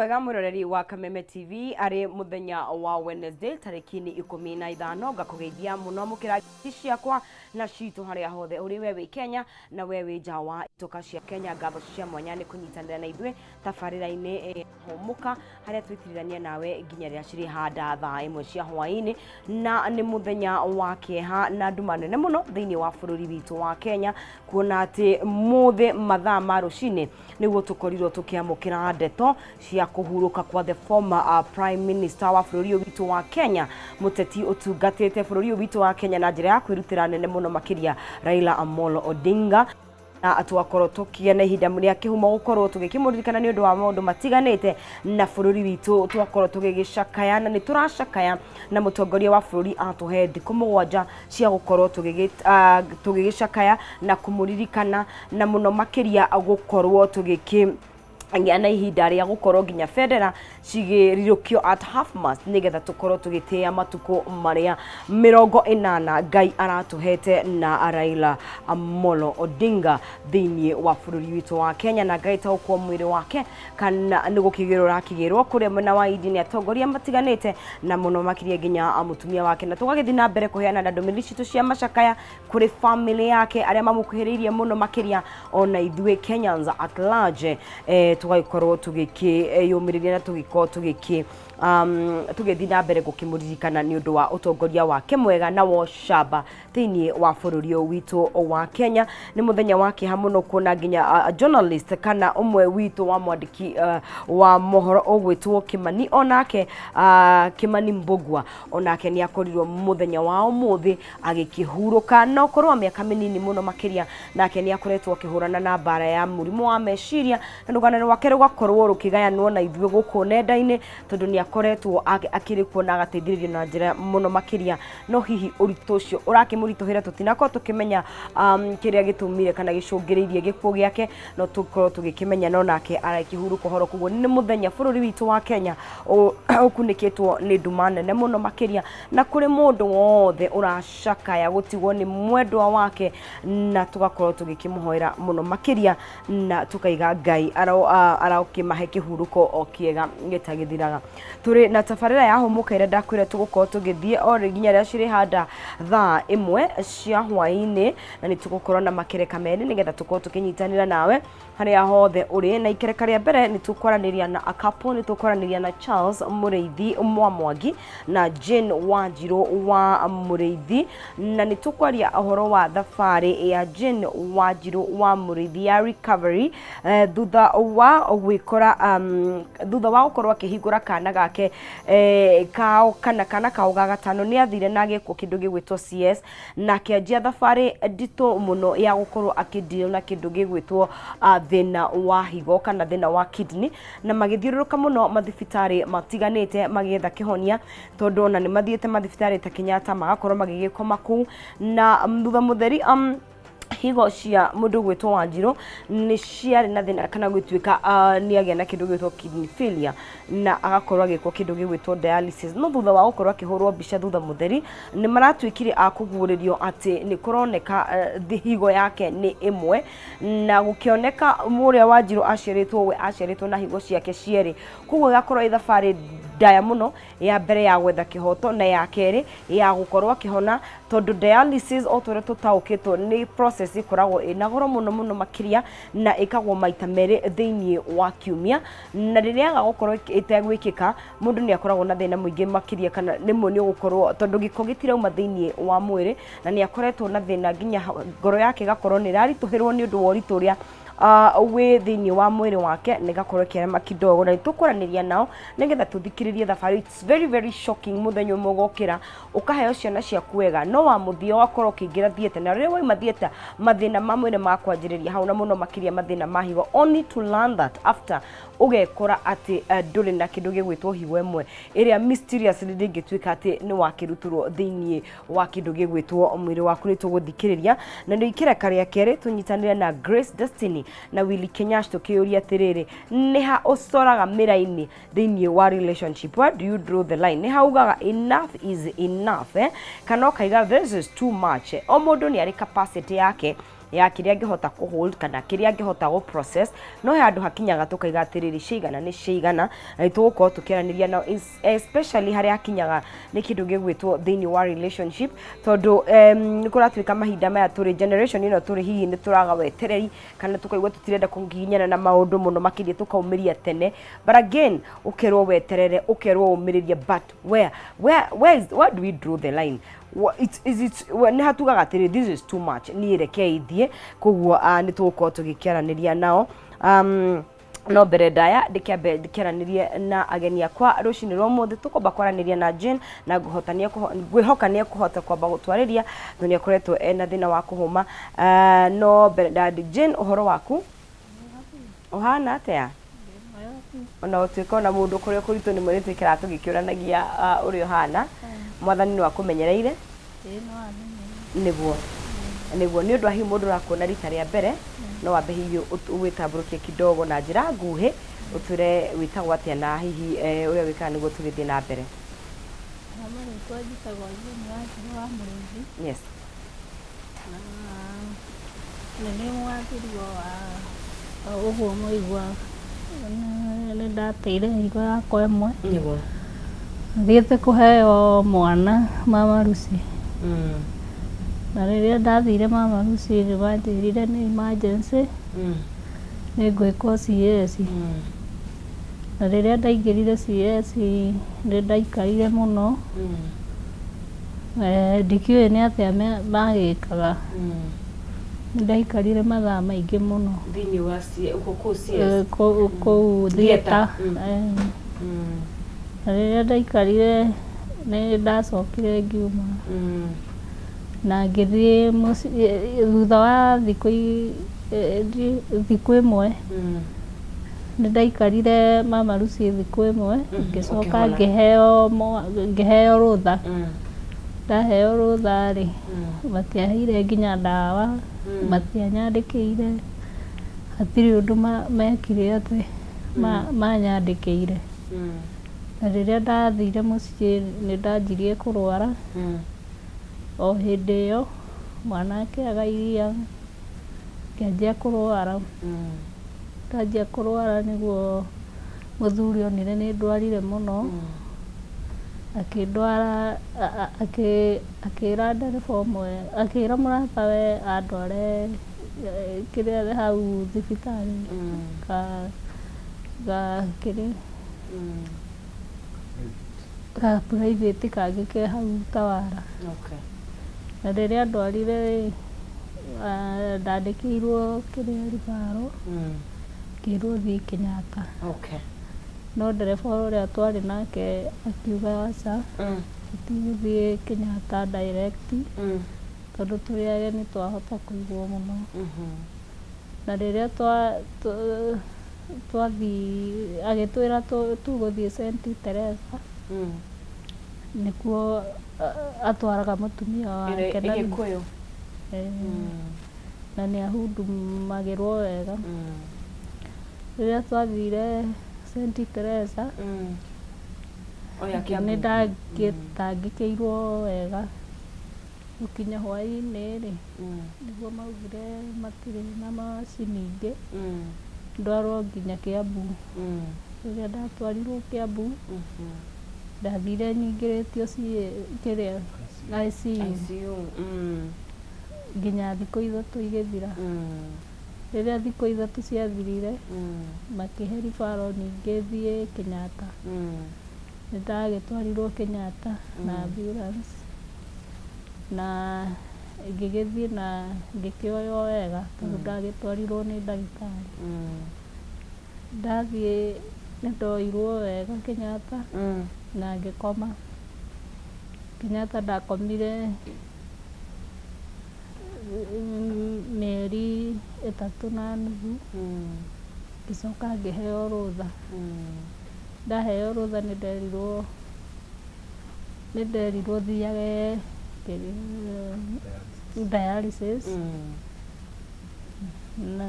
mwega muroreri wa Kameme TV ari muthenya wa Wednesday tarikini 15 ngakugeithia muno mukira ciakwa na citu haria hothe uri wewe Kenya na wewe jawa itoka cia Kenya gatho cia mwanya ni kunyitanira na ithwe tafarira-ini homuka haria twitirania nawe nginya ria ciri handa thaa imwe cia hwaini na ni muthenya wa kieha na nduma nene muno thiini wa bururi witu wa Kenya kuona ati muthe mathaa ma rucini niguo tukorirwo tukiamukira ndeto cia kuhuruka kwa the former prime minister wa bururi witu wa Kenya muteti utungatite bururi witu wa Kenya na njira ya kwirutira nene muno makiria Raila Amolo Odinga na atwakorwo tukiena ihinda ria kihumo gukorwo tugikimuririkana ni undu wa maundu matiganite na bururi witu twakorwo tugigicakaya na ni turacakaya na mutongoria wa bururi atuhe thiku mugwanja cia gukorwo tugigicakaya na kumuririkana na muno makiria gukorwo na ihinda ria gukorwo nginya federa cigirirukio at half mast nigetha tukorwo tugitia matuko maria 80 Ngai aratuhete na Raila Amolo Odinga thiini wa bururi witu wa Kenya na Ngai taukwo mwiri wake kana nigukigirura kigirwo kuri mwena wa idini atongoria matiganite na muno makiria nginya mutumia wake na tugagithii na mbere kuheana na ndomiri citu cia macakaya kuri family yake aria mamukuhiririe muno makiria ona ithwe Kenyans at large tugakorwo tugikiyumiriria na tugikorwo tugithi na mbere gukimuririkana ni undu wa utongoria wake mwega na wo shaba thiini wa bururi witu wa Kenya ni muthenya wake hamuno kuona nginya journalist kana umwe witu wa mwandiki wa mohoro ogwitwo Kimani onake Kimani Mbugua onake ni akorirwo muthenya wa umuthi agikihuruka no korwa miaka minini muno makiria nake ni akoretwo akihurana na bara ya murimu wa meciria na rugana wake rugakorwo rukigayanwo na ithwe guku nenda-ini tondu ni akoretwo akirikwo na agateithĩrĩrio na njira muno makiria no hihi uritu ucio urakimurituhira tutinako tukimenya kiria gitumire kana gicungiriirie gikuo giake no tukorwo tugikimenya no nake arakihuruka horo kuguo ni muthenya bururi witu wa Kenya ukunikitwo ni nduma nene muno makiria na kuri mundu wothe uracakaya gutigwo ni mwendwa wake na tugakorwo tugikimuhoera muno makiria na tukaiga Ngai arakimahe kihuruko o kiega gitagithiraga turi na tafarira ya homuka ira ndakwira tugukorwo tugithie o nginya ria ciri handa thaa imwe cia hwaini na ni tugukorwo na makereka meri nigetha tukorwo tukinyitanira nawe haria hothe uri na ikereka ria mbere ni tukwaraniria na akapo ni tukwaraniria na Charles Mureithi Mwangi na Jane Wanjiru wa Mureithi na ni tukwaria uhoro wa thafari ya Jane Wanjiru wa Mureithi ya recovery thutha wa gwikora thutha wa gukorwo akihingura kana gake kana kao gatano ni athire na giko kindu gigwitwo CS na kianjia thafari ndito muno ya gukorwo akideal na kindu gigwitwo thina wa higo kana thina wa kidney na magithiuruka muno mathibitari matiganite magietha kihonia tondu ona ni mathiete mathibitari ta Kenyatta magakorwo magigikoma ku na thutha mutheri higo cia mundu gwitwo Wanjiru ni ciari na thina kana gwituika ni agia na kindu gwitwo kidney failure na agakorwo agikwo kindu gwitwo dialysis no thutha wa gukorwo akihurwo mbica thutha mutheri ni maratwikire akuguririo ati ni kuroneka higo yake ni imwe na gukioneka muria Wanjiru aciaritwo na higo ciake cieri kuguo gakorwo ithafari ndaya muno ya mbere ya gwetha kihoto na ya keri ya gukorwo akihona tondu dialysis otore tutaukitwo ni process ikoragwo ina goro muno makiria na ikagwo maita meri thiini wa kiumia na riria agakorwo itegwikika mundu ni akoragwo na thina muingi makiria kana nimwe ni gukorwo tondu giko gitirauma thiini wa mwiri na ni akoretwo na thina nginya ngoro yake gakorwo ni rarituhirwo ni undu wa uritu uria we thiini wa mwiri wake nigakorwo kirema kidogo na tukuraniria nao nigetha tuthikiririe thafari. It's very shocking muthenyo mugokira ukaheo ciana cia kuega no wa muthio wakorwo kingira thiete na riria wai mathieta mathina ma mwiri makwanjiriria hau na muno makiria mathina ma higo only to learn that after ugekora ati nduri na kindu gigwitwo higo emwe iria mysteriously ndingituika ati ni wakiruturwo thiini wa kindu gigwitwo mwiri waku ni tuguthikiriria na ndio ikereka ria keri tunyitanire na Grace Destiny na Willy Kenyash tukiuria atiriri niha ucoraga miraini thiini wa relationship, where do you draw the line? Niha ugaga enough is enough kana ukaiga this is too much. O mundu ni ari capacity yake ya kiria ngihota ku hold kana kiria ngihota go process no he andu hakinyaga tukaiga atiriri cigana ni cigana tugukorwo tukiaraniria na especially haria hakinyaga ni kindu gigwitwo thini wa relationship tondu ni kuratuika mahinda maya turi generation ino turi hihi ni turaga wetereri kana tukaigwa tutirenda kunginyana na maundu muno makiria tukaumiria tene but again ukerwo weterere ukerwo umiririe but where do we draw the line? Ni hatugaga atiri this is too much ni reke ithie koguo ni tugukorwo tugikiaraniria nao no mbere ndaya ndikiaranirie na ageni akwa rucini rwa muthi tukomba kwaraniria na Jane na ngwihokania kuhota kwamba gutwariria ndunia koretwo ena thina wa kuhuma no mbere ndaya Jane uhoro waku uhana atia ona utwika na mundu kuria kuritu ni mwerete kiratu gikiuranagia uri uhana mwathani ni wakumenyereire niguo ni undu ahi mundu rakuona rita ria mbere no wambe hihi witamburukie kidogo na njira nguhi utwire witagwo atia na hihi uria wikaga niguo tugithie na mbere. Yes. Nene mwathiriwo wa uguo muigua ni ndateire higo yakwa imwe Niguo. thiete kuheo mwana Mama Lucy na riria ndathire Mama Lucy ni banjirire ni emergency ni ngwikwo CS na riria ndaingirire CS ni ndaikarire muno ndikiuĩ nĩ atĩa magĩkaga ndaikarire mathaa maingĩ mũno thĩinĩ wa CS kũu theater na rĩrĩa ndaikarire nĩ ndacokire ngiuma na ngĩthiĩ thutha wa thikũ ĩmwe nĩ ndaikarire Mama Lucy thikũ ĩmwe ngĩcoka ngĩheo rũtha ndaheo rũtha rĩ matiaheire nginya ndawa matianyandĩkĩire hatirĩ ũndũ mekire atĩ manyandĩkĩire na rĩrĩa ndathire mũciĩ nĩ ndanjirie kũrwara o hĩndĩ ĩyo mwana akĩaga iria ngĩanjia kũrwara ndanjia kũrwara nĩguo mũthuri onire nĩ ndwarire mũno akĩndwara akĩra ndereba ũmwe akĩra mũratawe andware kĩrĩa hau thibitarĩ ka private kangĩ ke hau Tawara na rĩrĩa ndwarire ndandĩkĩirwo kĩrĩa ribaro ngĩrwo thiĩ Kenyatta no ndereba ũrĩa twarĩ nake akiuga aca tũtigũthiĩ Kenyatta direct tondũ tũrĩ ageni twahota kũigwo mũno na rĩrĩa twathiĩ agĩtwĩra tũgũthiĩ St. Teresa nĩkuo atwaraga mũtumia wake na nĩ ahundumagĩrwo wega rĩrĩa twathire St. Teresa nĩ ndagĩtangĩkĩirwo wega gũkinya hwaĩ-inĩ rĩ nĩguo maugire matirĩ na macini ingĩ ndwarwo nginya Kiambu rĩrĩa ndatwarirwo Kiambu ndathire nyingĩrĩtio kĩrĩa ICU nginya thikũ ithatũ igĩthira rĩrĩa thikũ ithatũ ciathirire makĩhe ribaro ningĩ thiĩ Kenyatta nĩ ndagĩtwarirwo Kenyatta na ambulance na ngĩgĩthiĩ na ngĩkĩoywo wega tondũ ndagĩtwarirwo nĩ ndagĩtarĩ ndathiĩ nĩ ndoirwo wega Kenyatta na ngĩkoma Kenyatta ndakomire mĩeri 3.5 ngĩcoka ngĩheo rũtha ndaheo rũtha nĩ nderirwo thiage dialysis na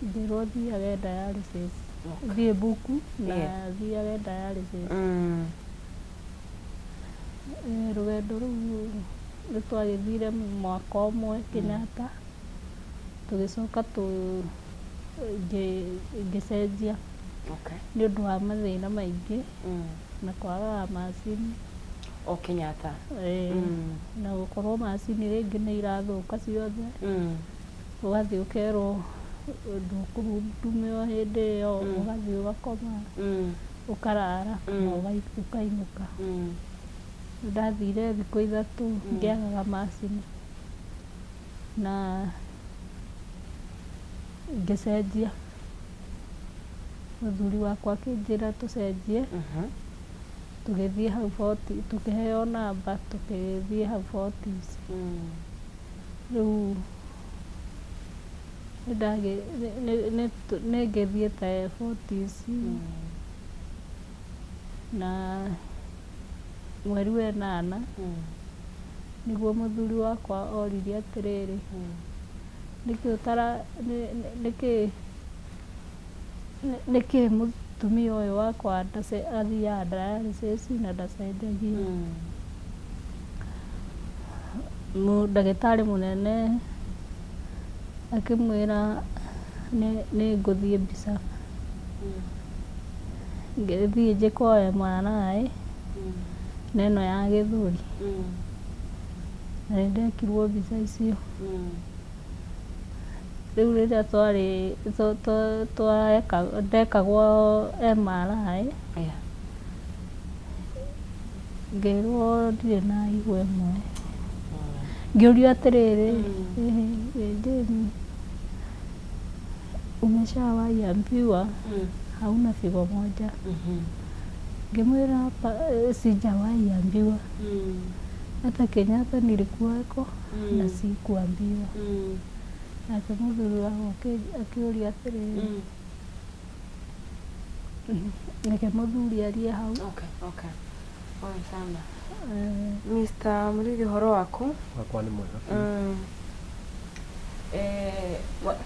njĩrwo thiage dialysis thiĩ Buku na thiage dialysis rũgendo rũu nĩ twagĩthire mwaka ũmwe Kenyatta tũgĩcoka ngĩcenjia Okay. nĩ ũndũ wa mathĩna maingĩ na kwagaga macini. O Kenyatta. Na gũkorwo macini rĩngĩ nĩ irathũka ciothe. Ũgathiĩ ũkerwo ndũkũhudumio hĩndĩ ĩyo, ũgathiĩ ũgakoma, ũkarara na ũkainũka. Ndathire thikũ 3 ngĩagaga macini na ngĩcenjia. Mũthuri wakwa akĩnjĩra tũcenjie, tũgĩthiĩ hau Fortis, tũkĩheo namba tũgĩthiĩ hau Fortis. Rĩu nĩ ngĩthiĩte Fortis na mweri wa 8 nĩguo mũthuri wakwa oririe atĩrĩrĩ, nĩkĩ mũtumia ũyũ wakwa athiaga dialysis na ndacenjagia. Ndagĩtarĩ mũnene akĩmwĩra nĩ ngũthiĩ mbica, ngĩthiĩ njĩkwo MRI na ĩno ya gĩthũri, na nĩ ndekirwo mbica icio. Rĩu rĩrĩa ndekagwo MRI ngĩrwo ndirĩ na higo ĩmwe. Ngĩũrio atĩrĩrĩ, Jane, umeshawahi ambiwa hauna figo moja? Ngĩmwĩra sijawahi ambiwa, hata Kenyatta nilikuweko na sikuambiwa. Nake mũthuri wakwa akĩũria atĩrĩrĩ, reke mũthuri arie hau. Okay. Pole sana. Mr. Mũrĩithi, ũhoro waku? Wakwa nĩ mwega.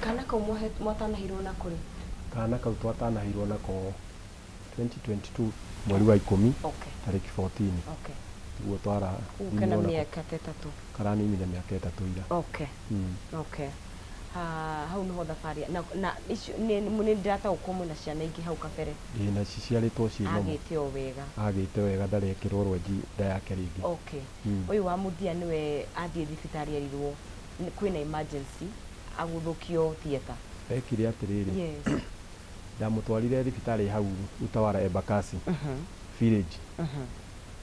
Kana kau mwatanahirwo na kũrĩ? Kana kau twatanahirwo nako 2022 mweri wa 10 tarĩki 14. Okay. Nĩguo twara kana mĩaka 3. Karanimire mĩaka 3 ira. Okay. Okay. Hau nĩho thabarĩ na icio nĩ ndĩrataũkwo mwĩna ciana ingĩ hau kabere. Na ciciarĩtwo ciĩ nomo. Agĩte wega ndarekĩrwo rwenji nda yake rĩngĩ. Okay. Ũyũ wa mũthia nĩwe athiĩ thibitarĩ erirwo kwĩna emergency agũthũkio theater. Ekire atĩrĩrĩ. Yes. Ndamũtwarire thibitarĩ hau Utawara Embakasi village.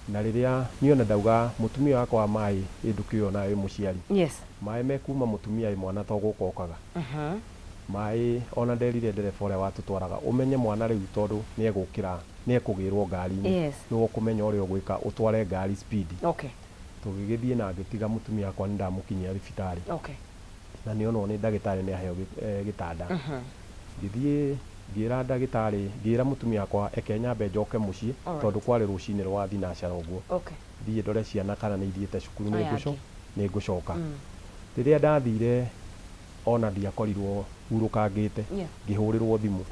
Na rĩrĩa niona ndauga mũtumia wakwa wa maĩ ĩndũkĩyo na ĩ mũciari. Yes. Maĩ mekuma mũtumia mwana to gũkokaga. Maĩ ona nderire ndereba ũrĩa watũtwaraga ũmenye mwana rĩu tondũ nĩegũkĩra nĩekũgĩrwo ngari-inĩ. Yes. Nĩguo kũmenya ũrĩa ũgwĩka ũtware ngari speed. Okay. Tũgĩgĩthiĩ na ngĩtiga mũtumia wakwa nĩndamũkinyia thibitarĩ. Okay. Na nĩonwo nĩ ndagĩtarĩ nĩaheo gĩtanda. Ngĩthiĩ ngĩra ndagĩtarĩ ngĩra mũtumia wakwa eke nyambe njoke mũciĩ tondũ kwarĩ rũcinĩ rwa thinacara ũguo. Okay. Thiĩ ndore ciana kana nĩ ithiĩte cukuru nĩ ngũcoka. Rĩrĩa ndathire ona ndiakorirwo hurũkangĩte, ngĩhũrĩrwo thimũ.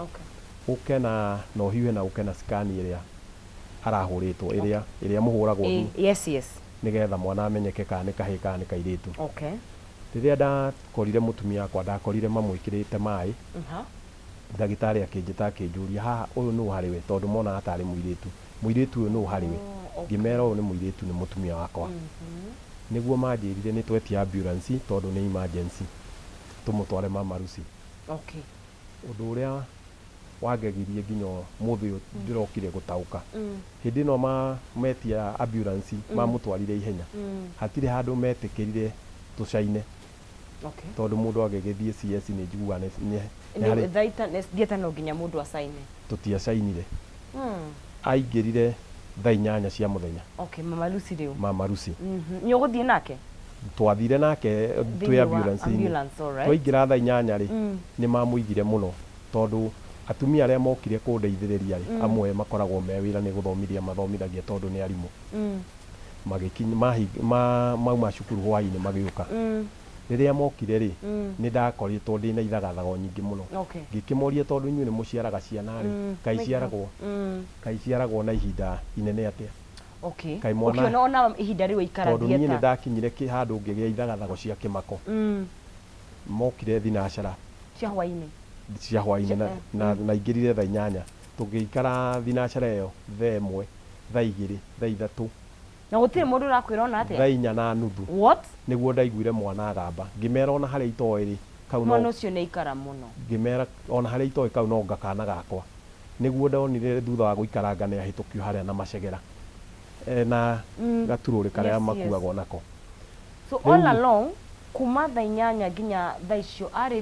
Ũke na ũhiũhe na ũke na scan ĩrĩa arahũrĩtwo ĩrĩa mũhũragwo thimũ. Yes. Nĩgetha mwana amenyeke kana nĩ kahĩĩ kana nĩ kairĩtu. Okay. Rĩrĩa ndakorire mũtumia wakwa ndakorire mamwĩkĩrĩte maĩ. Ndagĩtarĩ akĩnjĩta akĩnjũria haha ũyũ nũ harĩwe tondũ mona atarĩ mũirĩtu ũyũ nũ harĩwe. Ngĩmera ũyũ nĩ mũirĩtu nĩ mũtumia wakwa. Nĩguo manjĩrire nĩ twetie ambulance tondũ nĩ emergency tũmũtware Mama Lucy. Okay. Ũndũ ũrĩa wangegirie nginya mũthĩ ũyũ ndĩrokire gũtaũka. Hĩndĩ ĩno metia ambulance mamũtwarire ihenya. Hatirĩ handũ metĩkĩrire tũcaine. Okay. Tondũ mũndũ agĩgĩthiĩ CS nĩ njiguaga thieta no nginya mũndũ acaine. Tũtiacainire. Aingĩrire thaa 8 cia mũthenya. Okay, Mama Lucy rĩu. Mama Lucy. Nĩ ũgũthiĩ nake? Twathire nake twĩ ambulance-inĩ. Twaingĩra thaa 8 rĩ nĩ mamũigire mũno tondũ atumia arĩa mokire kũndeithĩrĩria rĩ amwe makoragwo me wĩra nĩ gũthomithia mathomithagia tondũ nĩ arimũ. Mauma cukuru hwainĩ magĩũka. Rĩrĩa mokire rĩ nĩ ndakoritwo ndĩna ithagathago nyingĩ mũno. Ngĩkĩmoria tondũ inyuĩ nĩ mũciaraga ciana rĩ kaĩ ciaragwo na ihinda inene atĩa. Okay. Ona ihinda rĩu ikara tondũ niĩ nĩ ndakinyire handũ ngĩgĩa ithagathago cia kĩmako. mokire thinacara cia hwaini cia hwainĩ na ingĩrire thaa 8 tũgĩikara thinacara ĩyo thaa 1 thaa 2 thaa 3 na gũtirĩ mũndũ ũrakwĩra ona thaa atĩa 4 na nuthu what nĩguo ndaiguire mwana agamba ngĩmera ona harĩa itoĩ rĩ kau mwana no ũcio nĩ ikara mũno ngĩmera ona harĩa itoĩ kau no ngakana gakwa nĩguo ndonire thutha wa gũikaranga nĩ ahĩtũkio harĩa na macegera na gaturũrĩ karĩa makuagwo nako so all along kuma thaa 8 nginya thaa icio arĩ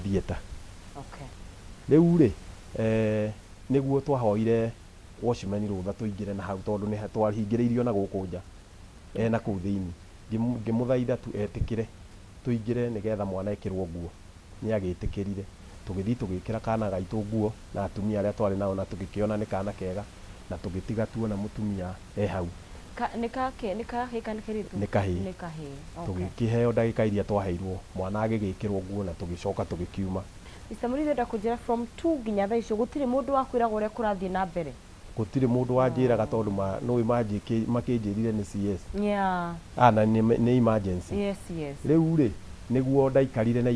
thieta okay rĩu rĩ nĩguo twahoire watchman rũtha tũingĩre na hau tondũ nĩ twahingĩrĩirio na gũkũ nja na kũu thĩinĩ ngĩmũthaitha tu etĩkĩre tũingĩre nĩgetha mwana ekĩrwo nguo nĩ agĩtĩkĩrire tũgĩthiĩ tũgĩkĩra kana gaitũ nguo na atumia arĩa twarĩ nao na tũgĩkĩona nĩ kana kega na tũgĩtiga tuona mũtumia hau nĩ kahĩ tũgĩkĩheo ndagĩka iria twaheirwo mwana agĩgĩkĩrwo nguo na tũgĩcoka tũgĩkiuma. Mr. Mũrithi enda kũnjĩra from 2 nginya thaa icio gũtirĩ mũndũ wakwĩraga ũrĩa kũrathiĩ na mbere gũtirĩ mũndũ wanjĩraga tondũ nũĩ makĩnjĩrire nĩ CS na nĩ emergency rĩu rĩ nĩguo ndaikarire na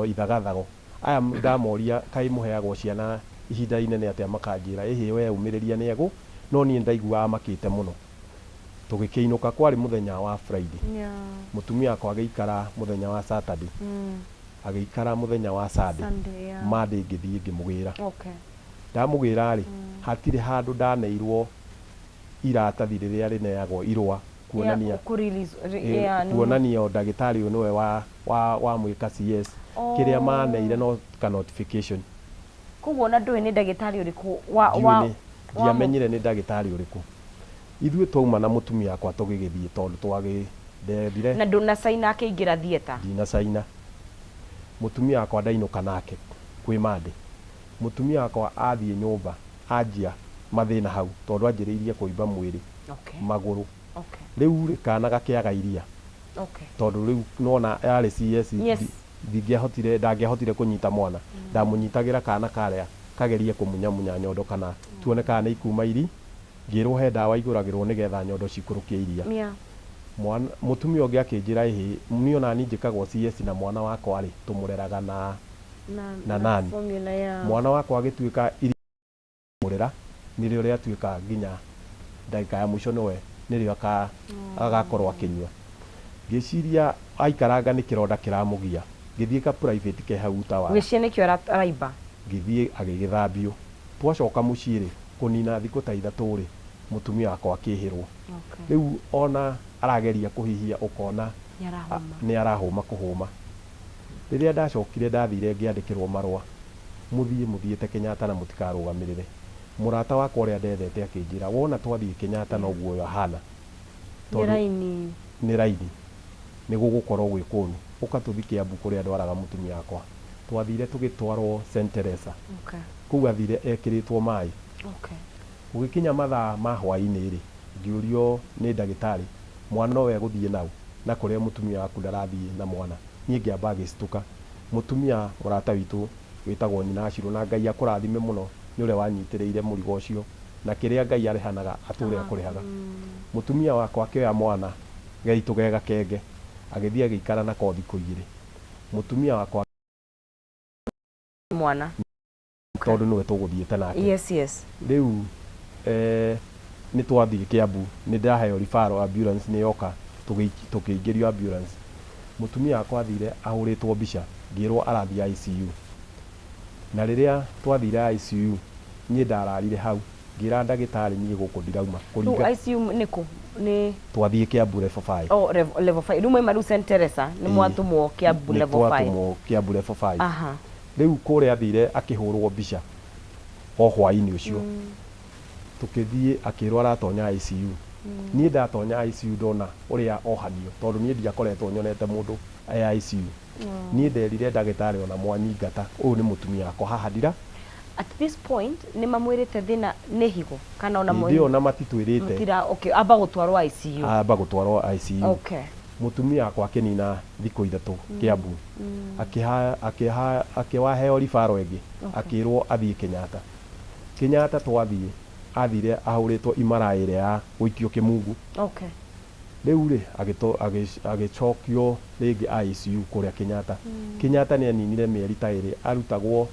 ithagathago aya ndamoria kaĩ mũheagwo ciana ihinda inene atĩa makanjĩra ĩhĩ we umĩrĩria nĩ egũ no niĩ ndaiguaga makĩte mũno tũgĩkĩinũka kwarĩ mũthenya wa Friday mũtumia akwa agĩikara mũthenya wa Saturday agĩikara mũthenya wa Sunday Monday ngĩthiĩ ngĩmũgĩra ndamũgĩra rĩ hatirĩ handũ ndaneirwo iratathi rĩrĩa rĩneagwo irũa kuonania ndagĩtarĩ ũyũ nĩwe wa mwĩka CS kĩrĩa maneire no ka notification koguo na ndũĩ nĩ ndagĩtarĩ ũrĩkũ ndiamenyire nĩ ndagĩtarĩ ũrĩkũ ithuĩ twauma na mũtumia akwa tũgĩgĩthiĩ tondũ twagĩthire na ndũnacaina akĩingĩra thieta ndinacaina mũtumia akwa ndainũka nake kwĩ Monday mũtumia akwa athiĩ nyũmba anjia mathĩna hau tondũ anjĩrĩirie kũimba mwĩrĩ magũrũ rĩu kana gakĩaga iria tondũ rĩu nona yarĩ CS ndangĩahotire kũnyita mwana ndamũnyitagĩra kana karĩa kagerie kũmunyamunya nyondo kana tuone kana ikuma iri ngĩrwo he ndawa igũragĩrwo nĩgetha nyondo cikũrũkie iria mũtumia ũngĩ akĩnjĩra ĩhĩ niĩ ona niĩ njĩkagwo CS na mwana wakwa rĩ tũmũreraga na nani mwana wakwa agĩtuĩka mũrera nĩrĩo rĩatuĩka nginya ndagĩka ya mũico nĩrĩo agakorwo akĩnyua ngĩciria aikaranga nĩ kĩronda kĩramũgia ngĩthiĩ ka private ke hau tawa gĩciĩ nĩkĩo araimba ngĩthiĩ agĩgĩthambio twacoka mũciĩ rĩ kũnina thikũ ta 3 rĩ mũtumia wakwa akĩhĩrwo rĩu ona arageria kũhihia ũkona nĩ arahũma kũhũma rĩrĩa ndacokire ndathire ngĩandĩkĩrwo marũa mũthiĩte Kenyatta na mũtikarũgamĩrĩre mũrata wakwa ũrĩa ndethete akĩnjĩra wona twathiĩ Kenyatta no guo hana nĩ raini nĩ gũgũkorwo gwĩ kũnu ũka tũthi Kiambu kũrĩa ndwaraga mũtumia wakwa twathire tũgĩtwarwo St. Teresa kũu athire ekĩrĩtwo maĩ gũgĩkinya mathaa ma hwainĩ rĩ ngĩũrio nĩ ndagĩtarĩ mwana nowe egũthiĩ nau na kũrĩa mũtumia waku ndarathiĩ na mwana niĩ ngĩamba gĩcituka mũtumia mũrata witũ wĩtagwo nyina Acirũ na Ngai akũrathime mũno nĩ ũrĩa wanyitĩrĩire mũrigo ũcio na kĩrĩa Ngai arĩhanaga atũre akũrĩhaga mũtumia wakwa akĩoya mwana gaitũ gega kenge agĩthiĩ agĩikara na kothi kũigĩrĩ mũtumia wakwa mwana tondũ nĩwe tũgũthiĩte nake rĩu nĩ twathiĩ Kiambu nĩ ndaheo referral ambulance nĩ yoka tũkĩingĩrio ambulance mũtumia wakwa athire ahũrĩtwo mbica ngĩrwo arathiĩ ICU na rĩrĩa twathire ICU niĩ ndararire hau ngira ndagĩtarĩ niĩ gũkũ ndirauma kũringa ICU nĩkũ nĩ twathiĩ Kiambu level 5 level 5 rĩu mwaima rĩu St. Teresa nĩ mwatũmwo Kiambu level 5 twatũmwo Kiambu level 5 rĩu kũrĩa athire akĩhũrwo mbica o hwainĩ ũcio tũkĩthiĩ akĩrwo aratonya ICU niĩ ndatonya ICU ndona ũrĩa ohanio tondũ niĩ ndiakoretwo nyonete mũndũ ICU niĩ nderire ndagĩtarĩ ona mwanyingata ũyũ nĩ mũtumia wakwa haha ndira at this point nĩ mamwĩrĩte thĩna nĩ higo kana ona ndio na matitwĩrĩte amba gũtwarwo ICU mũtumia wakwa akĩnina thikũ 3 Kiambu akĩwaheo ribaro ĩngĩ akĩrwo athiĩ Kenyatta twathiĩ athire ahũrĩtwo imara ĩrĩa ya gũikio kĩmungu riu ri agicokio ringi ICU kuria Kenyatta. Kenyatta ni aninire mieri ta iri arutagwo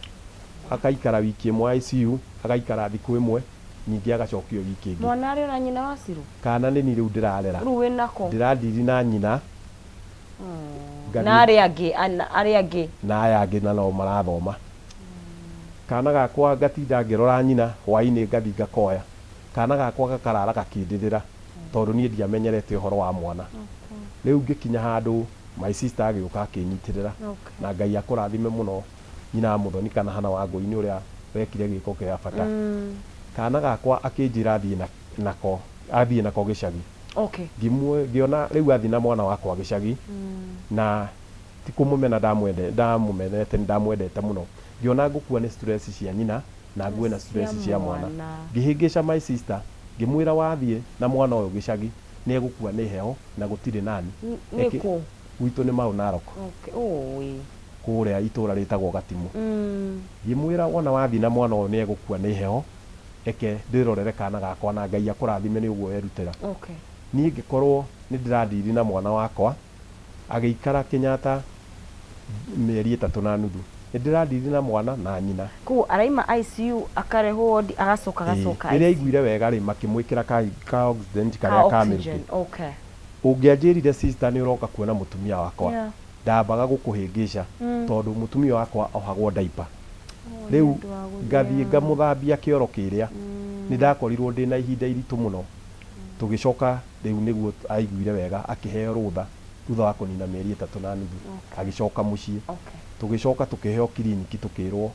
akaikara wiki imwe ICU agaikara thiku imwe ningi agacokio wiki ingi. Mwana ari na nyina wa Ciru Kana ni riu ndirarera riu winako ndiradiri na nyina na ari angi na aya angi na no marathoma. Kana gakwa gatinda ngirora nyina hwaini ngathi ngakoya. Kana gakwa gakarara gakindirira tondu nie ndiamenyerete uhoro wa mwana. Riu ngikinya handu my sister agiuka akinyitirira na Ngai akurathime muno nyina Muthoni kana Hana Wangui uria wekire giko kia bata. Kana gakwa akinjira athie nako gicagi. Okay. Ngiona riu athi na mwana wakwa gicagi na tikumumena ndamumenete ndamwendete muno. Ngiona ngukua ni stress cia nyina na ngue na stress cia mwana. Ngihingisha my sister ngimwira wathie na mwana uyu gicagi ni egukua ni heo na gutire nani. Niko Gwitu ni Mau Narok. Okay. Oi. Kuria itura ritagwo Gatimu. Ngimwira wona wathi na mwana uyu ni egukua ni heo eke ndirorere kana gakwa na Ngai akurathime ni uguo erutira. Okay. Ni ngikorwo ni ndiradiri na mwana wakwa agiikara Kenyatta mieri 3 na nuthu. Ni ndiradiri na mwana na nyina. Ku araima ICU akareho agacoka. Ire aiguire wega ri makimwikira ka oxygen karia kamirute. Okay. Ungianjirire sister ni uroka kuona mutumia wakwa. Yeah. Ndambaga gukuhingisha tondu mutumia wakwa ohagwo diaper. Riu ngathie ngamuthambia kioro kiria ni ndakorirwo ndina ihinda iritu muno. Tugicoka riu niguo aiguire wega akiheo rutha thutha wa kunina mieri 3 na nuthu agicoka mucii. Tugicoka tukiheo kiriniki tukirwo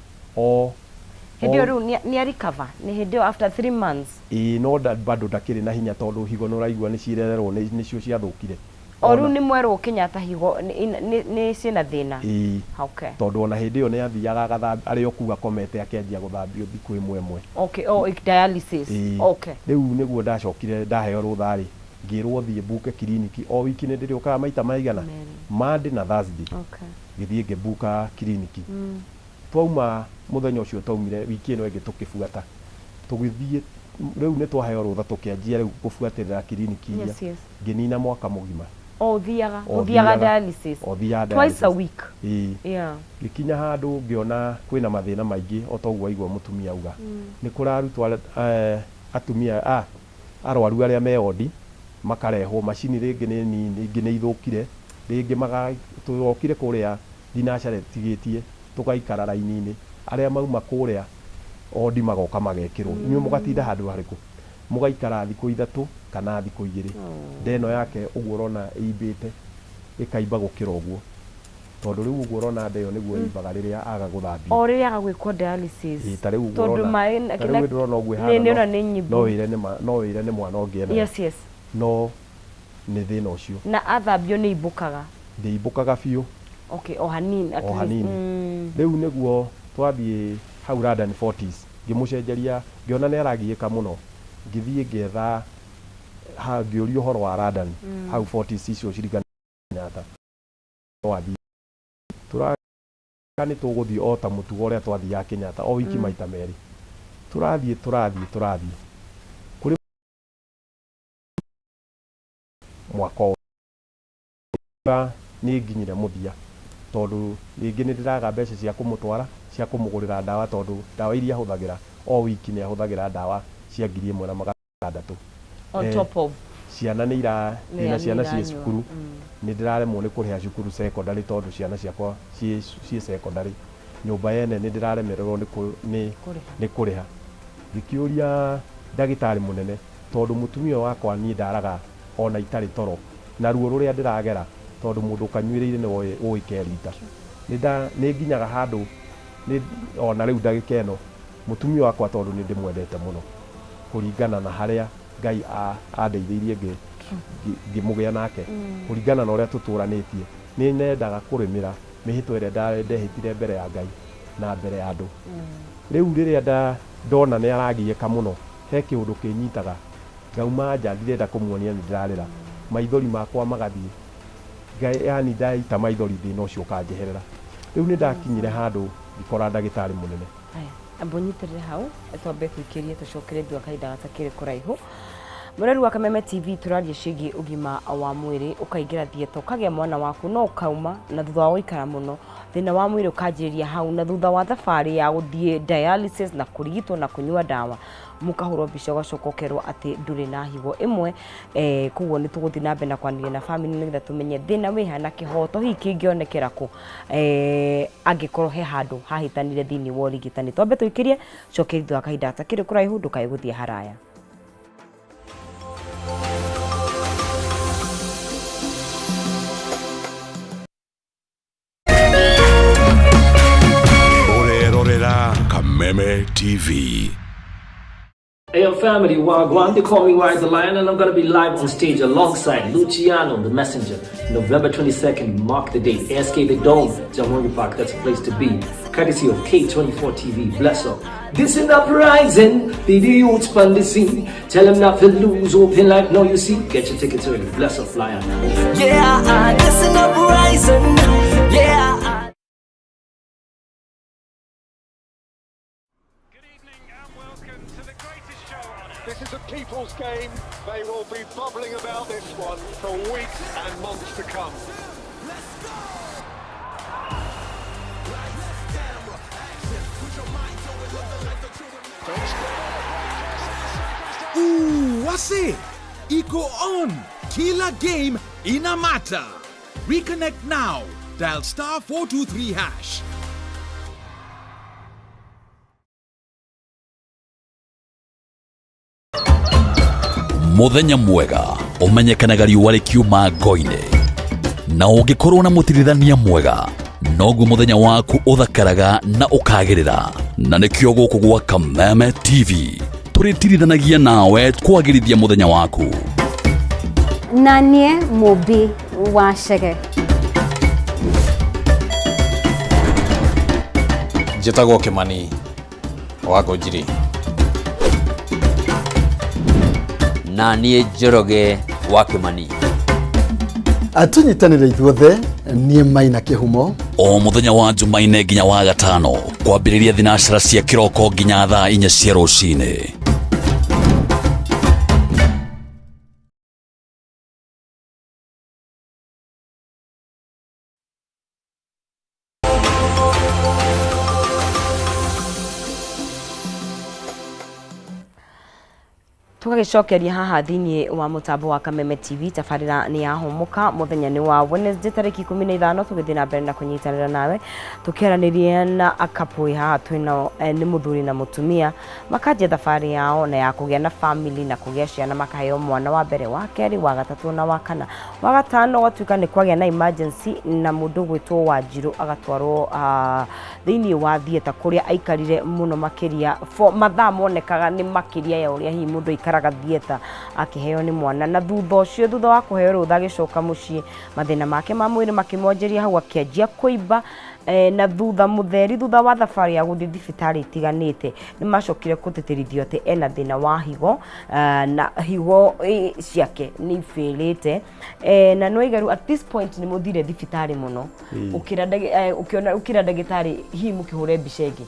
Hindio riu ni recover ni hindio after 3 months. No bado ndakiri na hinya tondu higo no raigua ni cirererwo ni cio ciathukire. Oru ni mweru Kenyatta higo ni cina thina. Okay. Tondu ona hindi yo ni athiaga gathambia ari okuga komete akenjia guthambio thiku imwe imwe. Okay. Dialysis. Okay. Riu niguo ndacokire ndaheo rutha ri ngirwo thie mbuke kiriniki o wiki ni ndiriokaga maita maigana Monday na Thursday. Okay. Githie ngibuka kiriniki. Twauma muthenya ucio twaumire wiki ino ingi tukifuata tugithie riu ni twaheo rutha tukianjia riu gufuatirira kiriniki ya nginina mwaka mugima. Uthiaga dialysis twice a week. Yeah. Gikinya handu ngiona kwina mathina maingi o toguo aigua mutumia auga ni kurarutwa atumia arwaru aria meodi makarehwo macini ringi ni nini ringi ni ithukire ringi magatuokire kuria dinashare tigitie tugaikara raini-ini aria mauma kuria odi magoka magekirwo inyuĩ mugatinda handu hariku mugaikara thiku 3 kana thiku 2 ndeno yake uguo urona imbite ikaimba gukira uguo tondu riu uguo urona ndeyo niguo imbaga riria aga guthambia o riria aga gwikwo dialysis tari uguo urona riu ndurona uguo hana no ire ni mwana ongiena. Yes. No ni thina ucio na athambio ni ibukaga ndeibukaga biu. Okay. O hanini riu niguo twathie hau London 40s ngimucenjeria ngiona ni aragiika muno ngithie ngetha ngiuria uhoro wa London hau 40s icio cirigana Kenyatta wathi turani tuguthie o ta mutugo uria twathia Kenyatta o wiki maita meri turathie kuri mwaka ni nginyire muthia tondu ringi ni ndiraga mbeca cia kumutwara cia kumugurira ndawa tondu ndawa iria huthagira o wiki ni ahuthagira ndawa cia 1,600 on top of ciana ni ina ciana cia cukuru ni ndiraremwo ni kuriha cukuru secondary tondu ciana ciakwa cie secondary nyumba yene ni ndiraremererwo ni kuriha ngikiuria ndagitari munene tondu mutumia wakwa ni ndaraga ona itari toro na ruo ruria ndiragera tondu mundu kanyuiriire ni uikerita ni nginyaga handu ni ona riu ndagikeno mutumia wakwa tondu ni ndimwendete muno kuringana na haria Ngai andeithirie ngimugia nake kuringana na uria tuturanitie ni nendaga kurimira mihito iria ndehitire mbere ya Ngai na mbere ya andu riu riria ndona ni aragieka muno he kiundu kinyitaga ngauma nja ndirenda kumuonia ni ndirarira maithori makwa magathie Ngai yani ndaita maithori thina ucio kanjeherera riu ni ndakinyire handu ngikora ndagitari munene ambonyitirire hau twambe kwikirie tucokere thua kahinda gatakiri kuraihu Mũreri wa Kameme TV tũraria ciĩgiĩ ũgima wa mwĩrĩ ũkaingĩra thieta ũkagĩa mwana waku no ũkauma na thutha wa gũikara mũno thĩna wa mwĩrĩ ũkanjĩrĩria hau na thutha wa thabarĩ ya gũthiĩ dialysis na kũrigitwo na kũnyua ndawa mũkahũrwo mbica ũgacoka ũkerwo atĩ ndũrĩ na higo ĩmwe koguo nĩ tũgũthiĩ na mbere na kwaranĩria na family nĩgetha tũmenye thĩna wĩha na kĩhoto hihi kĩngĩonekera kũ angĩkorwo he handũ hahĩtanire thĩinĩ wa ũrigitani. Twambe tũikĩrie coke thutha wa kahinda gatakĩrĩ kũraihu ndũkae gũthiĩ haraya. Kameme TV. Hey family, Wagwan, they call me Wise the Lion, and I'm gonna be live on stage alongside Luciano the Messenger. November 22nd, mark the date. ASK the Dome, Jamhuri Park, that's a place to be. Courtesy of K24 TV, bless up. This is uprising, the youths pan the scene. Tell them not to lose, open like no you see. Get your tickets early, bless up, Lion. Yeah, this is uprising, yeah. This is a people's game. They will be bubbling about this one for weeks and months to come. Wase, Iko on. Kila game inamata. Reconnect now. Dial *423#. Muthenya mwega umenyekanaga riũa rĩkiuma ngo-inĩ na ũngĩkorwo na mũtirithania mwega noguo muthenya waku ũthakaraga na ũkagĩrĩra na nĩkĩo gũkũ gwa Kameme TV tũrĩtirithanagia nawe kwagĩrithia muthenya waku. Na niĩ Mũmbi wa Chege. Njĩtagwo Kĩmani wa Ngũnjiri. Na niĩ Njoroge wa Kĩmani. Atunyitanĩre ithuothe niĩ Maina Kĩhumo. O muthenya wa Jumaine nginya wa Gatano kwambĩrĩria thinacara cia kĩroko nginya thaa 4 cia rũcinĩ. Tũgagĩcokeria haha thĩinĩ wa mũtambo wa Kameme TV tabarĩra nĩ yahomoka mũthenya nĩ wa Wednesday tarĩki 15 tũgĩthiĩ na mbere na kũnyitanĩra nawe tũkĩaranĩria na couple haha twĩna nĩ mũthuri na mũtumia makanjia thabarĩ yao na ya kũgĩa na family na kũgĩa ciana makaheo mwana wa mbere wa kerĩ wa gatatũ na wa kana wa gatano gatuĩka nĩ kwagĩa na emergency na mũndũ gwĩtwo Wanjirũ agatwarwo thĩinĩ wa thieta kũrĩa aikarire mũno makĩria mathaa monekaga nĩ makĩria ya ũrĩa hihi mũndũ ikaraga thieta akĩheo nĩ mwana na thutha ũcio thutha wa kũheo rũtha agĩcoka mũciĩ mathĩna make ma mwĩrĩ makĩmonjeria hau akĩanjia kũimba na thutha mũtheri thutha wa thabarĩ ya gũthiĩ thibitarĩ itiganĩte nĩ macokire gũtĩtĩrithio atĩ ena thĩna wa higo na higo ciake nĩ ibĩrĩte na nĩ waigaru at this point nĩ mũthire thibitarĩ mũno ũkĩra ndagĩtarĩ hihi mũkĩhũre mbica ĩngĩ.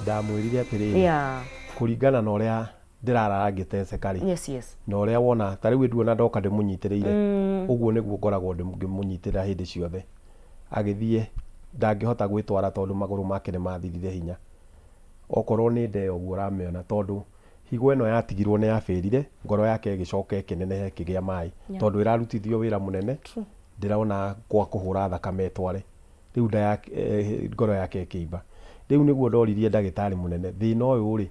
Ndamwĩrire atĩrĩrĩ kũringana na ũrĩa ndĩrarangĩte rĩ na ũrĩa wona ta rĩu nduona ndoka ndĩmũnyitĩrĩire ũguo nĩguo ngoragwo ndĩmũnyitĩrĩra hĩndĩ ciothe agĩthiĩ ndangĩhota gwĩtwara tondũ magũrũ make nĩ mathirire hinya okorwo nĩ nde ũguo ũramĩona tondũ higo ĩno yatigirwo nĩ yabĩrire ngoro yake ĩgĩcoka ĩkĩneneha ĩkĩgĩa maĩ tondũ ĩrarutithio wĩra mũnene ndĩraona kwa kũhũra thakame tware rĩu ngoro yake ĩkĩimba rĩu nĩguo ndoririe ndagĩtarĩ mũnene thĩna ũyũ rĩ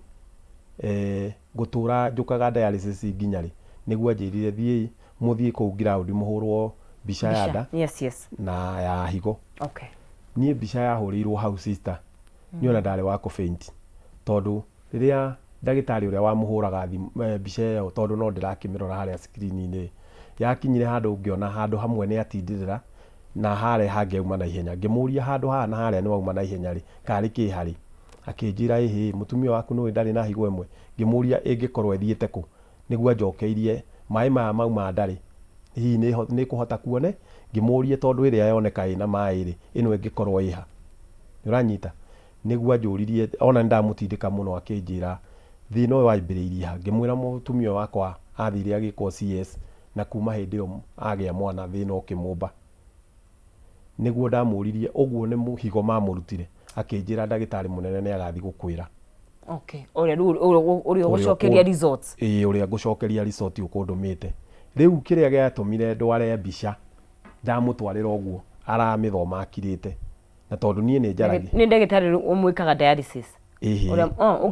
gũtũra njũkaga dialysis nginya rĩ nĩguo anjĩrire thiĩ mũthiĩ kũu ground mũhũrwo mbica ya nda na ya higo. Niĩ mbica yahũrĩirwo hau sister niona ndarĩ wa kũfaint tondũ rĩrĩa ndagĩtarĩ ũrĩa wamũhũraga mbica ĩyo tondũ no ndĩrakĩmĩrora harĩa screen-inĩ yakinyire handũ ngĩona handũ hamwe nĩ atindĩrĩra na harĩa hangĩauma na ihenya ngĩmũria handũ haha na harĩa nĩ wauma na ihenya rĩ karĩ kĩ harĩ akĩnjĩra ĩhĩ mũtumia waku nĩ ndarĩ na higo ĩmwe ngĩmũria ĩngĩkorwo ĩthiĩte kũ nĩguo njokeirie maĩ maya mauma ndarĩ hihi nĩ kũhota kuone ngĩmũrie tondũ ĩrĩa yoneka ĩna maĩ rĩ ĩno ĩngĩkorwo ĩha nĩ ũranyita nĩguo anjũririe ona ndamũtindĩka mũno akĩnjĩra thĩna ũyũ wambĩrĩirie ha ngĩmwĩra mũtumia wakwa athire agikwo CS na kuma hindi yo agia mwana thina ukimumba niguo ndamuririe uguo ni muhigo mamurutire akinjira ndagitari munene ni agathi gukwira. Okay, uri gucokeria results. Uri gucokeria resort ukundumite. Riu kiria giatumire ndware mbica ndamutwarira uguo aramithoma akirite na tondu nie ni njaragia ni ndagitari umwikaga dialysis.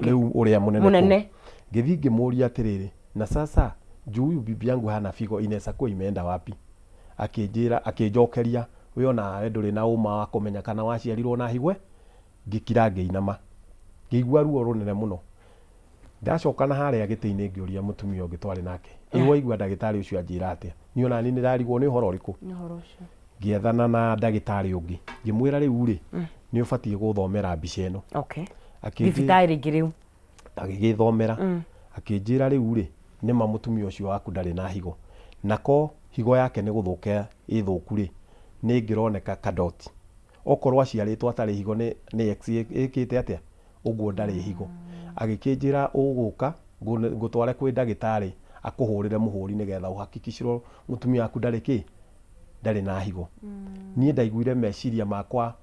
Riu uria munene ngithi ngimuria atiriri na sasa juu bibi yangu hana figo inaweza kuwa imeenda wapi? Akinjira akinjokeria we ona nduri na uma wa kumenya kana waciarirwo na higwe ngikira ngeinama ngigua ruo runene muno ndacoka na haria gitiini ngiuria mutumia ungi twari nake iwe igua ndagitari ucio anjira atia ni ona ni ndirarigwo ni horo riku ni horo ucio ngiethana na ndagitari ungi ngimwira riu ri ni ubatie guthomera mbica ino. Okay, thibitari ngiriu agigithomera akinjira riu ri ni ma mutumia ucio waku ndari na higo nako higo yake ni guthuka ithuku ri ni ngironeka kadoti okorwo aciaritwo atari higo ni x ikite atia uguo ndari higo agikinjira uguka ngutware kwi ndagitari akuhurire muhuri nigetha uhakikishirwo mutumia waku ndari na higo. Nie ndaiguire meciria makwa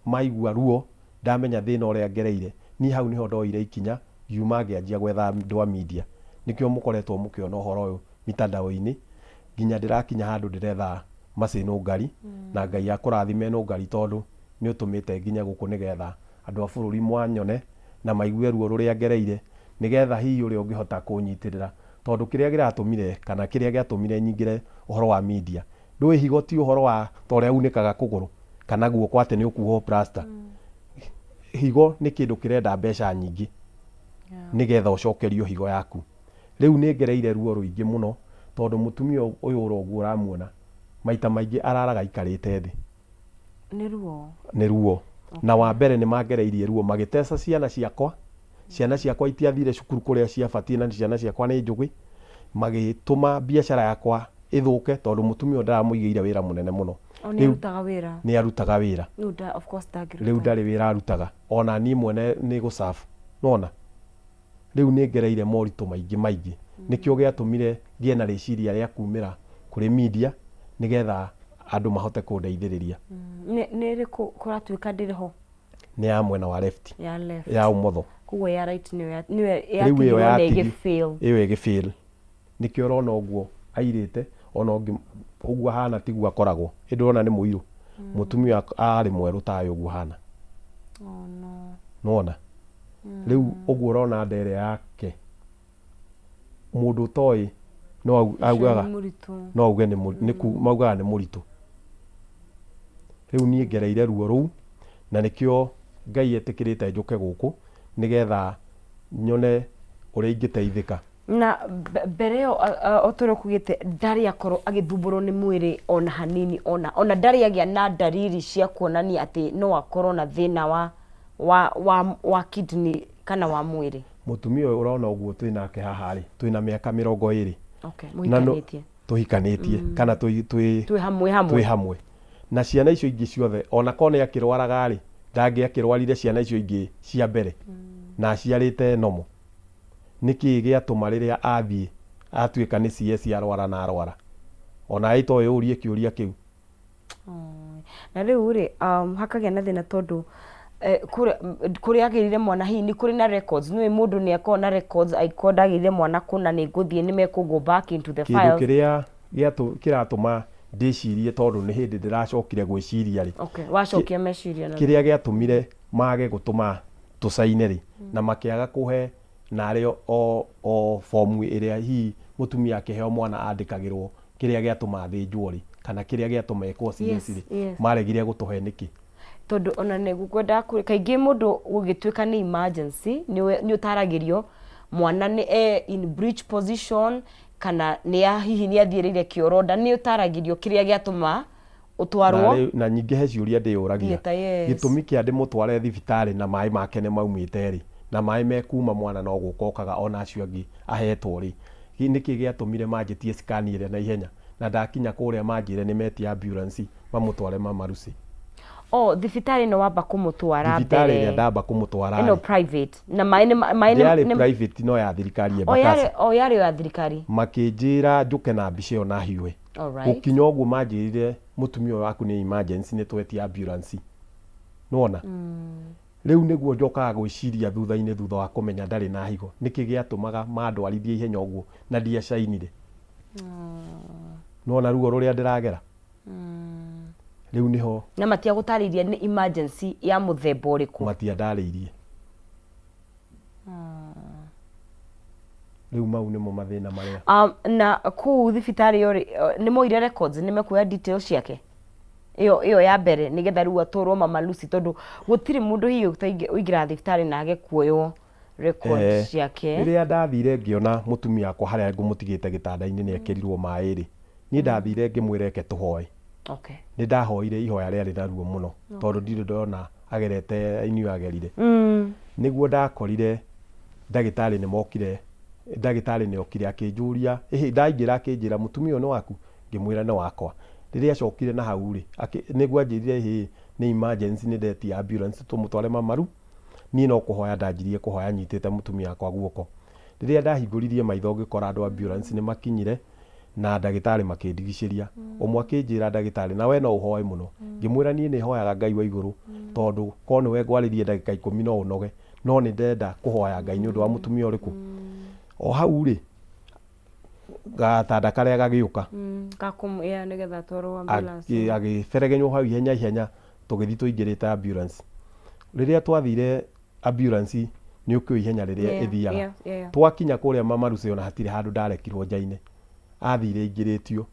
maigua ruo ndamenya thina uria ngereire ni hau niho ndoire ikinya yuma ngianjia gwetha ndwa media nikio mukoretwo mukiona uhoro uyu mitandao-ini nginya ndirakinya handu ndiretha macino ngari na Ngai akurathime no ngari tondu ni utumite nginya guku nigetha andu a bururi mwanyone na maigue ruo ruria ngereire nigetha hihi uria ungihota kunyitirira tondu kiria giratumire kana kiria giatumire nyingire uhoro wa media ndui higo ti uhoro wa toria unikaga kuguru kana guoko ate ni ukuho plaster. Higo ni kindu kirenda mbeca nyingi nigetha ucokerio higo yaku. Riu ni ngereire ruo ruingi muno tondu mutumia uyu uroguo uramuona maita maingi araraga ikarite thi ni ruo okay. Na wa mbere ni mangereirie ruo magitesa ciana ciakwa itiathire cukuru kuria ciabatie na ciana ciakwa ni njugi magituma biashara yakwa ithuke tondu mutumia ndaramuigire wira munene muno. Ni arutaga wira of course riu ndari wira arutaga ona ni mwene ni gusafu nona riu ni ngereire moritu maingi nikio giatumire ngie na riciria ria kumira kuri media nigetha andu mahote kundeithiriria. Ni riku kuratuika ndiriho ni ya mwena wa left ya umotho kugo ya right ni ya fail iwe gifail nikio rona uguo airite ona ungi uguo hana tiguo akoragwo indona ni muiru mutumia ari mweru tayo uguo hana nona riu uguo rona ndere yake mundu toy no augaga no auge ni maugaga ni muritu. Riu nie ngereire ruo ruu na nikio Ngai etikirite njuke guku nigetha nyone uria ingiteithika na mbere yo otoro kugite ndari akoro agithumburwo ni mwiri ona hanini ona ndari agia na dalili cia kuonania ati no akoro na thina wa kidney kana wa mwiri. Mutumia uyu urona uguo twinake haha ri twina miaka 20. Okay, muhikanitie tuhikanitie kana twi hamwe na ciana icio ingi ciothe ona kone akirwaraga ri ndangi akirwarire ciana icio ingi cia mbere na ciarite nomo niki giatuma riria athie atuika ni CS arwara na arwara ona aito yurie kiuria kiu. Na riu ri hakagia na thina tondu kuri agirire mwana hihi ni kuri na records ni mundu ni akona records aikonda agirire mwana kuna ni nguthie ni mekugo back into the files kiria kiratuma ndicirie tondu ni hindi ndiracokire gwiciria ri. Okay, wacokia meciria na kiria giatumire mage gutuma tusaine ri na makiaga kuhe nario o formu iria hi mutumia akiheo mwana andikagirwo kiria giatuma thinjwo ri kana kiria giatuma ekwo CS ri maregire gutuhe niki tondu ona ne gukwenda kaingi mundu gugituika ni emergency ni utaragirio mwana ni in breech position kana ni hihi ni athirire kioroda ni utaragirio kiria giatuma utwarwo na nyingi he ciuria ndiyuragia gitumi kia ndi mutware thibitari na mai make ne maumite ri na mai mekuma mwana no gukokaga ona acio angi ahetwo ri niki giatumire manjitie scan ire na ihenya na ndakinya kuria manjire ni metia ambulance mamutware mamaruci. Oh, thibitari no wamba kumutwara thibitari mbere. ĩrĩa ndamba kumutwara No private. Na maĩ nĩ private no ya thirikari Embakasi. O yarĩ ya thirikari. Makĩnjĩra njũke na mbica ĩyo na hiũhe. Alright. Gũkinya ũguo manjĩrire mũtumia ũyũ waku nĩ emergency nĩ twetie ambulance. Nĩwona? Rĩu nĩguo njokaga gwĩciria thutha-inĩ thutha wa kũmenya ndarĩ na higo. Nĩkĩ gĩatũmaga mandwarithie ihenya ũguo na ndiacainire. Nĩwona ruo rũrĩa ndĩragera. Rĩu niho. Na matiagũtarĩria nĩ emergency ya mũthemba ũrĩkũ. Matiandarĩirie. Rĩu mau nĩmo mathĩna marĩa. Na kũu thibitari ũrĩ nĩ moire records nĩ mekuoya details ciake. Iyo ya mbere nĩgetha rĩu atwarwo Mama Lucy tondũ gũtirĩ mũndũ hihi ũingĩra thibitari na age kuoywo records ciake. Rĩrĩa ndathire ngĩona mũtumia wakwa harĩa ngũmũtigĩte gĩtanda-inĩ nĩ ekĩrirwo maĩ rĩ. Niĩ ndathire ngĩmwĩra reke tũhoe. Okay. Nĩ ndahoire ihoya rĩarĩ na ruo mũno tondũ ndirĩ ndona agerete inyuĩ agerire. Nĩguo ndakorire ndagĩtarĩ nĩ mokire, ndagĩtarĩ nĩ okire akĩnjũria, ndaingĩra akĩnjĩra mũtumia ũyũ nĩ waku, ngĩmwĩra nĩ wakwa. Rĩrĩa acokire na hau rĩ, nĩguo anjĩrire nĩ emergency nĩ ndetia ambulance tũmũtware Mamaru. Niĩ no kũhoya ndanjirie kũhoya nyitĩte mũtumia wakwa guoko. Rĩrĩa ndahingũririe maitho ngĩkora andũ ambulance nĩ makinyire na ndagĩtarĩ makĩndigicĩria. Ũmwe akĩnjĩra ndagĩtarĩ na we no ũhoe mũno. Ngĩmwĩra niĩ nĩ hoyaga Ngai wa igũrũ tondũ ko nĩwe ngwarĩrie ndagĩka 10 no ũnoge, no nĩ ndenda kũhoya Ngai nĩ ũndũ wa mũtumia ũrĩkũ. O hau rĩ gatanda karĩa gagĩũka gakumya nĩgetha twarwo ambulance. Agĩberegenywo hau ihenya tũgĩthiĩ tũingĩrĩte ambulance. Rĩrĩa twathire ambulance nĩ ũkĩo ihenya rĩrĩa ĩthiaga. Twakinya kũrĩa Mama Lucy ona hatirĩ handũ ndarekirwo nja-inĩ. Athire ingĩrĩtio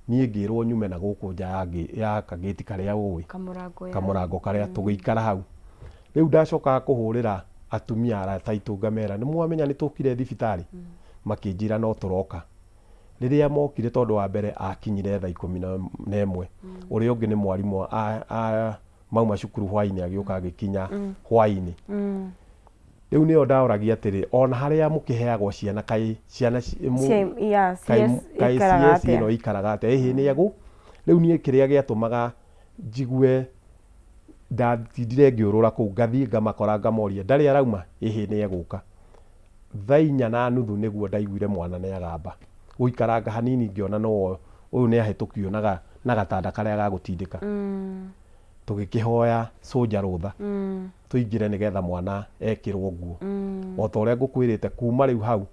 niĩ ngĩrwo nyume na gũkũ nja ya kagĩti karĩa ũĩ kamũrango karĩa tũgĩikara hau. Rĩu ndacokaga kũhũrĩra atumia arata aitũ ngamera nĩ mwamenya nĩ tũkire thibitari. Makĩnjĩra no tũroka. Rĩrĩa mokire tondũ wa mbere akinyire thaa 11. Ũrĩa ũngĩ nĩ mwarimũ mauma cukuru hwainĩ agĩũka agĩkinya hwainĩ. Rĩu nĩyo ndaoragia atĩrĩ ona harĩa mũkĩheagwo ciana kaĩ ciana ĩno ikaraga atĩa nĩ egũ. Rĩu niĩ kĩrĩa gĩatũmaga njigue ndatindire ngĩũrũra kũu ngathiĩ ngamakora ngamoria ndarĩ arauma nĩ egũka. Thaa 4:30 nĩguo ndaiguire mwana nĩ agamba. Gũikaranga hanini ngĩona no ũyũ nĩ ahĩtũkio na gatanda karĩa gagũtindĩka. Tũgĩkĩhoya soja rũtha tũingĩre nĩgetha mwana ekĩrwo nguo. O ta ũrĩa ngũkwĩrĩte kuma rĩu hau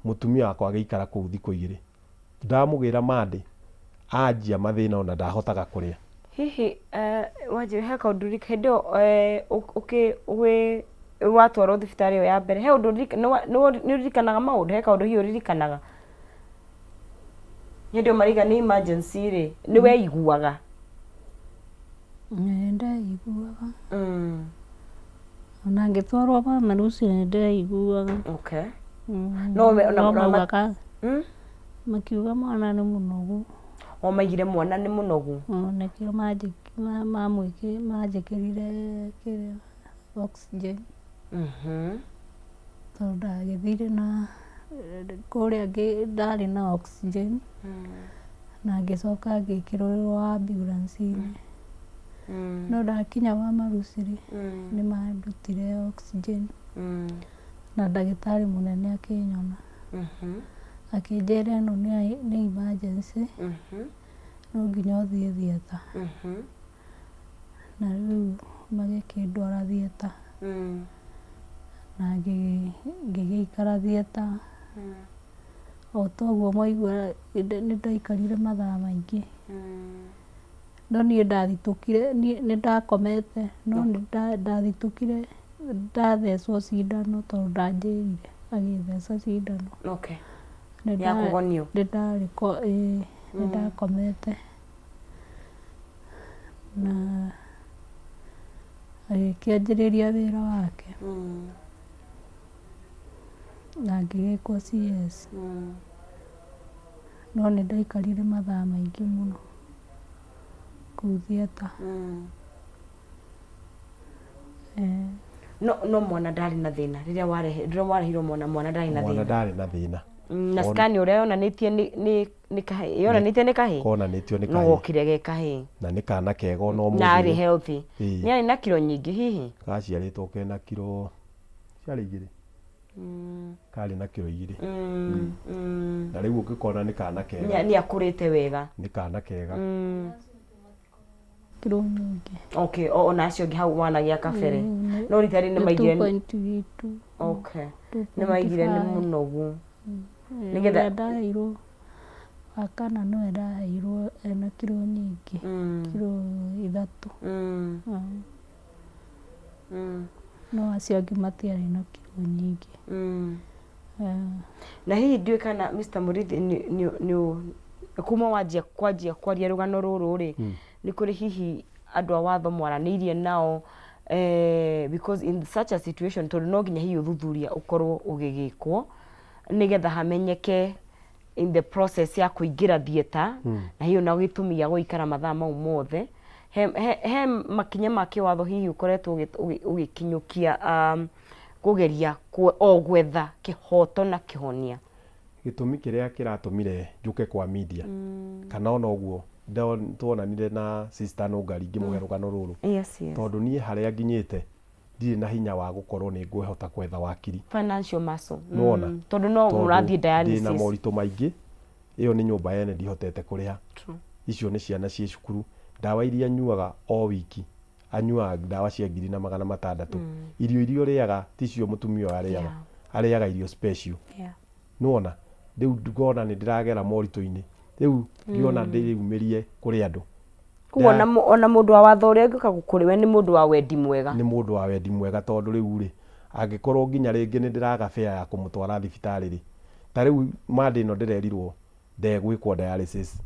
mũtumia wakwa agĩikara kũu thikũ 2. Ndamũgĩra mande anjia mathĩna ona ndahotaga kũrĩa. Hihi wanjĩ he kaũndũ hĩndĩ watwarwo thibitari ĩyo ya mbere he ũndũ nĩ ũririkanaga maũndũ he kaũndũ hihi ũririkanaga hĩndĩ ĩyo mariga nĩ emergency rĩ nĩ weiguaga? Nĩ ndaiguaga ona ngĩtwarwo Mama Lucy nĩ ndaiguaga. Okay. Makiuga mwana nĩ mũnogu. O maigire mwana nĩ mũnogu. Nĩkĩo manjĩkĩrire kĩrĩa oxygen. Tondũ ndagĩthire na kũrĩa ndarĩ na oxygen na ngĩcoka ngĩkĩrwo ambulance-inĩ. No ndakinya Mama Lucy nĩ mandutire oxygen na ndagĩtarĩ mũnene akĩnyona akĩnjĩra ĩno nĩ emergency no nginya ũthiĩ theatre. Na rĩu magĩkĩndwara theatre na ngĩgĩikara theatre. O toguo mwaigua nĩ ndaikarire mathaa maingĩ. No niĩ ndathitũkire nĩ ndakomete no nĩ ndathitũkire ndathecwo cindano tondũ ndanjĩrire agĩtheca cindano. Okay. Ya kũgonio. Nĩ ndakomete na agĩkĩanjĩrĩria wĩra wake na ngĩgĩkwo CS. No nĩ ndaikarire mathaa maingĩ mũno kũu theatre. No mwana ndarĩ na thĩna rĩrĩa warehirwo mwana ndarĩ na thĩna. Mwana ndarĩ na thĩna. na scan ore yonanĩtie nĩ kahĩ yonanĩtie nĩ kahĩ konanĩtio nĩ no kahĩ gokire ge kahĩ na nĩ kana kega no na arĩ healthy Ĩĩ. nĩ arĩ na kiro nyingĩ hihi gaciarĩtwo kena kiro ciarĩ igĩrĩ karĩ na kiro igĩrĩ na rĩu ũngĩkona nĩ kana kega nĩ akũrĩte wega nĩ kana kega kiro nyingĩ okay ona acio ngĩ hau wanagia kabere no ritari nĩ maigire 2.2 okay nĩ maigire nĩ mũnogu nĩgetha ndaheirwo wakana no ndaheirwo ena kiro nyingĩ kiro 3 no acio angĩ matiarĩ na kiro nyingĩ na hihi ndiũĩ kana Mr. Mũrithi nĩ kuma wanjia kwaria rũgano rũrũ rĩ nĩ kũrĩ hihi andũ a watho mwaranĩirie nao because in such a situation tondũ no nginya hihi ũthuthuria ũkorwo ũgĩgĩkwo nĩgetha hamenyeke in the process ya kũingĩra theater na hihi ona gĩtũmi gĩa gũikara mathaa mau mothe he makinya ma kĩwatho hihi ũkoretwo ũgĩkinyũkia kũgeria gwetha kĩhoto na kĩhonia gĩtũmi kĩrĩa kĩratũmire njũke kwa media kana ona ũguo tuonanire na sister Nũngari ngĩmũhe rũgano rũrũ tondũ niĩ harĩa nginyĩte ndirĩ na hinya wa gũkorwo nĩ ngwĩhota gwetha wakiri financial muscle nona tondũ no mũrathiĩ dialysis ndĩ na moritũ maingĩ ĩyo nĩ nyũmba yene ndihotete kũrĩha icio nĩ ciana ciĩ cukuru ndawa iria nyuaga o wiki anyuaga ndawa cia 2,600 irio iria ũrĩaga ticio mũtumia arĩaga arĩaga irio special nona rĩu ngona nĩ ndĩragera moritũ-inĩ rĩu ngĩona ndĩyumĩrie kũrĩ andũ ona mũndũ wa watho ũrĩa angĩũka kũrĩ we nĩ mũndũ wa wendi mwega nĩ mũndũ wa wendi mwega tondũ rĩu rĩ angĩkorwo nginya rĩngĩ nĩ ndĩraga fare ya kũmũtwara thibitarĩ rĩ ta rĩu Monday ĩno ndĩrerirwo ndegwĩkwo dialysis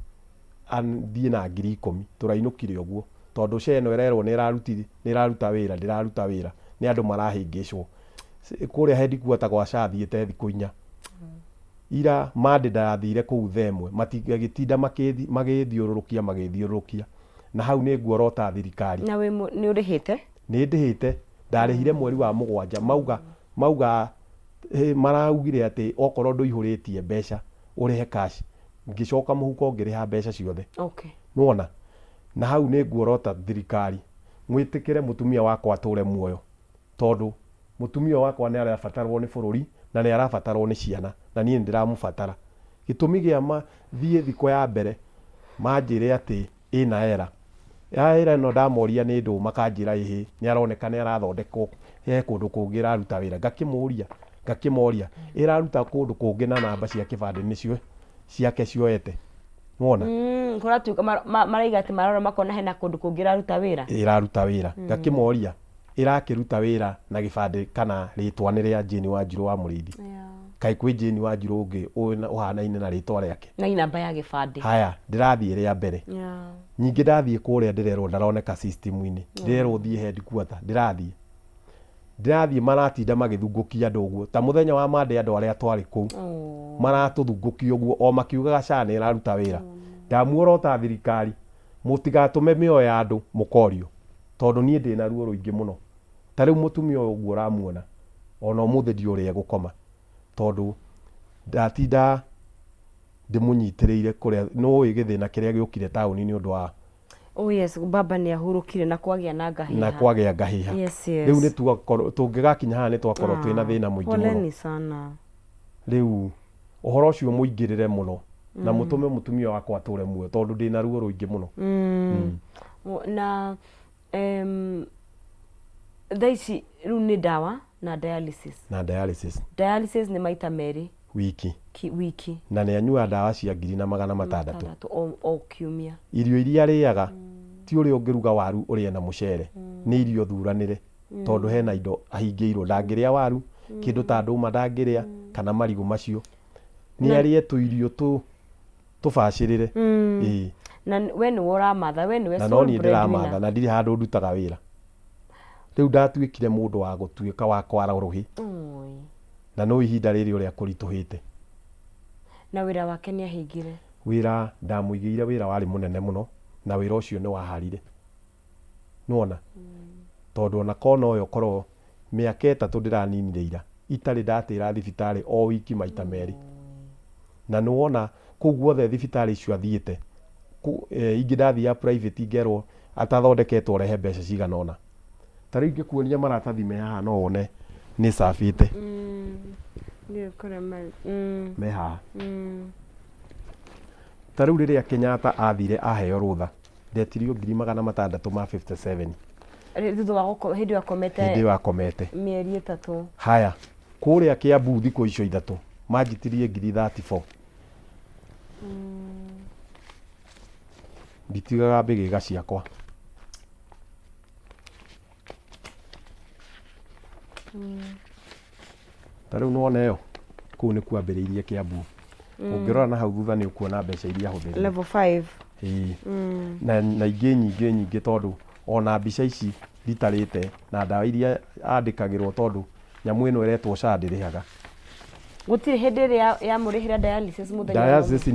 thiĩ na 10,000 tũrainũkire ũguo tondũ ceno ĩrerwo nĩ ĩraruta wĩra ndĩraruta wĩra nĩ andũ marahĩngĩcwo kũrĩa headquarter gwa SHA thiĩte thikũ 4 ira Monday ndathire kũu themwe matigagĩtinda magĩthiũrũrũkia na hau nĩ nguorota thirikari na we nĩ ũrĩhĩte nĩ ndĩhĩte ndarĩhire mweri wa 7 mauga maraugire atĩ okorwo ndũihũrĩtie mbeca ũrĩhe cash ngĩcoka mũhuko ngĩrĩha mbeca ciothe nona na hau nĩ nguorota thirikari mwĩtĩkĩre mũtumia wakwa atũre muoyo tondũ mũtumia wakwa nĩ arabatarwo nĩ bũrũri na nĩ arabatarwo nĩ ciana na niĩ ndiramũbatara gĩtũmi gĩa thiĩ thikũ ya mbere manjĩre atĩ ĩna era ĩno ndamoria nĩ ndũ makanjĩra ĩhĩ nĩ aroneka nĩ arathondekwo he kũndũ kũngĩ ĩraruta wĩra ngakĩmoria ĩraruta kũndũ kũngĩ na namba cia kĩbandĩ nĩcio ciake cioete wona kũratuĩka maraiga atĩ marora makona hena kũndũ kũngĩ ĩraruta wĩra ngakĩmoria ĩrakĩruta wĩra na gĩbandĩ kana rĩtwa nĩ rĩa Jane Wanjiru wa Mũrĩithi kaĩ kwĩ Jane Wanjiru ũngĩ ũhanaine na rĩtwa rĩake na namba ya gĩbandĩ haya ndĩrathiĩ rĩa mbere nyingĩ ndathiĩ kũrĩa ndĩrerwo ndaroneka system-inĩ ndĩrerwo thiĩ headquarter ndĩrathiĩ maratinda magĩthungũkia andũ ũguo ta mũthenya wa Monday andũ arĩa twarĩ kũu maratũthungũkia ũguo o makiugaga SHA nĩ ĩraruta wĩra ndamuorota thirikari mũtigatũme mĩoyo ya andũ mũkorio tondũ niĩ ndĩ na ruo rũingĩ mũno ta rĩu mũtumia ũguo ũramuona ona ũmũthĩ ndiũrĩa gũkoma tondũ ndatinda ndĩmũnyitĩrĩire kũrĩa nĩũĩ gĩthĩna kĩrĩa gĩũkire taũni-inĩ ũndũ wa yes baba nĩ ahurũkire na kwagĩa na ngahĩha na kwagĩa ngahĩha rĩu nĩ tũngĩgakinya haha nĩ twakorwo twĩna thĩna mũingĩ mũno rĩu ũhoro ũcio mũingĩrĩre mũno na mũtũme mũtumia wakwa atũre muoyo tondũ ndĩ na ruo rũingĩ mũno na thaa ici rĩu nĩ ndawa na dialysis nĩ maita merĩ wiki na nĩ anyua ndawa cia 2,600 o kiumia irio iria arĩaga ti ũrĩa ũngĩruga waru ũrĩe na mũcere nĩ irio thuranĩre tondũ hena indo ahingĩirwo ndangĩrĩa waru kĩndũ ta ndũma ndangĩrĩa kana marigũ macio nĩ arĩe tũirio tũbacĩrĩre na we nĩ ũramatha na no niĩ ndĩramatha na ndirĩ handũ ndutaga wĩra rĩu ndatuĩkire mũndũ wa gũtuĩka wa kwara rũhĩ na no ihinda rĩrĩ ũrĩa kũritũhĩte na wĩra wake nĩ ahingire wĩra ndamũigĩire wĩra warĩ mũnene mũno na wĩra ũcio nĩ waharire nĩwona tondũ ona kona ũyũ korwo mĩaka 3 ndĩraninire ira itarĩ ndatĩra thibitarĩ o wiki maita merĩ na nĩ wona kũu guothe thibitarĩ icio athiĩte ingĩ ndathia private ingerwo atathondeketwo rehe mbeca cigana ona. Ta rĩu ingĩkuonia maratathi me haha no wone nĩ cabĩte me haha. Ta rĩu rĩrĩa Kenyatta athire aheo rũtha ndetirio 657 thutha wa hĩndĩ ĩyo akomete mĩeri 3. Haya kũrĩa Kiambu thikũ icio 3 manjitirie 34. Nditigaga mbĩgĩga ciakwa. Ta rĩu nĩwona ĩyo kũu nĩ kwambĩrĩirie Kiambu. Ũngĩrora na hau thutha nĩ ũkuona mbeca iria hũthĩrire level 5. na ingĩ nyingĩ tondũ ona mbica ici nditarĩte na ndawa iria andĩkagĩrwo tondũ nyamũ ĩno ĩretwo SHA ndĩrĩhaga. Gũtirĩ hĩndĩ ĩrĩa yamũrĩhĩra dialysis mũthenya dialysis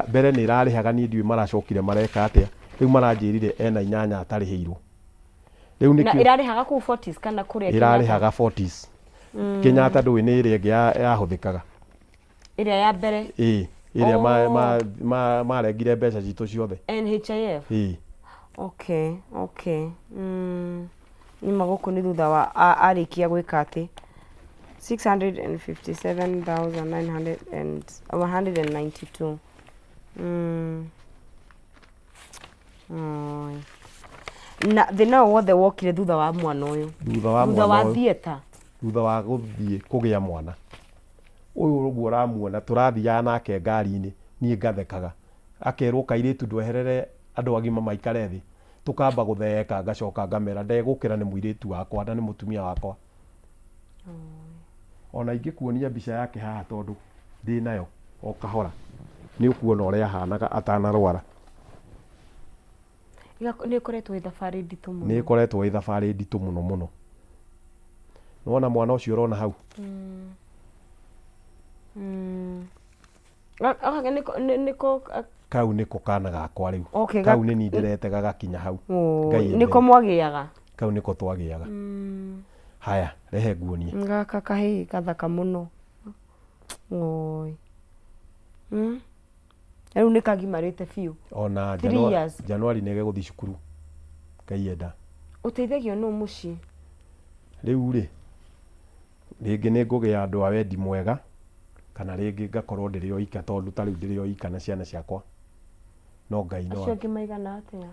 mbere nĩ ĩrarĩhaga, niĩ ndiũĩ maracokire mareka atĩa. Rĩu maranjĩrire ena 8 atarĩhĩirwo. Rĩu na ĩrarĩhaga kũu 40s kana kũrĩa ĩrarĩhaga 40s. Kenyatta ndũĩ nĩ ĩrĩa ĩngĩ yahũthĩkaga ĩrĩa ya mbere ĩrĩa marengire mbeca citũ ciothe NHIF. Okay. Nĩma gũkũ nĩ thutha wa arĩkia gwĩka atĩ 657,192. Na thĩna wothe wokire thutha wa mwana ũyũ, thutha wa thieta, thutha wa gũthiĩ kũgĩa mwana ũyũ ũguo ũramuona tũrathiaga nake ngari-inĩ niĩ ngathekaga, akerwo kairĩtu ndweherere andũ agima maikare thĩ, tũkamba gũtheka ngacoka ngamera ndegũkĩra nĩ mũirĩtu wakwa na nĩ mũtumia wakwa. Ona ingĩkuonia mbica yake haha tondũ ndĩ nayo o kahora nĩ ũkuona ũrĩa ahanaga atanarwara. Nĩ ĩkoretwo ĩ thabarĩ nditũ mũno. Nĩ ĩkoretwo ĩ thabarĩ nditũ mũno. Nĩwona mwana ũcio ũrona hau kau nĩko kana gakwa rĩu. Kau nĩ niĩ ndĩretega gakinya hau. Nĩko mwagĩaga? Kau nĩko twagĩaga. Haya rehe nguonie. Gaka kahĩĩ gathaka mũno. Rĩu nĩ kagimarĩte biũ. Ona Januari nĩ gegũthiĩ cukuru Kaiyenda. Ũteithagio nũ mũciĩ? Rĩu rĩ rĩngĩ nĩ ngũgĩa andũ a wendi mwega kana rĩngĩ ngakorwo ndĩrĩ o ika tondũ ta rĩu ndĩrĩ o ika na ciana ciakwa. No Ngai no. Acio angĩ maigana atĩa?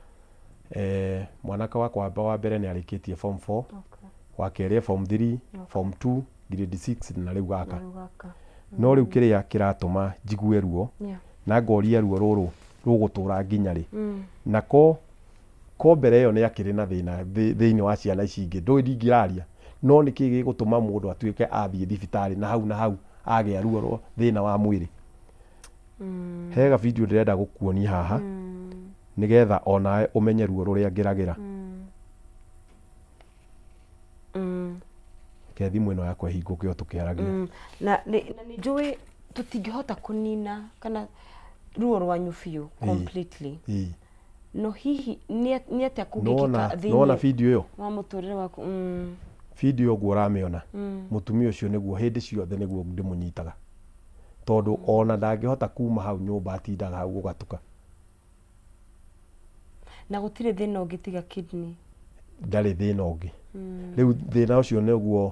Mwanake wakwa wa mbere nĩ arĩkĩtie form 4. Wa kerĩ form 3, form 2, grade 6 na rĩu gaka. No rĩu kĩrĩa kĩratũma njigue ruo na ngoria ruo rũrũ rũgũtũra nginya rĩ. Na ko mbere ĩyo nĩ akĩrĩ na thĩna thĩinĩ wa ciana ici ingĩ ndũĩ ndingĩraria, no nĩ kĩĩ gĩgũtũma mũndũ atuĩke athiĩ thibitarĩ na hau agĩa ruo thĩna wa mwĩrĩ. Hega video ndĩrenda gũkuonia haha nĩgetha onawe ũmenye ruo rũrĩa ngeragĩra. Ke thimũ ĩno yakwa ĩhingũke o tũkĩaragia. Na nĩ njũĩ tũtingĩhota kũnina kana ruo rwanyu biũ completely. No hihi nĩ atĩa kũngĩkĩka thĩinĩ video ĩyo wa mũtũrĩre waku? Video ũguo ũramĩona mũtumia ũcio nĩguo hĩndĩ ciothe nĩguo ndĩmũnyitaga tondũ ona ndangĩhota kuma hau nyũmba atindaga hau gũgatuka. Na gũtirĩ thĩna ũngĩ tiga kidney? Ndarĩ thĩna ũngĩ. Rĩu thĩna ũcio nĩguo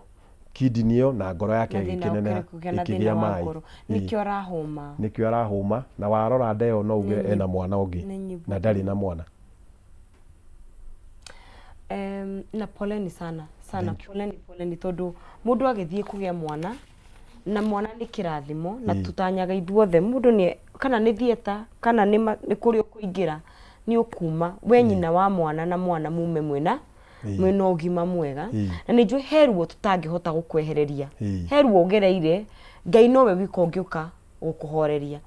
kidney ĩyo na ngoro yake ĩgĩkĩneneha ĩkĩgĩa maĩ. Nĩkĩo arahũma na warora nda ĩyo no uge ena mwana ũngĩ na ndarĩ na mwana. Na poleni sana poleni tondũ mũndũ agĩthiĩ kũgĩa mwana na mwana nĩ kĩrathimo na tũtanyaga ithuothe mũndũ nĩ kana nĩ thieta kana nĩ kũrĩ ũkũingĩra nĩ ũkuma we nyina wa mwana na mwana mume mwĩna ũgima mwega. Na nĩ njũĩ he ruo tũtangĩhota gũkwehereria, he ruo ũgereire, Ngai nowe wika ũngĩũka gũkũhoreria.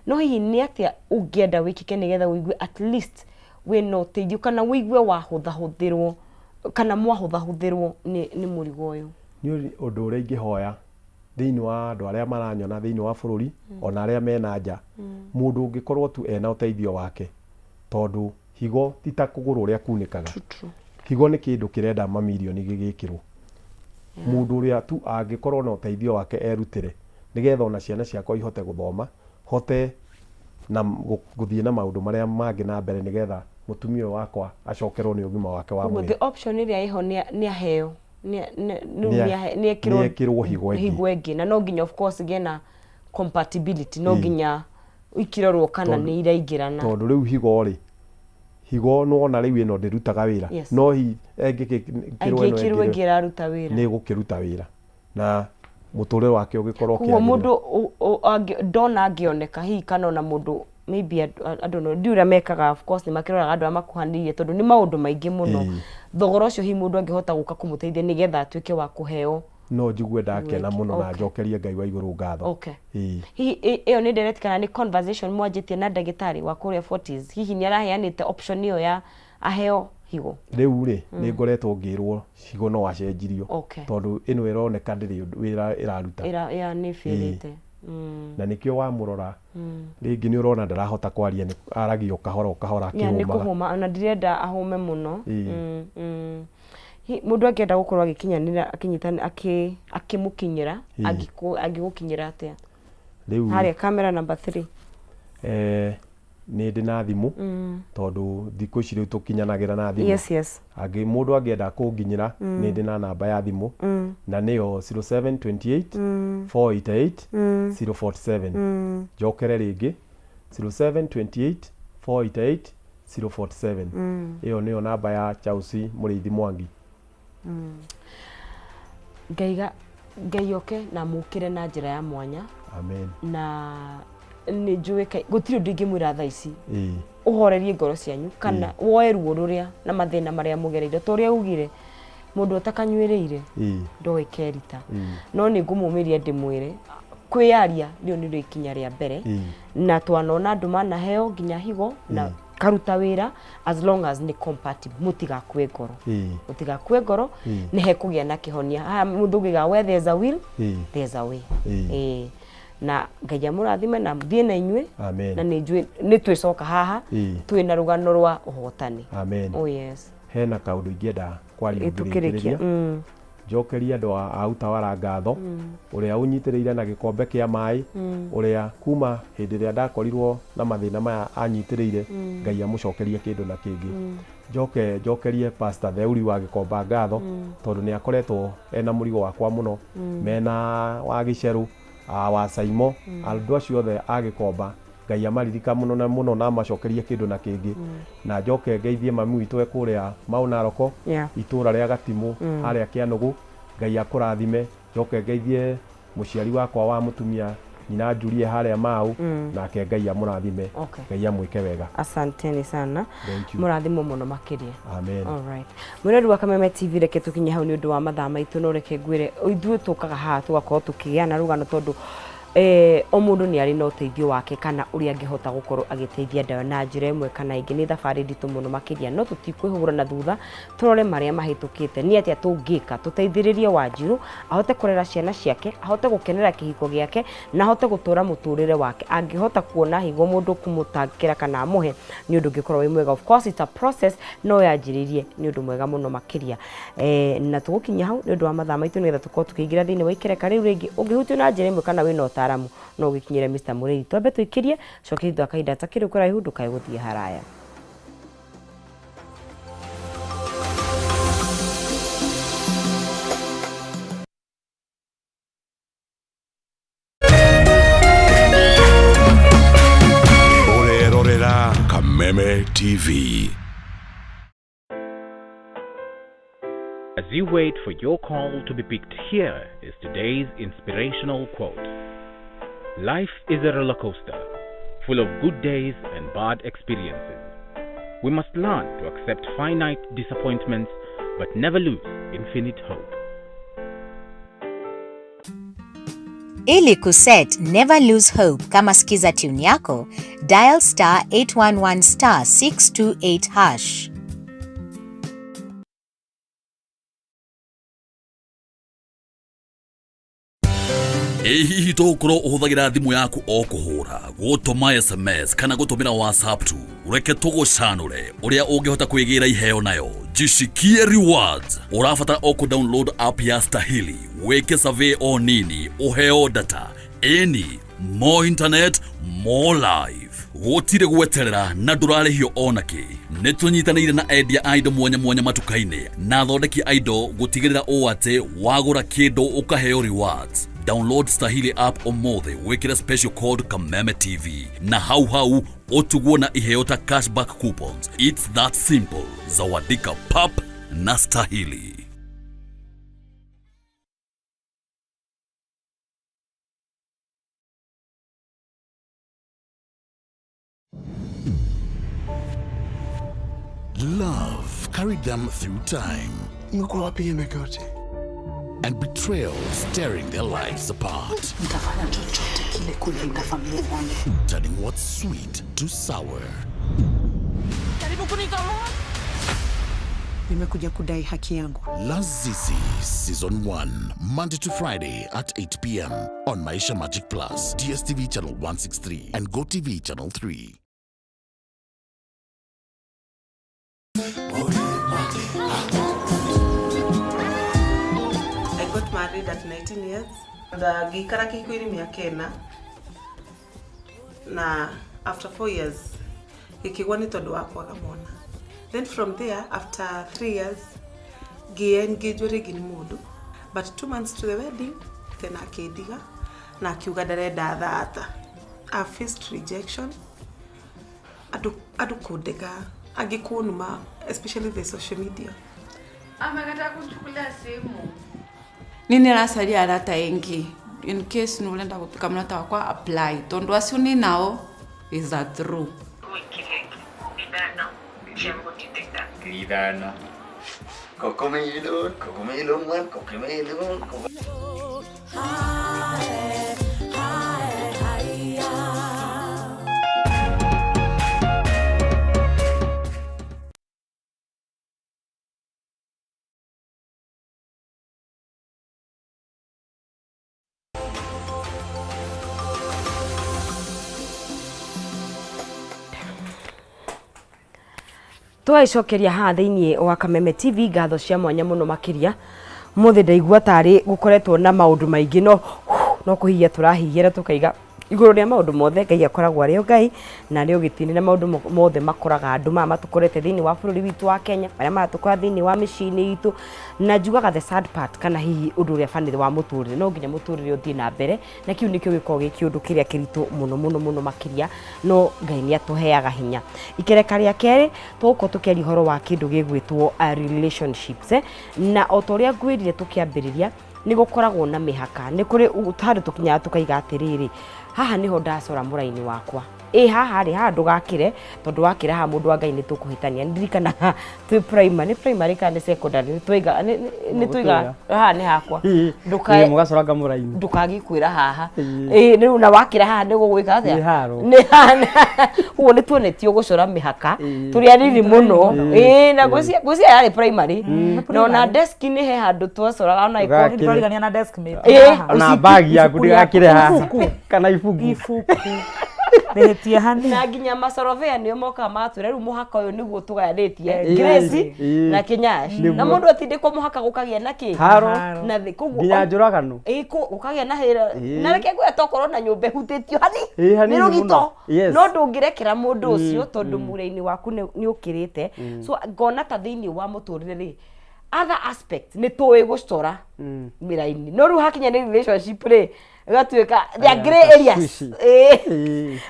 No hihi nĩ atĩa ũngĩenda wĩkĩke nĩgetha wĩigue at least wĩna ũteithio kana wĩigue wahũthahũthĩrwo kana mwahũthahũthĩrwo nĩ mũrigo ũyũ? Nĩ ũndũ ũrĩa ingĩhoya thĩinĩ wa andũ arĩa maranyona thĩinĩ wa bũrũri ona arĩa mena nja, mũndũ ũngĩkorwo tu ena ũteithio wake tondũ higo ti ta kũgũrũ ũrĩa kunĩkaga. Higo nĩ kĩndũ kĩrenda mamirioni gĩgĩkĩrwo. Mũndũ ũrĩa tu angĩkorwo na ũteithio wake erutĩre nĩgetha ona ciana ciakwa ihote gũthoma, hote na guthie na maundu maria mangi na mbere nigetha mutumia wakwa acokerwo ni ugima wake wa mwiri. The option iria iho ni aheo ni ekirwo higo ingi na no nginya of course gena compatibility no nginya ikirorwo kana ni iraingirana tondu riu higo no ona riu ino ndirutaga wira no engikirwo ingiraruta wira ni gukiruta wira na muture wake ugikorwo kwa mundu ndona angioneka hi kana ona mundu maybe I don't know ndiura mekaga of course ni makiroraga andu amakuhanirie tondu ni maundu maingi muno thogora ucio hi mundu angihota guka kumuteithia nigetha atuike wa kuheo no njigwe ndakena muno na njokerie Ngai wa iguru ngatho. Iyo ni direct kana ni conversation mwajitie na ndagitari wa kuria 40s hihi ni araheanite option iyo ya aheo higo riu ri ni ngoretwo ngirwo higo no acenjirio tondu ino ironeka ndiri wira iraruta ya ni filite na nikio wa murora ringi ni urona ndarahota kwaria ni aragio kahora akiumaga ni kuhuma na ndirenda ahume muno mundu akienda gukorwo agikinyanira akinyitana akimukinyira agigukinyira atia riu hari camera number 3 ni ndina thimu tondu thikũ ici riu tukinyanagira na thimu angi mundu angienda kunginyira ni ndina namba ya thimu na niyo 0728 488 047 jokere ringi 0728 488 047 iyo niyo namba ya Chausi Muriithi Mwangi. Ngaioke na mukire na njira ya mwanya. Amen. Na ni njuike gutiri ndingi mwira tha ici uhorerie ngoro cianyu kana woe ruo ruria na mathina maria mugereire toria ugire mundu utakanywireire ndoikerita no ni ngumumiria ndimwire kwiyaria ndio ni ikinya ria mbere na twanona andu manaheo nginya higo na karuta wira as long as ni compatible mutigakue ngoro ni hekugia na kihonia mundu giga we there's a will there's a way na Ngai murathime na muthie na inywe na ni twicoka haha twina rugano rwa uhotani. Amen. Oh yes. Hena kaundu ingienda kwaria njokeria andu a utawara ngatho uria unyitiriire na gikombe kia mai uria kuma hindi ria ndakorirwo na mathina maya anyitiriire Ngai amucokerie kindu na kingi njokerie Pastor Theuri wa gikomba ngatho tondu ni akoretwo ena murigo wakwa muno mena wa giceru wa Saimo andu acio othe agikomba Ngai amaririka muno na amacokerie kindu na kingi na njoke ngeithie mami witu ekuria Maunaroko itura ria Gatimu haria Kianugu Ngai akurathime njoke ngeithie muciari wakwa wa mutumia nyina Julie haria Mau nake Ngai amurathime Ngai amwike wega. Asanteni sana murathimo muno makiria. Amen. All right mwireru wa Kameme TV reke tukinye hau ni undu wa mathaa maitu no reke ngwire ithuĩ tukaga haha tugakorwo tukigiana rugano tondu o mundu ni ari na uteithio wake kana uria angihota gukorwo agiteithia ndawa na njira imwe kana ingi ni thabari nditu muno makiria no tutikwihura na thutha turore maria mahitukite ni atia tungika tuteithiririe Wanjiru ahote kurera ciana ciake ahote gukenera kihiko giake na ahote gutura muturire wake angihota kuona higo mundu kumutakira kana amuhe ni undu ngikorwo wi mwega. Of course it's a process no yanjiririe ni undu mwega muno makiria na tugukinya hau ni undu wa mathaa maitu nigetha tukorwo tukiingira thiini wa ikereka riu ringi ungihutio na njira imwe kana wina utaramu no gikinyire Mr. Muriithi twambe twikirie coke thwa kaida takiri kuraihu ndukae guthie haraya. Urerorera Kameme TV. As you wait for your call to be picked, here is today's inspirational quote. Life is a roller coaster, full of good days and bad experiences. We must learn to accept finite disappointments, but never lose infinite hope. Ili kuset never lose hope kama skiza tune yako, dial star 811 star 628 hash. Hihi tokorwo uhuthagira thimu yaku o kuhura gutuma SMS kana gutumira WhatsApp tu ureke tugucanure uria ungihota kwigira iheo nayo jishikie rewards urafata o ku download app ya Stahili weke survey o nini uheo data eni more internet, more life. Gutire gweterera na ndurarihio onaki. Nitunyitanire na endia aindo mwanya matukaini na thondeki aindo gutigirira o ate wagura kindu ukaheo rewards. Download Stahili app omothe wikira special code Kameme TV na hau otugwo na iheo ta cashback coupons. It's that simple. Zawadika pap na Stahili. Love carried them through time. And betrayal tearing their lives apart. Turning what's sweet to sour. Nimekuja kudai haki yangu. Lazizi Season 1, Monday to Friday at 8 p.m. on Maisha Magic Plus, DSTV channel 163 and GoTV channel 3. I got married at 19 years. Gikara kikwiri miaka ena. Na after 4 years, gikigwa ni tondu wakwa gamona. Then from there, after 3 years, engaged gini mundu. But 2 months to the wedding, then akediga na akiuga ndarenda thata. I faced rejection. Adu kodega. Agikunuma, especially the social media. Amekata kuchukulia simu. Nini rasaria arata engi. In case nulenda kupika mnata wakwa apply. Tondu asio ni nao is that true. Gridana. Cocomelon, man, cocomelon. Twaicokeria ha thiini wa Kameme TV ngatho cia mwanya muno makiria muthe ndaigua tari gukoretwo na maundu maingi no kuhihia turahihiera tukaiga iguru ria maundu mothe Ngai akoragwo ario Ngai na rio gitini na maundu mothe makoraga andu matukorete thiini wa bururi witu wa Kenya baria matukora thiini wa micini itu na njugaga the sad part kana hihi undu ria family wa muturire no nginya muturire uthii na mbere na kiu nikio gikoo giki undu kiria kiritu muno makiria no Ngai ni atuheaga hinya ikereka ria keri tuko tukeri horo wa kindu gigwitwo relationships na otoria ngwirire tukiambiriria ni gukoragwo na mihaka ni kuri utari tukinya tukaiga atiriri haha niho ndacora muraini wakwa haha ri ha ndugakire tondu wakira ha mundu wa Ngai ni tukuhitania ndirikana twi primary kana secondary ni twiga haha ni hakwa ndukae mugacoranga muraini ndukagikwira haha ni na wakira haha ni gugwika atia ni uo ni tuonetio gucora mihaka turi ariri muno na gucia yari primary no na desk ni he handu twacoraga ona iko twarigania na desk mate na bag yaku ndigakire haha kana ibuku Netia hani na nginya masorovea nio moka matwire ru muhaka uyu niguo tugayanĩtie Grace na Kinyash na mundu atindikwo muhaka gukagia na ki na thi kuguo nginya njuragano gukagia na hira na reke gwe tokorwo na nyumba hutitio hani ni rugito no ndungirekera mundu ucio tondu muraini waku ni ukirite so ngona ta thiini wa muturire ri other aspect ni tuwe gucora miraini no ru hakinya ni relationship ri gatuika the gray areas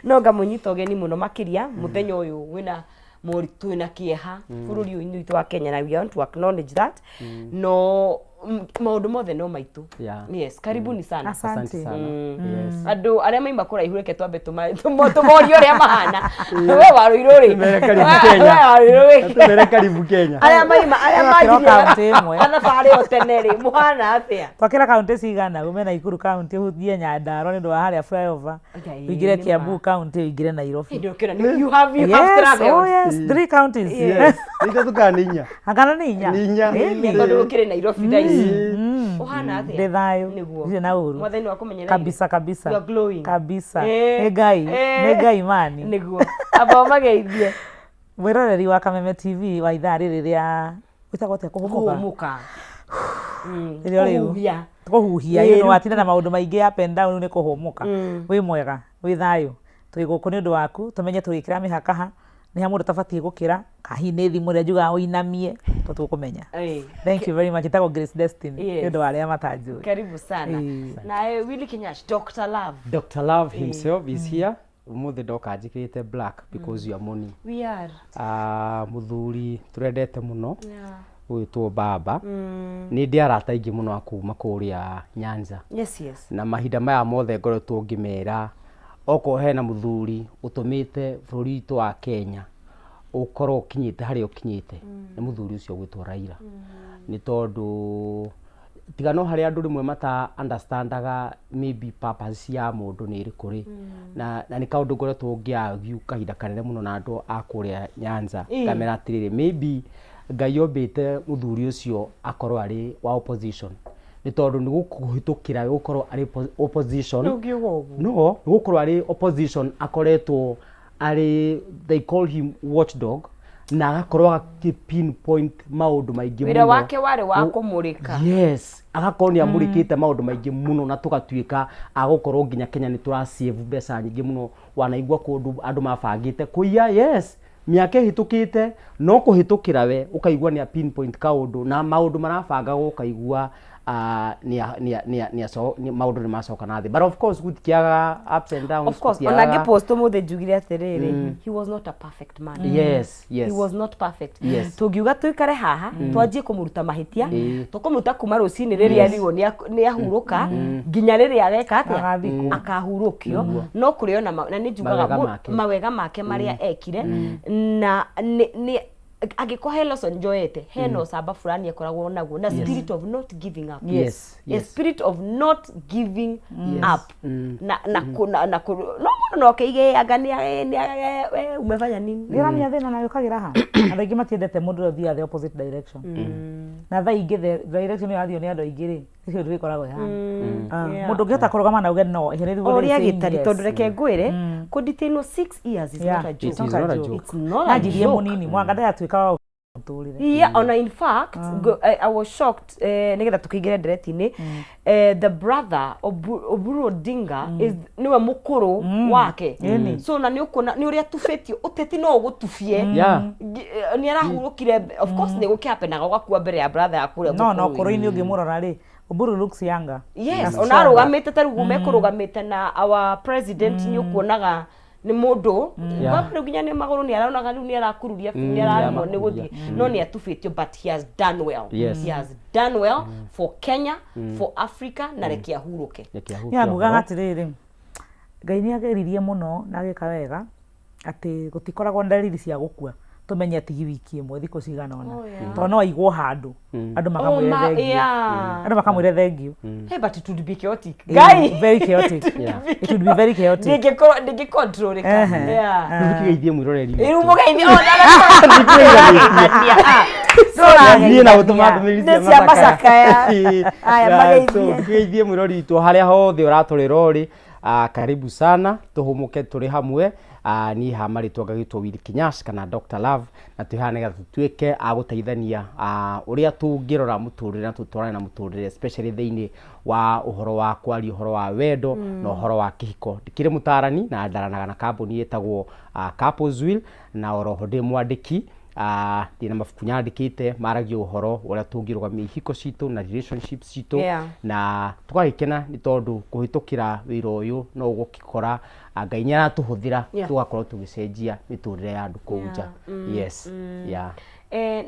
no ngamunyita ogeni muno makiria muthenya uyu wina muritu na kieha bururi uyu witu wa Kenya na we want to acknowledge that no maundu mothe no maitu yes karibuni sana asante sana yes andu aria maimba kuraihu reke twambe tumorio ria mahana we waruiro ri tumere karibu Kenya aria maima aria majiri ana bari oteneri muhana atia twakira county cigana ume na Ikuru county huthie Nyandarua ni ndo haria flyover wigire Kiambu county wigire Nairobi you have traveled oh yes 3 counties yes ndio tukaninya akana ninya ni ndo ukire Nairobi dai uhana atia ndethayo ndio na uru mwathani wa kumenyera kabisa you are glowing kabisa Ngai mani niguo aba mageithie mwiroreri wa Kameme TV wa idhaa riri ria witagwo te kuhumuka kuhumia tukuhuhia you know atina na maundu maingi up and down ni kuhumuka wi mwega wi thayu twi guku ni undu waku tumenye twikira mihakaha ni hamundu tabatie gukira kahini thimu ria juga uinamie tukumenya. Thank you very much. Itago Grace Destiny ndio wale matajui. Karibu sana. Na Willy Kinyash, Dr. Love. Dr. Love himself is here. Umuthi ndoka njikirite black because you are money. We are. Muthuri turendete muno. Uitwo baba. Ni ndi arata ingi muno akuma kuria Nyanza. Yes. Na mahinda maya mothe ngoretwo ngimera oko hena muthuri utumite bururi witu wa Kenya ukorwo ukinyite hari ukinyite ni muthuri ucio gwitwo Raila ni tondu tigano hari andu rimwe mata understandaga maybe purpose ya mundu ni iri kuri na ni kaundu ngoretwo ngiagiu kahinda kanene muno na andu akuria Nyanza kamera atiriri maybe Ngai ombite muthuri ucio akorwo ari wa opposition ni tondu ni gukuhitukira gukorwo ari opposition no gukorwo ari opposition akoretwo ari they call him watchdog na agakorwo akipinpoint maundu maingi muno wira wake wari wa kumurika yes agakorwo ni amurikite maundu maingi muno na tugatuika agukorwo nginya Kenya ni turasave mbeca nyingi muno wanaigwa kundu andu mabangite kuiya yes miaka hitukite no kuhitukira we ukaigwa ni a pinpoint kaundu na maundu marabanga ukaigwa ni maundu ni macoka nathi but of course gutikiaga ups and downs of course onage post muthe njugire atiriri he was not a perfect man yes he was not perfect tugiuga tuikare haha twanjie kumuruta mahitia tukumuruta kuma rucini riria riwo ni ahuruka nginya riria ageka atia akahurukio no kuriona na ni njugaga mawega make maria ekire na ni agiko Helson Joete heno saba fulani yakoragwo naguo na spirit of not giving up a spirit of not giving up na no keige agania ni umefanya nini nira mya thina na yukagira ha andu matiendete mundu thia the opposite direction na tha ingi the direction ya thio ni andu ingiri icio ndu ikoragwo ha mundu ngihota kurugama na uge no iherithi oria gitari tondu reke ngwire ku detain 6 years is not a joke it's not a joke munini mwanga tuikaga on in fact I was shocked nigetha tukigire direct-ini the brother Oburu Odinga is niwe mukuru wake so na ni ukona ni uria tufetio uteti no ugutufie ni arahurukire of course ni gukiapenaga gakua mbere ya brother yakure no kuru-ini ungimurora ri Oburu looks younger yes ona arugamite tarugu mekurugamite na our president ni ukuonaga ni mundu babu nginya ni maguru ni araonaga riu ni arakururia ni ararimo ni guthie no ni atufitio but he has done well he has done well for Kenya for Africa na reke ahuruke ya nguga atiriri Ngai ni ageririe muno na agika wega ati gutikoragwo ndariri cia gukua tumenye ati wiki imwe thiko cigana ona to no aigwo handu andu makamwire thengio hey but it would be chaotic guy very chaotic it would be very chaotic digi control ndukigeithie mwiroreri irumugeithie ni na utuma ndumiricia masaka aya mageithie mwiroreri tu haria hothe uratorera ri karibu sana tuhumuke turi hamwe ni hamaritwa gagitwo Willy Kinyash kana Dr. Love na tuhane tutuike aguteithania uria tungirora muturire na tutwarane na muturire especially theini wa uhoro wa kwari uhoro wa wendo na uhoro wa kihiko ndikire mutarani na ndaranaga na kambuni yetagwo Couples na oroho ndi mwandiki dina mafuku nyandikite maragio uhoro uria tungirugamia ihiko citu na relationships citu na tukagikena ni tondu kuhitukira wira uyu no gukikora Ngai ni aratuhuthira tugakorwo tugicenjia miturire ya andu kũu yes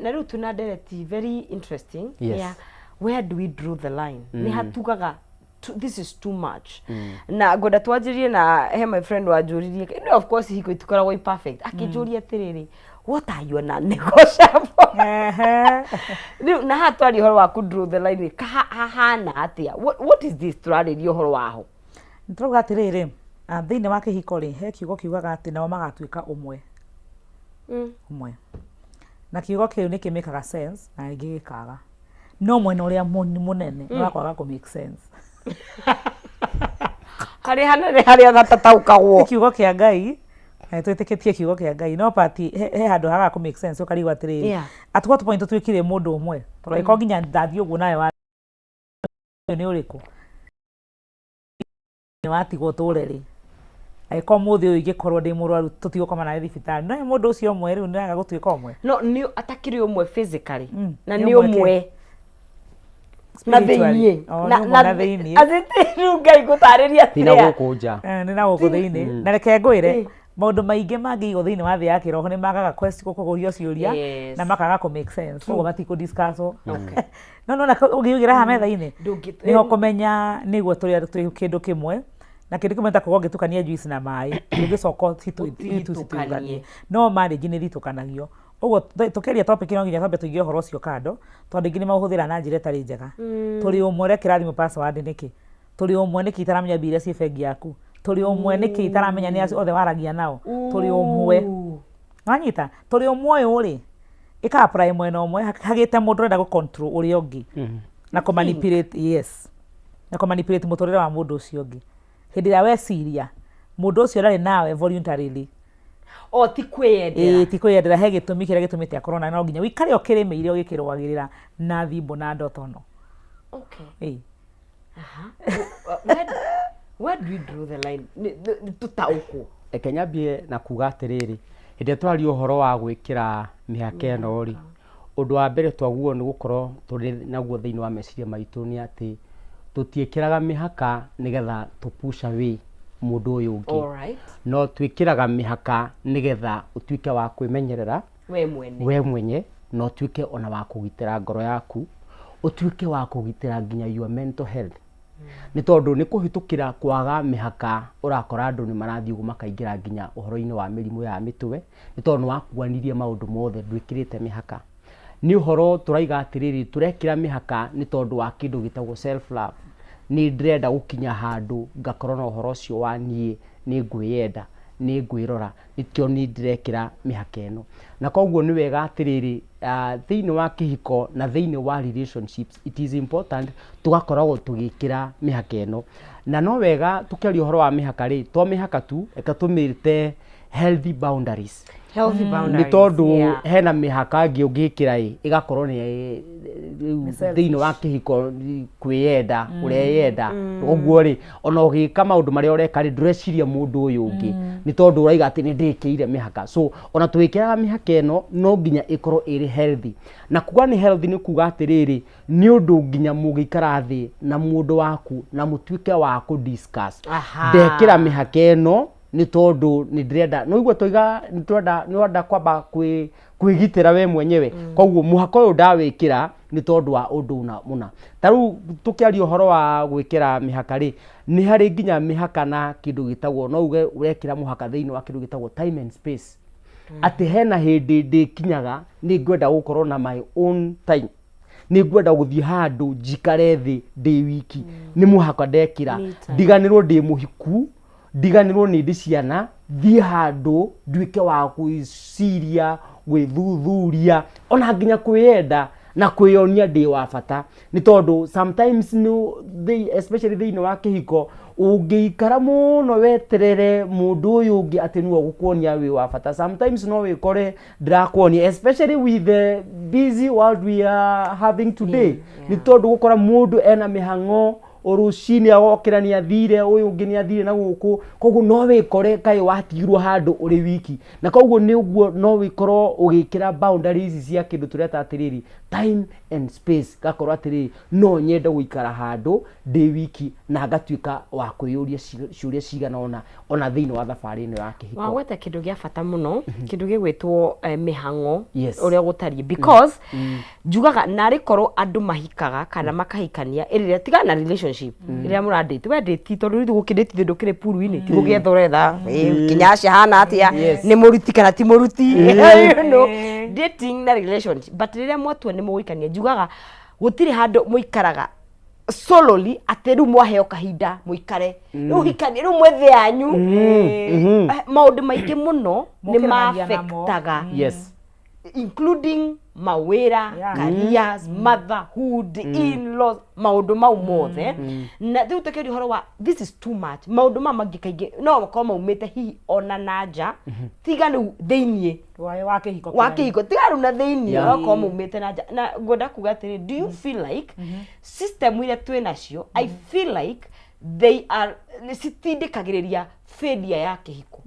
na riu tuna direct very interesting where do we draw the line ni hatugaga this is too much na ngoda twajirie na my friend wajuririe of course hiko itukoragwo perfect akijuria tiriri what are you na negotiable na hatwari horo wa ku draw the line hana atia what is this turari horo waho ntroga atiriri thiini wa kihiko ri he kiugo kiugaga ati nao magatuika umwe na kiugo kiu ni kimekaga sense na ringi gikaga no mwena uria munene no akwaga ku make sense hari hanene hari atataukagwo kiugo kia Ngai twitikitie kiugo kia Ngai no pati he handu haga ku make sense ukarigwa atiriri at what point twikire mundu umwe toro iko nginya ndathi uguo nayo nĩ ũrĩkũ nĩ watigwo tũreri agĩkorwo mũthĩ ũyũ ingĩkorwo ndĩ mũrwaru tũtigũkoma nawe thibitarĩ no mũndũ ũcio ũmwe rĩu nĩaga gũtuĩka ũmwe no nĩ atakĩrĩ ũmwe physically na nĩ ũmwe na thĩinĩ na thĩinĩ rĩu Ngai gũtarĩria ti na gũkũ nja nĩ na gũkũ thĩinĩ na reke ngwĩre maũndũ maingĩ mangĩigwo thĩinĩ wa thĩ ya kĩroho nĩ magaga kũgũrio ciũria na makaga kũ make sense koguo matikũ discuss no ũngĩugĩra haha metha-inĩ nĩho kũmenya nĩguo tũrĩ kĩndũ kĩmwe na kĩndũ kĩmwe ta kũgwo ngĩtukania juice na maĩ ndũngĩcoka citũtukanie no marriage nĩ thitũkanagio ũguo tũkĩaria topic no nginya twambe tũige ũhoro ũcio kando tondũ ingĩ nĩ mahũthĩra na njĩra ĩtarĩ njega tũrĩ ũmwe reke kĩrathimo password nĩkĩ tũrĩ ũmwe nĩkĩ itaramenya mbia iria ciĩ bengi yaku tũrĩ ũmwe nĩkĩ itaramenya nĩ acio othe waragia nao tũrĩ ũmwe wanyita tũrĩ ũmwe ũyũ rĩ ĩka apply mwena ũmwe hagĩte mũndũ ũrenda gũ control ũrĩa ũngĩ na kũ manipulate yes na kũ manipulate mũtũrĩre wa mũndũ ũcio ũngĩ hĩndĩ ĩrĩa weciria mũndũ ũcio ndarĩ nawe voluntarily o ti kwĩyendera ti kwĩyendera he gĩtũmi kĩrĩa gĩtũmĩte akorwo na no nginya wĩikare ũkĩrĩmĩire ũgĩkĩrũagĩrĩra na thimbo na ndotono okay where do we draw the line tutaũkwo reke nyambie na kuga atĩrĩrĩ hĩndĩ twaria ũhoro wa gwĩkĩra mĩhaka ĩno rĩ ũndũ wa mbere twaguo nĩ gũkorwo tũrĩ naguo thĩinĩ wa meciria maitũ nĩ atĩ tũtiĩkĩraga mĩhaka nĩgetha tũpush away mũndũ ũyũ ũngĩ no twĩkĩraga mĩhaka nĩgetha ũtuĩke wa kwĩmenyerera we mwenye no ũtuĩke ona wa kũgitĩra ngoro yaku ũtuĩke wa kũgitĩra nginya your mental health nĩ tondũ nĩ kũhĩtũkĩra kwaga mĩhaka ũrakora andũ nĩ marathiĩ ũguo makaingĩra nginya ũhoro-inĩ wa mĩrimũ ya mĩtwe nĩ tondũ nĩ wakuanirie maũndũ mothe ndwĩkĩrĩte mĩhaka nĩ ũhoro tũraiga atĩrĩrĩ tũrekĩra mĩhaka nĩ tondũ wa kĩndũ gĩtagwo self love nĩ ndĩrenda gũkinya handũ ngakorwo na ũhoro ũcio wa niĩ nĩ ngwĩyenda nĩ ngwĩrora nĩkĩo nĩ ndĩrekĩra mĩhaka ĩno na koguo nĩ wega atĩrĩrĩ thĩinĩ wa kĩhiko na thĩinĩ wa relationships it is important tũgakoragwo tũgĩkĩra mĩhaka ĩno na no wega tũkĩaria ũhoro wa mĩhaka rĩ to mĩhaka tu eka tũmĩrĩte healthy boundaries nĩ tondũ hena mĩhaka ĩngĩ ũngĩkĩra ĩgakorwo nĩ thĩinĩ wa kĩhiko kwĩyenda ũreyenda ũguo rĩ ona ũgĩka maũndũ marĩa ũreka rĩ ndũreciria mũndũ ũyũ ũngĩ nĩ tondũ ũraiga atĩ nĩ ndĩkĩire mĩhaka so ona twĩkĩraga mĩhaka ĩno no nginya ĩkorwo ĩrĩ healthy na kuga nĩ healthy nĩ kuga atĩrĩrĩ nĩ ũndũ nginya mũgĩikara thĩ na mũndũ waku na mũtuĩke wa kũ discuss ndekĩra mĩhaka ĩno nĩ tondũ nĩ ndĩrenda no igua tũiga nĩ ndĩrenda kwamba kwĩgitĩra we mwenyewe koguo mũhaka ũyũ ndawĩkĩra nĩ tondũ wa ũndũ mũna ta rĩu tũkĩaria ũhoro wa gwĩkĩra mĩhaka rĩ nĩ harĩ nginya mĩhaka na kĩndũ gĩtagwo no uge ũrekĩra mũhaka thĩinĩ wa kĩndũ gĩtagwo time and space atĩ hena hĩndĩ ndĩkinyaga nĩ ngwenda gũkorwo na my own time nĩ ngwenda gũthiĩ handũ njikare thĩ ndĩ wiki nĩ mũhaka ndekĩra ndiganĩrwo ndĩ mũhiku ndiganĩrwo nĩ ndĩ ciana thiĩ handũ nduĩke wa gwĩciria gwĩthuthuria ona nginya kwĩyenda na kwĩyonia ndĩ wa bata nĩ tondũ sometimes especially thĩinĩ wa kĩhiko ũngĩikara mũno weterere mũndũ ũyũ ũngĩ atĩ nĩwe gũkuonia wĩ wa bata sometimes no wĩkore ndirakuonia especially with the busy world we are having today nĩ tondũ gũkora mũndũ ena mĩhang'o ũrũcinĩ agokĩra nĩ athire ũyũ ũngĩ nĩ athire na gũkũ koguo no wĩkore kaĩ watigirwo handũ ũrĩ wiki na koguo nĩ ũguo no wĩkorwo ũgĩkĩra boundaries cia kĩndũ tũreta atĩrĩrĩ time and space gakorwo atĩrĩrĩ no nyende gũikara handũ ndĩ wiki na ngatuĩka wa kwĩyũria ciũria cigana ona thĩinĩ wa thabarĩ ĩno ya kĩhiko wagweta kĩndũ gĩa bata mũno kĩndũ gĩgwĩtwo mĩhang'o ũrĩa gũtariĩ because njugaga narĩ korwo andũ mahikaga kana makahikania ĩrĩa tiga na relationship ĩrĩa mũrandĩte we ndĩti tondũ rĩu gũkĩndĩti ndũkĩrĩ puru-inĩ ti gũgĩetha ũretha kinyacia hana atĩa nĩ mũruti kana ti mũruti you know dating na relationship but rĩrĩa mwatua nĩ mũgũikania njugaga gũtirĩ handũ mũikaraga solely atĩ rĩu mwaheo kahinda mũikare rĩu hikanie rĩu mwethe yanyu maũndũ maingĩ mũno nĩ ma affectaga including mawira, careers, motherhood, in-laws, maundu mau mothe. Na thiu tekeri horo wa this is too much. Maundu mangi kaingi no makoma maumite hihi ona nanja tiga nu theinie wa kihiko tiga ru na theinie okoma maumite nanja na ngoda kuga atiri do you feel like system ile twinacio I feel like they are sitindikagiriria failure ya kihiko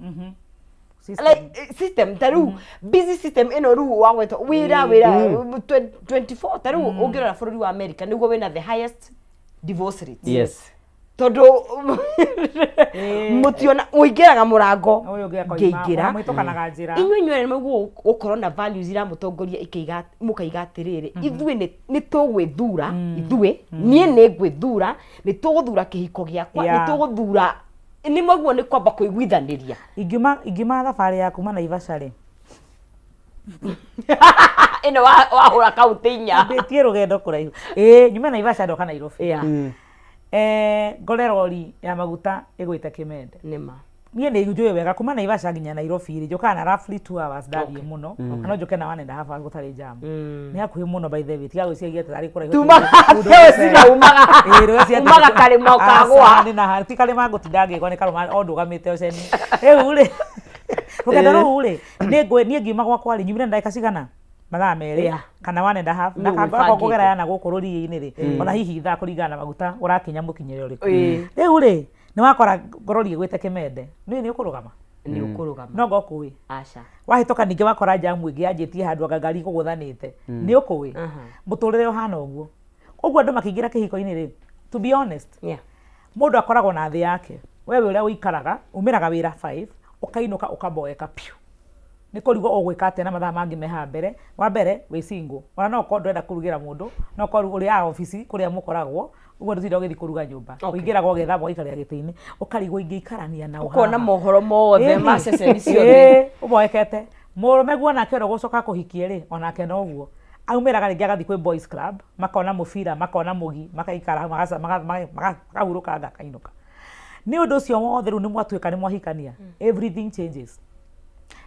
like system taru busy system eno ru wagweto wira 24 taru ungirora bururi wa America niguo wina the highest divorce rate. Yes. Todo mutiona uingiraga murango ngiingira mwitokanaga njira inywe niguo gukorwo na values ira mutongoria ikaiga mukaiga atiriri ithuĩ ni tugwithura ithuĩ nie ni ngwithura ni tuguthura kihiko giakwa ni tuguthura ni maguo ni kwamba kuiguithaniria ingima thabari yaku mana Naivasha ino wahura kaunti-inya mbitie rugendo kuraihu nyume Naivasha ndoka Nairobi ngore rori ya maguta igwite Kimende nima niĩ nĩ njũĩ wega kuma Naivasha nginya Nairobi rĩ njokaga na roughly 2 hours ndathie muno kana njoke na 1.5 hours gũtarĩ jam nĩ hakuhĩ muno by the way tiga gwĩciria tarĩ kũraihu tumaga karĩma ũkagwa nĩ na ti karĩma ngũtinda ngĩgwa nĩ karũma o ndũgamĩte ũceni rĩu rĩ rũgendo rũu rĩ niĩ ngiuma gwakwa rĩ nyumire ndagĩka cigana mathaa merĩ kana 1.5 na kamba kũgera yana gũkũ rũriĩ-inĩ rĩ ona hihi ithaa kũringana na maguta ũrakinya mũkinyĩre ũrĩkũ rĩu rĩ nĩ wakora ngorori igwĩte Kimende nĩ ũkũrũgama no ngokũĩ aca wahĩtũka ningĩ wakora jamu ĩngĩ yanjĩtie handũ ngari kũgũthanĩte nĩ ũkũĩ mũtũrĩre ũhana ũguo andũ makĩingĩra kĩhiko-inĩ rĩ to be honest mũndũ akoragwo na thĩ yake wewe ũrĩa ũikaraga umĩraga wĩra 5 ũkainũka ũkamboeka piu nĩ kũrigwo ũgwĩka atĩa na mathaa mangĩ meha mbere wa mbere wĩ single ona no ũkorwo ndũrenda kũrugĩra mũndũ no ũkorwo ũrĩ a ofici kũrĩa mũkoragwo ũguo ndũtinda ũgĩthiĩ kũruga nyũmba ũingĩraga ũgethamba ũgaikarĩra gĩtĩ-inĩ ũkarigwo ingĩikarania na ũkona mohoro mothe ma ceceni ciothe ũboekete mũrũme guo nake ũrĩa gũcoka kũhikie rĩ onake no ũguo aumĩraga rĩngĩ agathiĩ kwĩ boys club makona mũbira makona mũgi makaikara makahurũkanga akainũka nĩ ũndũ ũcio wothe rĩu nĩ mwatuĩka nĩ mwahikania everything changes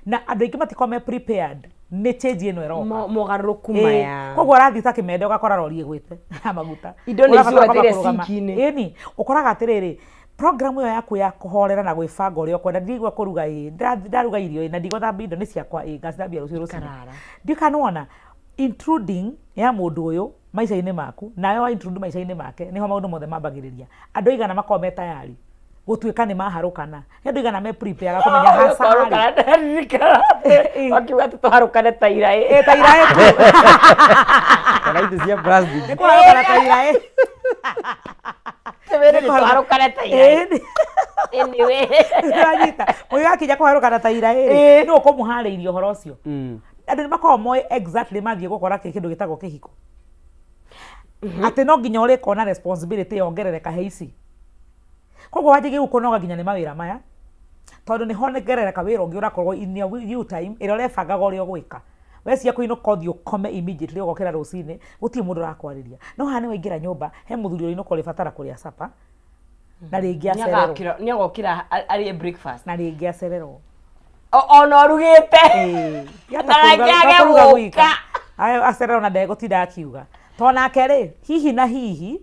na andũ aingĩ matiko prepared nĩ change ĩno ĩroka mogarũrũku maya koguo arathiĩ ta Kimende ũgakora rori ĩgwĩte ya maguta indo nĩ ciothere sinki-inĩ ĩni ũkoraga atĩrĩrĩ program ĩyo yaku ya kũhorera na gwĩbanga ũrĩa ũkwenda ndigwa kũruga ndaruga irio na ndigũthambia indo nĩ ciakwa ngacithambia rũciũ rũcinĩ ndikanona intruding ya mũndũ ũyũ maica-inĩ maku nawe wa intrude maica-inĩ make nĩho maũndũ mothe mambagĩrĩria andũ aigana makorwo me tayari gũtuĩka nĩ maharũkana andũ aigana me prepare kũmenya hasa wakiuga tũharũkane ta iraĩ ta iraĩ kana indo cia plastic nĩ kũharũkana ta iraĩ tũmĩrĩ tũharũkane ta iraĩ anyway nĩwanyita mũyũ akinya kũharũkana ta iraĩ nĩ ũkũmũharĩirie ũhoro ũcio andũ nĩ makoragwo moĩ exactly mathiĩ gũkora kĩndũ gĩtagwo kĩhiko atĩ no nginya ũrĩkorwo na responsibility yongerereka heici koguo wanjĩgie gũkũnoga nginya nĩ mawĩra maya tondũ nĩ hongerereka wĩra ũngĩ ũrakorwo in your time ĩrĩa ũrebangaga ũrĩa ũgwĩka weciria kũinũka ũthiĩ ũkome immediately ũgokĩra rũcinĩ gũtirĩ mũndũ ũrakwarĩria no haha nĩ waingĩra nyũmba he mũthuri ũrĩinũka ũrĩbatara kũrĩa supper na rĩngĩ acererwo nĩ agokĩra arĩe breakfast na rĩngĩ acererwo ona ũrugĩte na rĩngĩ gũka acererwo na ndegũtinda akiuga to nake rĩ hihi na hihi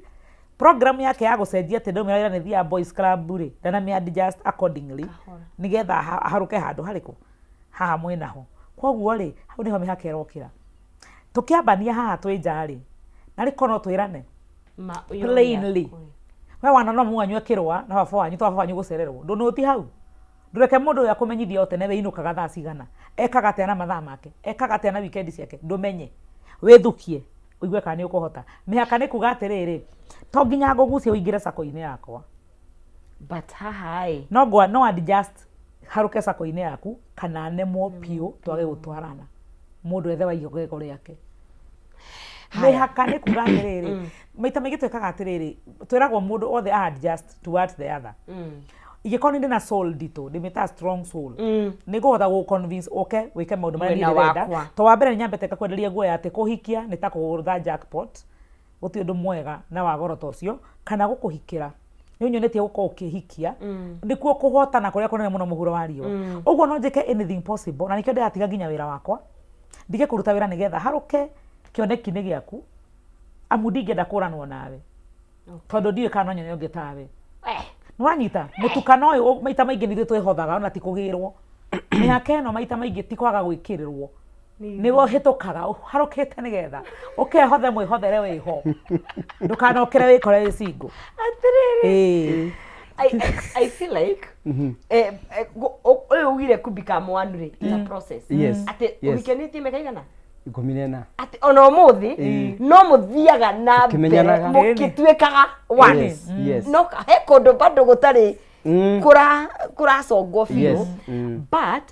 program yake ya gũcenjia atĩ ndaumĩra wĩra nĩ thiaga boys club rĩ ndanamĩadjust accordingly nĩgetha aharũke handũ harĩkũ haha mwĩnaho koguo rĩ hau nĩho mĩhaka ĩrokĩra tũkĩambania haha twĩ nja rĩ na rĩko no twĩrane plainly we wana no mwanyue kĩrũa na baba wanyu to baba wanyu gũcererwo ndũnũti hau ndũreke mũndũ ũyũ akũmenyithia o tene we inũkaga thaa cigana ekaga atĩa na mathaa make ekaga atĩa na weekend ciake ndũmenye wĩthũkie ũigue kana nĩ ũkũhota mĩhaka nĩ kuga atĩrĩrĩ to nginya ngũgucia ũingĩre sako-inĩ yakwa but haha no adjust harũke sako-inĩ yaku kana nemwo piũ twage gũtwarana mũndũ ethe waigego rĩake mĩhaka nĩ kuga atĩrĩrĩ maita maingĩ twĩkaga atĩrĩrĩ twĩragwo mũndũ othe adjust towards the other ingĩkorwo nĩ ndĩ na soul nditũ ndĩmĩta strong soul nĩ ngũhota gũconvince ũke wĩke maũndũ marĩa niĩ ndĩrenda to wa mbere nĩ nyambĩte ngakwenderia guoya atĩ kũhikia nĩ ta kũgũtha jackpot gũtirĩ ũndũ mwega na wa goro ta ũcio kana gũkũhikĩra nĩ ũnyonetie gũkorwo ũkĩhikia nĩkuo kũhotana kũrĩa kũnene mũno mũhuro wa riũa ũguo no njĩke anything possible na nĩkĩo ndĩratiga nginya wĩra wakwa ndige kuruta wira nigetha haruke kioneki-ini giaku amu ndingenda kuranwo nawe tondu ndiwe kana nyonyo ungi tawe nwanyita mutukano uyu maita maingi nithu twihothaga ona ti kugirwo mihaka ino maita maingi ti kwaga gwikirirwo niwo hitukaga harukite nigetha ukehothe mwihothere wiho ndukanokere wikore wi single atiriri I feel like ugire kubika mwandu ri it's a process ati ugikeniti mekaigana 14 ati ona umuthi no muthiaga na mbere mukitwekaga one no he kundu bado gutari kuracongwo biũ but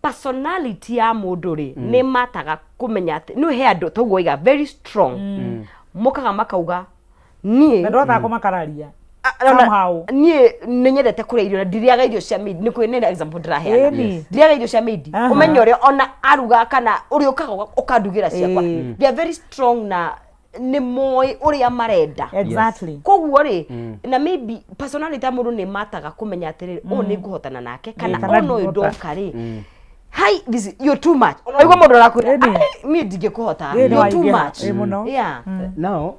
personality ya mundu ri ni mataga kumenya ati no he andu tugwiga very strong mukaga makauga nie ndotha kumakararia somehow nie ninyendete kuria irio na ndiriaga irio cia midi nikuo nina example ndiraheana ndiriaga irio cia midi umenye uri ona aruga kana uri ukaga ukandugira ciakwa they are very strong na ni moi uria marenda exactly koguo ri na maybe personality ya mundu ni mataga kumenya atiriri o ni nguhotana nake kana ono ndoka ri hi this you're too much onaigwa mundu arakwira mi ndingikuhota you're too much yeah now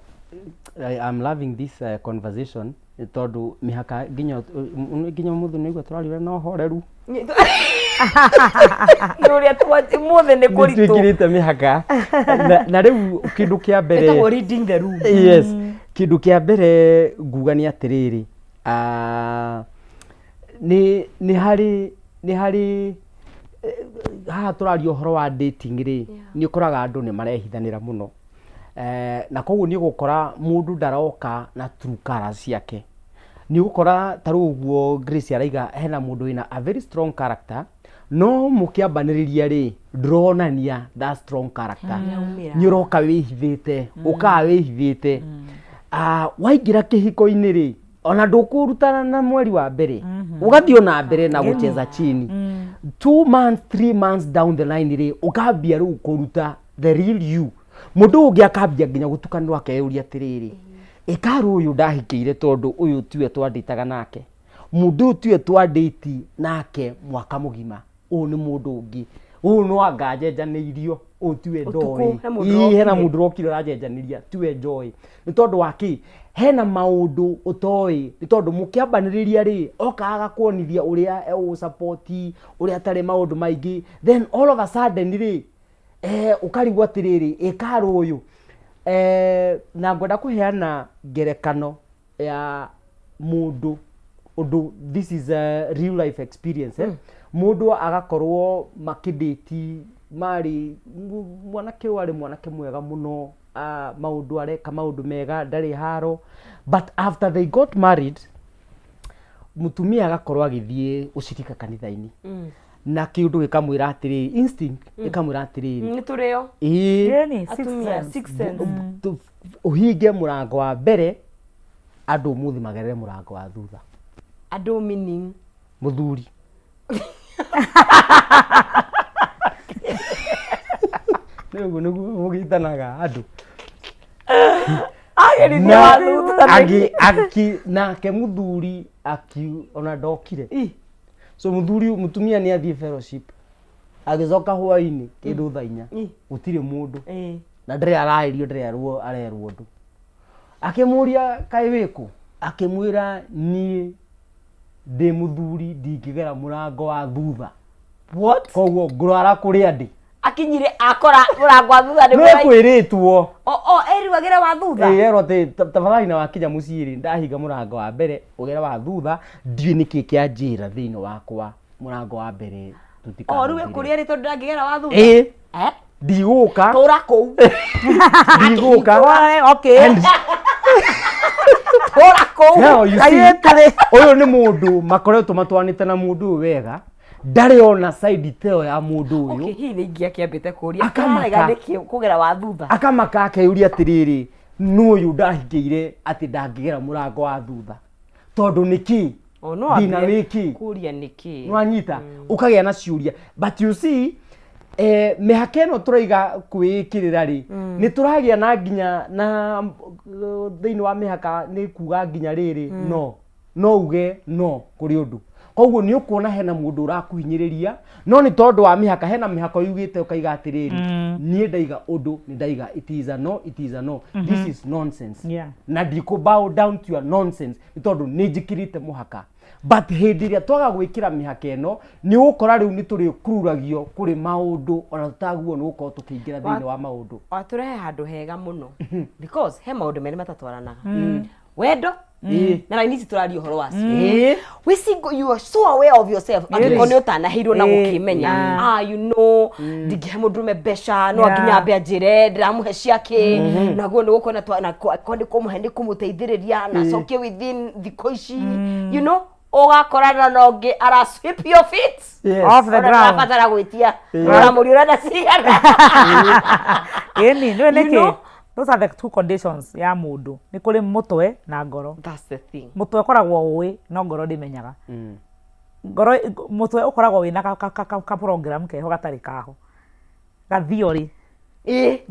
I'm loving this conversation tondu mihaka ginya muthu nigwa turarira no horeru nuria twati muthe ni kuritu twikirite mihaka na riu kindu kia mbere eta reading the room yes kindu kia mbere nguga ni atiriri ni hari ha turario uhoro wa dating ri ni ukuraga andu ni marehithanira muno na koguo ni gukora mundu ndaroka na true colors yake ni gukora taru uguo Grace araiga hena mundu ina a very strong character no mukiambaniriria ri ndronania that strong character ni uroka wihithite uka wihithite waingira kihiko-ini ri ona ndukurutana na mweri wa mbere ugathio na mbere na gucheza chini 2 months 3 months down the line ri ukambia ru kuruta the real you mundu ungi akambia nginya gutukanwa akeuria atiriri ikaru uyu ndahikiire tondu uyu tiwe twanditaga nake mundu tiwe twanditi nake mwaka mugima uyu ni mundu ungi uyu no angajenjanirio uyu tiwe ndoi hena mundu rokire rajenjaniria tiwe joy ni tondu waki hena maundu utoi ni tondu mukiambaniriria ri okaga kuonithia uria supporti uria tare maundu maingi then all of a sudden ri ukarigwa atiriri ikaru uyu na ngwenda kuheana ngerekano ya mundu undu this is a real life experience mundu agakorwo makidate mari mwanake wari mwanake mwega muno maundu areka maundu mega ndari haro but after they got married mutumia agakorwo agithie ushirika kanitha-ini na kiundu gikamwira atiri instinct gikamwira atiri ni turio atumia 6 sense uhinge murango wa mbere andu muthi magerere murango wa thutha andu meaning muthuri nugu mugitanaga andu agi nake muthuri ona ndokire so mutumia ni athie fellowship agicoka hwaini kindu thaa 4 gutire mundu na ndire arairio ndire arerwo ndu akimuria kai wiku akimwira ni ndi muthuri ndingigera murango wa thutha what koguo ngurara kuri andi akinyire akora murango wa thutha ni kwiritwo eriwagera wa thutha erwo te tafadhali na wakinya muciiri ndahinga murango wa mbere ugera wa thutha ndiu niki kia njira thiini wakwa murango wa mbere tutika riwe kuria ri tondu ndangigera wa thutha ndiguka tura kou ndiguka okay tura kou uyu ni mundu makoretwo matwanite na mundu wega ndari ona side teo ya mundu uyu okay hihi ingia kiambite kuria akamaka niki kugera wa thutha akamaka akeuria atiriri nuyu ndahikiire ati ndangigera murango wa thutha tondu niki dina wiki kuria niki nwanyita ukagia na ciuria but you see mihaka ino turaiga kwikirira ri ni turagia na nginya na thiini wa mihaka ni kuga nginya riri no uge no kuri undu koguo ni ukuona hena mundu urakuhinyiriria no ni tondu wa mihaka hena mihako yugite ukaiga atiriri nie ndaiga undu ni ndaiga it is a no this is nonsense na ndiko bow down to your nonsense ni tondu ni njikirite muhaka but hindi ria twaga gwikira mihaka eno ni ukora riu ni turi kururagio kuri maundu ona tutaguo ni uko tukiingira thini wa maundu waturehe handu hega muno because he maundu meri matatwaranaga wendo na I need to tell you horo wasi we see you are so aware of yourself angikoni utanahirwo na gukimenya you know ndigihe mundume besha no aginya be ajire ndamuhe ciake naguo ni gukona twana kondi kumuhe ndi kumuteithiriria na soke within the koishi you know ogakorana nongi ara sweep your feet off the ground fatara gwitia ora muri urada cigana eni no neke those are the two conditions ya mundu ni kuri mutwe na ngoro. That's the thing. Mutwe koragwo uwi no ngoro ndimenyaga ngoro mutwe ukoragwo wina ka program keho gatari kaho ga theory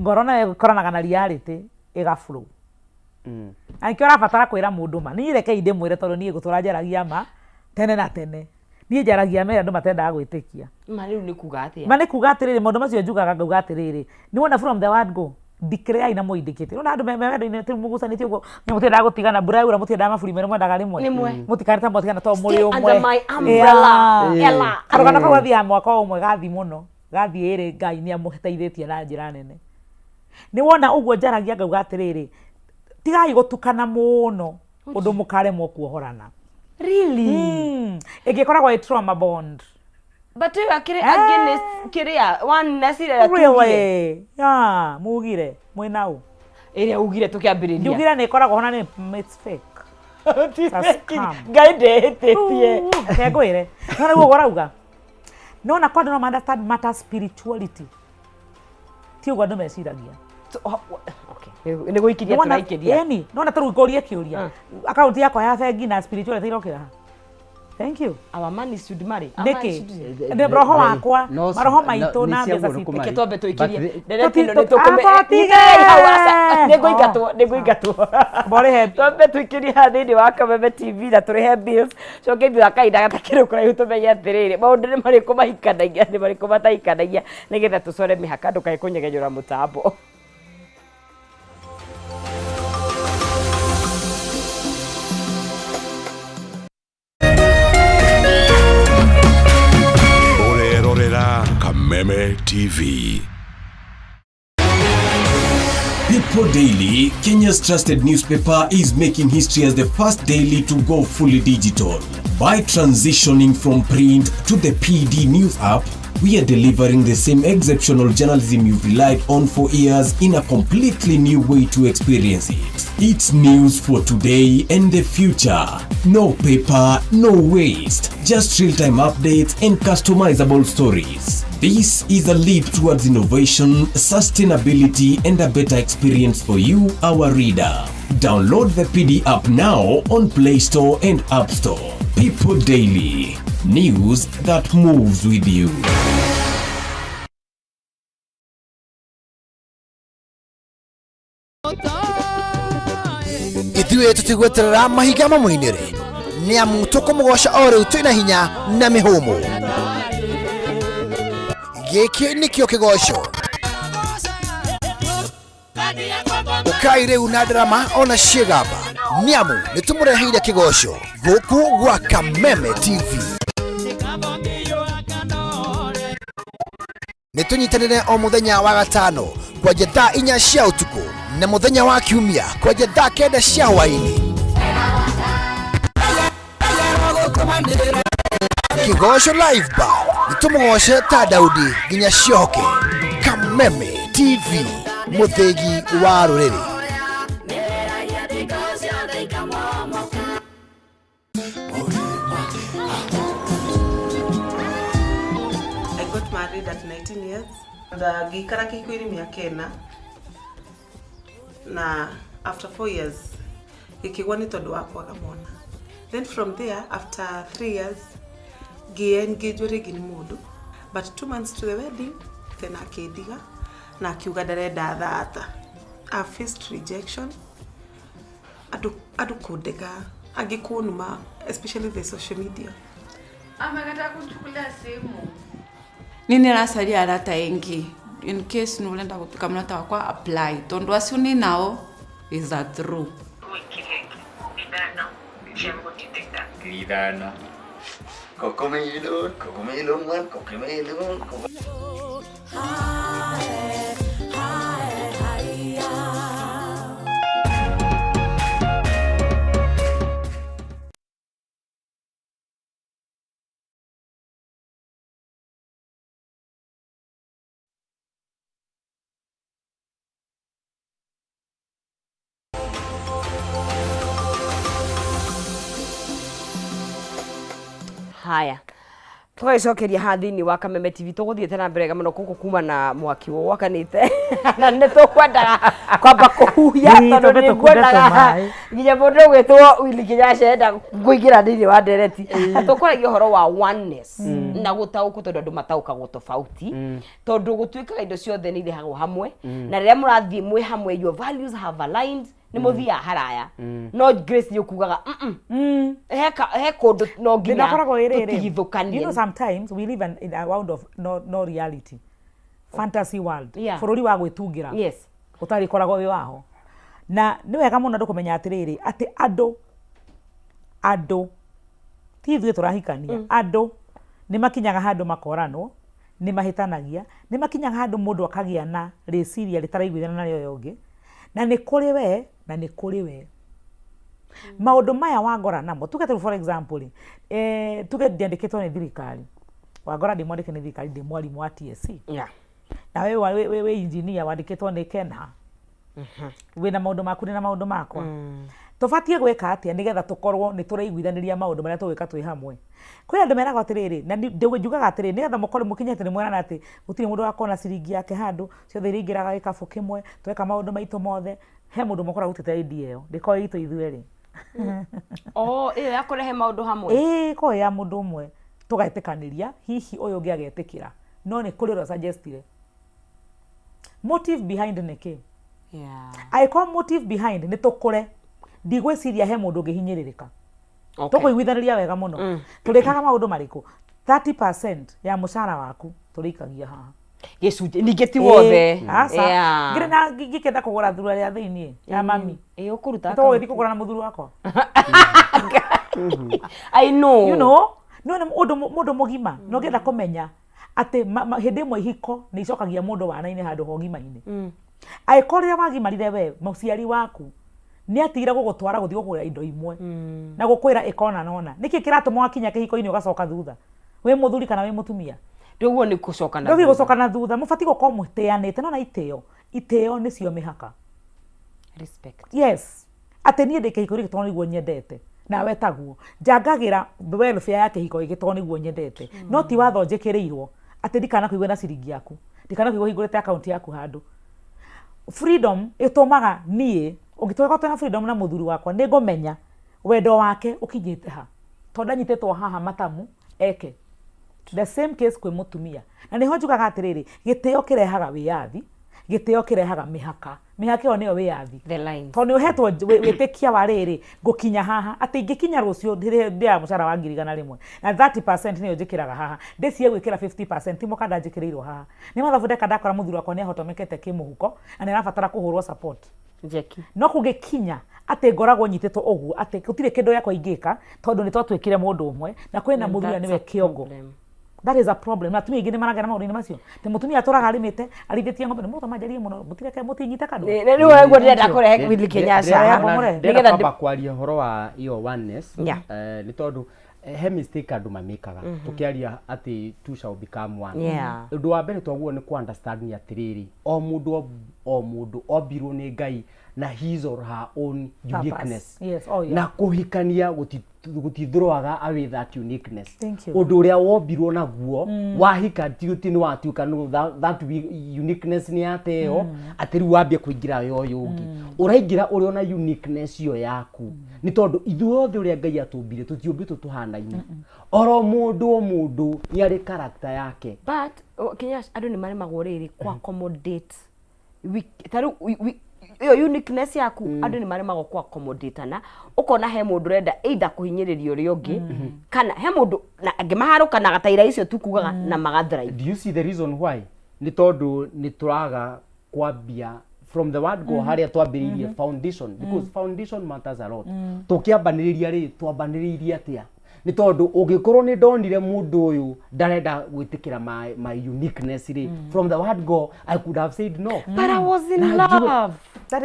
ngoro na ikoranaga na reality iga flow Anki ora fatara kwira mundu ma ni reke inde mwire tondu ni gutura njaragia ma tene na tene ni njaragia me andu matenda gwitikia mari ni kuga atia mani kuga atiriri mundu macio njugaga ngauga atiriri ni wona from the word go declare ina mo indicate ona andu meme ine te mugucanithio go ni mutenda gutigana mbura ura mutenda mafuri mere mwendaga rimwe mutikarita mutigana to muri umwe under my umbrella ela arogana kwa thia mwaka umwe gathi muno gathi iri ngai ni amuteithitie na njira nene ni wona uguo njaragia ngauga atiriri tigai gutukana muno undu mukaremwo kuohorana really igikoragwo i trauma bond but you akire against kiria one nasira really mugire mwinau ere ugire tukiambiriria ugire ni ikoragwo hona ni it's fake gaide hetetie kegwire nona guo gorauga nona kwa no understand matter spirituality tiugo ndo meciragia okay ni guikiria turaikiria yani nona turugorie kiuria account yakwa ya bengi na spirituality irokira thank you our money should marry niki ndi roho wakwa maroho maitu na mbeca citu kitombe tuikirie nderetino ni tukume hawasa ni guigatwo bore he tombe tuikirie hathini wa Kameme TV na turihe bills coke bi wakaida gatakire kuraihu tumenye atiriri maundu ni mariko mahikanagia ni mariko mataikanagia nigetha tucore mihaka ndukae kunyegenyura mutambo Kameme TV. People Daily, Kenya's trusted newspaper, is making history as the first daily to go fully digital. By transitioning from print to the PD News app, we are delivering the same exceptional journalism you've relied on for years in a completely new way to experience it. It's news for today and the future. No paper, no waste. Just real-time updates and customizable stories. This is a leap towards innovation, sustainability, and a better experience for you, our reader. Download the PD app now on Play Store and App Store. People Daily. News that moves with you. Ithuĩ tũtigweterera mahiga mamũinĩre nĩ amu tũkũmũgoca o rĩu twĩna hinya na mĩhũmũ. Gĩkĩ nĩkĩo kĩgoco ũkai rĩu na ndarama ona ciĩgamba nĩ amu nĩ tũmũreheire kĩgoco gũkũ gwa Kameme TV. Nĩ tũnyitanĩre o mũthenya wa gatano kwanjia thaa 4 cia ũtukũ na mũthenya wa kiumia kwanjia thaa 9 cia hwaĩ-inĩ. Kĩgoco live bar nĩ tũmũgoce ta Daudi nginya cioke. Kameme TV, mũthĩgi wa rũrĩrĩ. Married at 19 years. Gikara kikwiri miaka 4 na after 4 years ikigwa ni tondu wakwa gamona. Then from there after 3 years engaged rigi ni mundu, but 2 months to the wedding then akidiga na akiuga ndarenda thata. I faced rejection adu kudega agikunuma, especially the social media. Amekataa kuchukulia simu. Nini rasaria arata ingi in case nulenda gupika mnata wakwa apply tondu acio ni nao is a true Gidana. Cocomelon, man, cocomelon. Haya tũgaicokeria ha thĩinĩ wa Kameme TV tũgũthiĩte na mbere mũno gũkũ kuma na mwaki wakanĩte na nĩ tũkwendaga kwamba kũhuhia tondũ nĩ ngwendaga nginya mũndũ ũgwĩtwo Willy Kĩnyasha enda kũingĩra thĩinĩ wa ndereti tũkwaragia ũhoro wa oneness na gũtaũkwo tondũ andũ mataũkagwo tofauti tondũ gũtuĩkaga indo ciothe nĩ irehagwo hamwe na rĩrĩa mũrathiĩ mwĩ hamwe your values have aligned ni muthia haraya no Grace ni ukugaga he kundu no nginya tutigithukanie. You know, sometimes we live in a world of no reality, fantasy world, bururi wa gwitungira yes utari koragwo wi waho na ni wega muno ndu kumenya atiriri ati ando ti ithuĩ turahikania ando ni makinyaga handu makoranwo ni mahitanagia ni makinyaga handu mundu akagia na reciria ritaraiguithana na rĩo yongi na nĩ kũrĩ we na nĩ kũrĩ we maũndũ maya wangora namo tuge for example tuge ndiandĩkĩtwo nĩ thirikari wangora ndimwandĩke nĩ thirikari ndĩ mwarimu wa TSC na we engineer wandĩkĩtwo nĩ Kenha wĩna maũndũ maku na maũndũ makwa tũbatie gwĩka atĩa nĩgetha tũkorwo nĩ tũraiguithanĩria maũndũ marĩa tũgwĩka twĩ hamwe kwĩ andũ meraga atĩrĩrĩ na njugaga atĩrĩrĩ nĩgetha mũkorwo mũkinyĩte nĩ mwerana atĩ gũtirĩ mũndũ wakona ciringi yake handũ ciothe iringĩraga gĩkabũ kĩmwe tweka maũndũ maitũ mothe he mũndũ mũkora gũtete idea ĩyo ndĩkorwo itũ ithuerĩ ĩyo ya kũrehe maũndũ hamwe korwo ya mũndũ ũmwe tũgetĩkanĩria hihi ũyũ ũngĩ agetĩkĩra no nĩ kũrĩ ũrĩa suggestire motive behind nĩ kĩ angĩkorwo motive behind nĩ tũkũre ndigwĩciria he mũndũ ũngĩhinyĩrĩrĩka tũkũiguithanĩria wega mũno tũrĩkaga maũndũ marĩkũ 30% ya mũcara waku tũrĩikagia haha gĩcunjĩ ningĩ ti wothe ngĩrĩ na ngĩkenda kũgũra thura rĩa thĩinĩ ya mami ũkũruta tũgĩthiĩ kũgũra na mũthuri wakwa I know you know nĩ mũndũ mũgima no ngĩenda kũmenya atĩ hĩndĩ ĩmwe ihiko nĩ icokagia mũndũ wanainĩ handũ ho ngima-inĩ angĩkorwo rĩrĩa wagimarire we mũciari waku nĩ atigire gũgũtwara gũthiĩ kũgũra indo imwe na gũkwĩra ĩkona nona nĩkĩ kĩratũma wakinya kĩhiko-inĩ ũgacoka thutha wĩ mũthuri kana wĩ mũtumia nduo nĩ gũcoka na thutha gũcoka na thutha mũbati gũkorwo mũtĩanĩte nona itĩo nĩcio mĩhaka respect yes atĩ niĩ ndĩ kĩhiko gĩkĩ tondũ nĩguo nyendete nawe taguo njangagĩra welfare ya kĩhiko gĩkĩ tondũ nĩguo nyendete no ti watho njĩkĩrĩirwo atĩ ndikanakuigua na ciringi yaku ndikanakuigua hingũrĩte akaunti yaku handũ freedom ĩtũmaga niĩ ũngĩtũĩka twĩna freedom na mũthuri wakwa nĩ ngũmenya wendo wake ũkinyĩte ha tondũ anyitĩtwo haha matamu eke the same case kwĩ mũtumia na nĩho njugaga atĩrĩrĩ gĩtĩo kĩrehaga wĩyathi gĩtĩo kĩrehaga mĩhaka ĩyo nĩyo wĩyathi tondũ nĩ ũhetwo wĩtĩkia wa rĩrĩ ngũkinya haha atĩ ingĩkinya rũciũ ndĩya mũcara wa 1,100 na 30% nĩyo njĩkĩraga haha ndĩcie gwĩkĩra 50% timo kada njĩkĩrĩirwo haha nĩ mathabu ndeka ndakora mũthuri wakwa nĩ ahotomekete kĩmũhuko na nĩ arabatara kũhũrwo support no kũgĩkinya atĩ ngoragwo nyitĩtwo ũguo atĩ gũtirĩ kĩndũ yakwa ingĩka tondũ nĩ twatuĩkire mũndũ ũmwe na kwĩna mũthuri nĩwe kĩongo. That is a problem. Natumia ingine maragera maũndũ-inĩ macio. Te mutumia atũraga arimĩte arithĩtie ng'ombe mũndũ majarie mũno mutireke mũtinyita kando. Nĩ wewe ndĩrenda kũrehe Willy Kĩnyasha. Nĩgetha kwamba kwaria horo wa iyo oneness nĩ tondũ he mistake andũ mamĩkaga tũkĩaria atĩ two shall become one. Ũndũ wa mbere twaguo nĩ ku understand ni atĩrĩrĩ o mũndũ ombirwo nĩ Ngai na his or her own uniqueness. Na kũhikania gũtithũraga away that uniqueness. Ũndũ ũrĩa wombirwo naguo wahika ti nĩ watuĩka that uniqueness nĩ yateo atĩ rĩu wambie kũingĩra yoyo ũngĩ ũraingĩra ũrĩ ona uniqueness iyo yaku nĩ tondũ ithuothe ũrĩa Ngai atũmbire tũtiũmbĩtwo tũhanaine oro mũndũ nĩ arĩ character yake but Kĩnyasha andũ nĩ maremagwo rĩrĩ kwa accommodate yo uniqueness yaku andu ni mari magokwa accommodate na ukona he mundu renda either kuhinyiririo ri ungi kana he mundu na angimaharuka na gataira icio tukugaga na magathrive. Do you see the reason why? Ni tondu ni turaga kwambia from the word go haria twambiririe foundation, because foundation matters a lot. Tukiambaniriria ri twambaniririe atia ni tondu ungikorwo ni ndonire mundu uyu ndarenda gwitikira my uniqueness ri from the word go I could have said no, but I was in love. That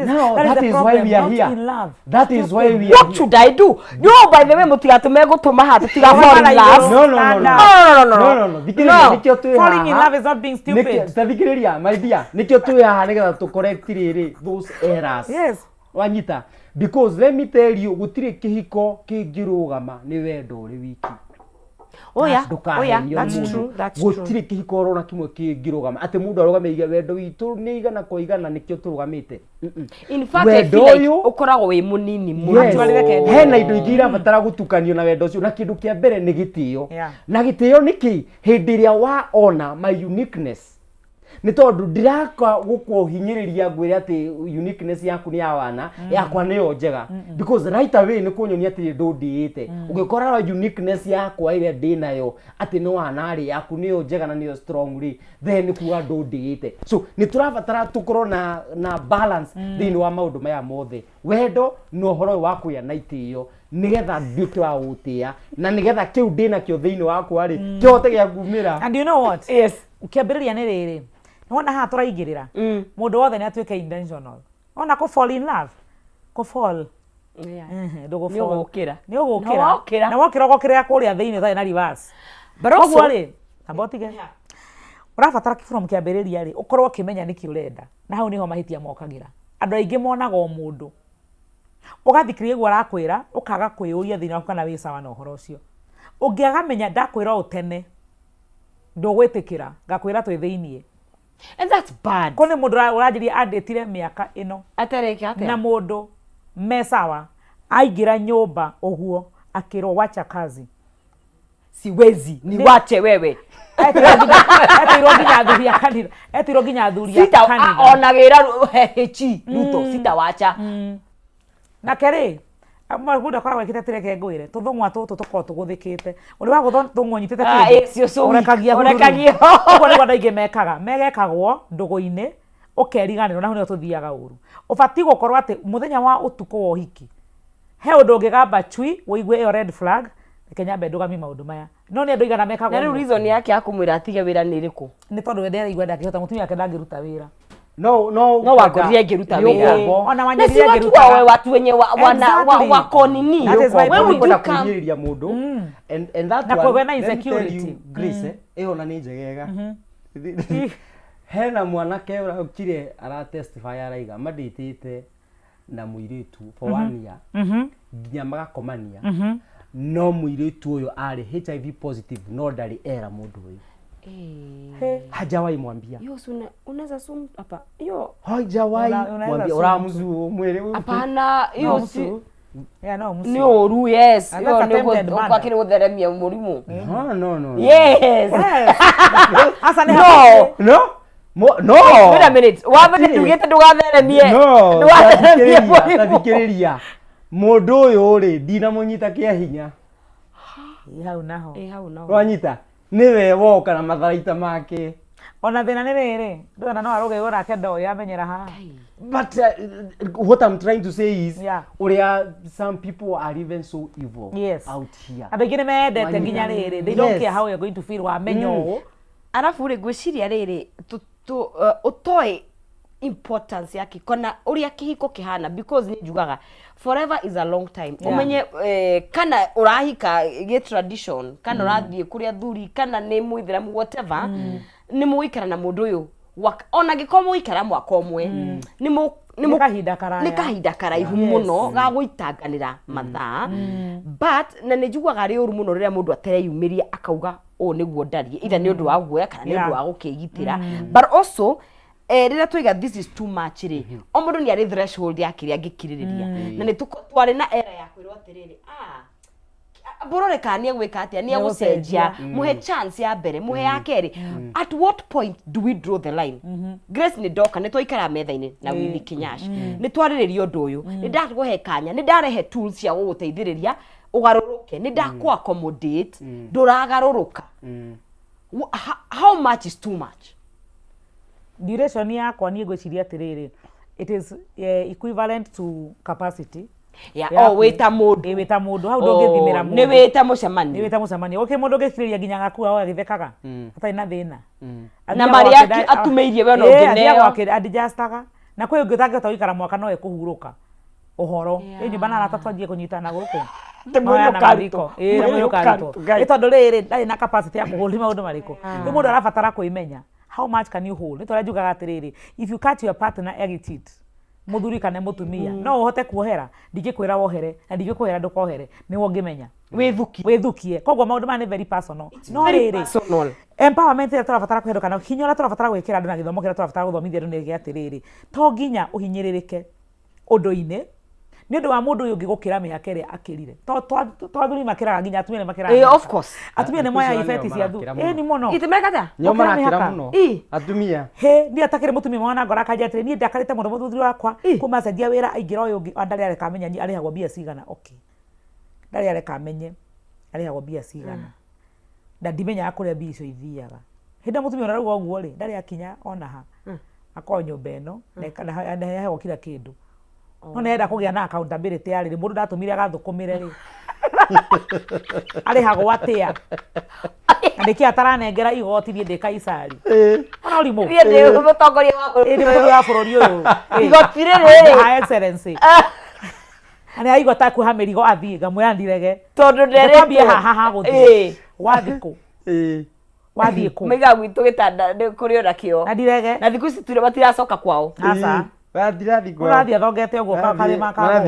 is why we are here. That is why we are here. What should I do? No, by the way, mutigatume gutuma ha tutiga fall in love. No. Falling in love is not being stupid. Tathikiriria my dear, nikio tu ya nigetha tu correct riri those errors. Yes. Wanyita, because let me tell you gutire kihiko kingirugama ni wendo uri wiki. Oya, that's true. Gutire kihiko rona kimwe kingirugama ati mundu arugame iga wendo witu ni igana kwa igana nikio turugamite. In fact, I feel like ukoragwo wi munini muno. Hena indo ingi irabatara gutukanio na wendo ucio na kindu kia mbere ni gitio. Na gitio niki hindi iria wa ona my uniqueness. Ni tondu ndiraka gukwohinyiriria ngwire ati uniqueness yaku ni ya wana yakwa niyo njega, because right away ni kunyonia ati ndundiite ugikora uniqueness yakwa ile ndinayo ati no wanari yaku niyo njega na niyo strongly, then kuga ndundiite. So ni turabatara tukorwo na balance thini wa maundu maya mothe, wendo no horo wa kuya na itio nigetha nduke wa gutia na nigetha kiu ndina kio thini wakwa ri kiote gia kumira. And you know what? Yes, ukiambiriria ni riri nona ha turaigirira mundu wothe ni atuike intentional ona ko fall in love ko fall ndugo fall ni ugukira na wokira gokira kuria thiini thai na reverse baroso ri tabotige urabatara from kiambiriria ri ukorwo kimenya niki urenda na hau niho mahitia mokagira. Andu aingi monaga mundu ugathikirie gwa rakwira ukaga kwiyuria thiini waku kana wi sawa na uhoro ucio ungiaga menya ndakwira utene ndugwitikira ngakwira twi thiini. And that's bad. Kone mundu urajiri adetire miaka ino atareke atia na mundu mesawa aingira nyumba oguo akiro wacha kazi siwezi ni wache wewe etiro ginya thuria kanira etiro ginya thuria kanira onagira hechi ruto sitawacha na kere amaguda kora wekite tireke ngwire tuthungwa tutu tuko tuguthikite uri wa guthungwa nyitite kindu urekagia ugo ni gwandaige megekagwo ndugu-ini ukeriganirwo na hune tuthiaga uru ubati gukorwa ati muthenya wa utuko wa uhiki he undu ungigamba chui wigue yo red flag Kenya ndugami maundu maya no ni andu igana mekagwo na reason yake akumwira atige wira ni iriku ni tondu wendera igwenda akihota mutumia yake ndangiruta wira no wakoria ngiruta wira ona wanyeria ngiruta watu wenye wako nini wewe unataka kunyiriria mundu and that na kwa na insecurity Grace ona ni njegega hena mwanake urakire ara testify araiga maditite na muiritu for 1 year nginya magakomania no muiritu uyo ari HIV positive no ndari era mundu uyu hajawahi mwambia hiyo unaweza sumu hapa hiyo hajawahi mwambia uramzu mwele hapana hiyo si no musi ni oru yes hiyo ni kwa kile gutheremia murimu no yes hasa ni no wait a minute wabende tugete ndugatheremie ndugatheremie tathikiriria mundu uyu ri ndina munyita kia hinya hau naho wanyita niwe woka na matharaita make ona thina ni riri ndona no aruge gora kendo yamenyera ha but what I'm trying to say is some people are even so evil out here abegine medete nginya riri they don't care how you're going to feel wa menyo arafu ri gwiciria riri utoe importance yake kona uria kihiko kihana because ni jugaga forever is a long time umenye kana urahika ge tradition kana urathie kuria thuri kana ni muithiramu whatever ni muikara na mundu uyu ona gikomo ikara mwaka omwe ni kahinda karaihu muno ga guitanganira mathaa but na ni jugaga ri uru muno riria mundu atereyumiria akauga o niguo ndarie ida ni undu wa guoya kana ni undu wa gukigitira but also rira twiga this is too much ri o mundu ni ari threshold yake ri angikiririria na ni twari na era ya kwirwo atiriri Borore kanie gwika atia ni gucenjia muhe chance ya mbere muhe ya keri. At what point do we draw the line? Grace ni doka ni twaikara metha-ini na Withi Kinyash. Ni twaririria undu uyu. Ni ndaguhe kanya, ni ndarehe tools cia guguteithiriria ugaruruke. Ni ndaku accommodate nduragaruruka. How much is too much? Duration yakwa ni gwiciria atiriri. It is equivalent to capacity. Wita mundu. Wita mundu. Hau ndungithimira mundu. Ni wita mucemani. Ni wita mucemani. Okay, mundu ngikiriria nginya gakua agithekaga. Atai na thina. Na mari atumeirie we no ngineo. Adjustaga. Na kwe ngitanga tawikara mwaka no ekuhuruka. Uhoro. Nyumba na ratatwanjie kunyitana guku. Temwe karito. Temwe karito. Itondu riri ndari na capacity ya kuhulima maundu mariku. Ni mundu arabatara kuimenya. How much can you hold? Nitore njugaga atiriri. If you catch your partner cheat, muthuri kana mutumia, no uhote kuohera, ndigikwira wohere, na ndigikuhera ndukohere, ni wongimenya. Withukie. Kogwa maundu mane very personal. No riri. Empowerment ya turabatara kuhendukana, hinya turabatara gwikira andu na githomo kira turabatara guthomithia andu ni gi atiriri. To nginya uhinyiririke undu-ini ni undu wa mundu uyu ngigukira mihaka iri akirire. Twathuri makiraga nginya atumia makiraga. Of course. Atumia ni moya ifeti cia thu. Ni muno. Itimeka ta? Nyoma nakira muno. Atumia. He, ndi atakire mutumia mwana ngora kanja atire ni ndakarite mundu muthuthuri wakwa kumacenjia wira aingira uyu ungi andari areka amenya ni arihagwo bia cigana. Okay. Ndari areka amenye arihagwo bia cigana. Na ndimenya akuria bia icio ithiaga. Hinda mutumia oraruga uguo ri ndari akinya ona ha. Akoo nyumba ino na heho kila kindu. No nenda kugia na accountability ya riri mundu ndatumire agathukumire ri ari hago atia ndiki ataranengera igoti thie ndika icari ona uri mu thie ndi mutongoria wa ndi mundu wa bururi uyu igoti riri ha excellency ani aigo taku ha merigo athie ngamwira ndirege tondu ndere ha guthie wathiku wathie ku mega gwitu gitanda kuri ora kio na ndirege na thiku ici tire batiracoka kwao asa Wadirathi kwa. Urathi athongete uguo karima ka.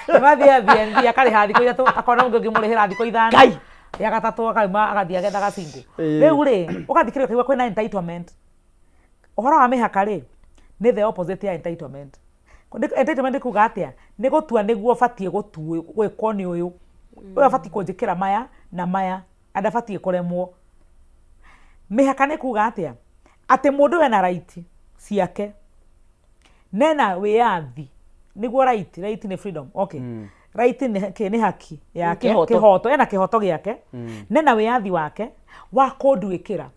Urathi BNB akari hathi ko yatu akona mungu ngimurihira thiko ithano. Ngai. Ya gatatu akaima agathia agethaga cingu. Riu ri ugathikira kigwa kwina entitlement. Uhoro wa mihaka ri ni the opposite ya entitlement. Entitlement kuga atia ni gutua niguo batie gutuwe gwiko ni uyu. Uyu batie kunjikira maya na maya adabatie kuremwo. Mihaka ni kuga atia ate mundu we na right ciake nena wiathi niguo right ni freedom. Okay. Right ni haki yake kihoto ena kihoto giake nena wiathi wake wa kunduikira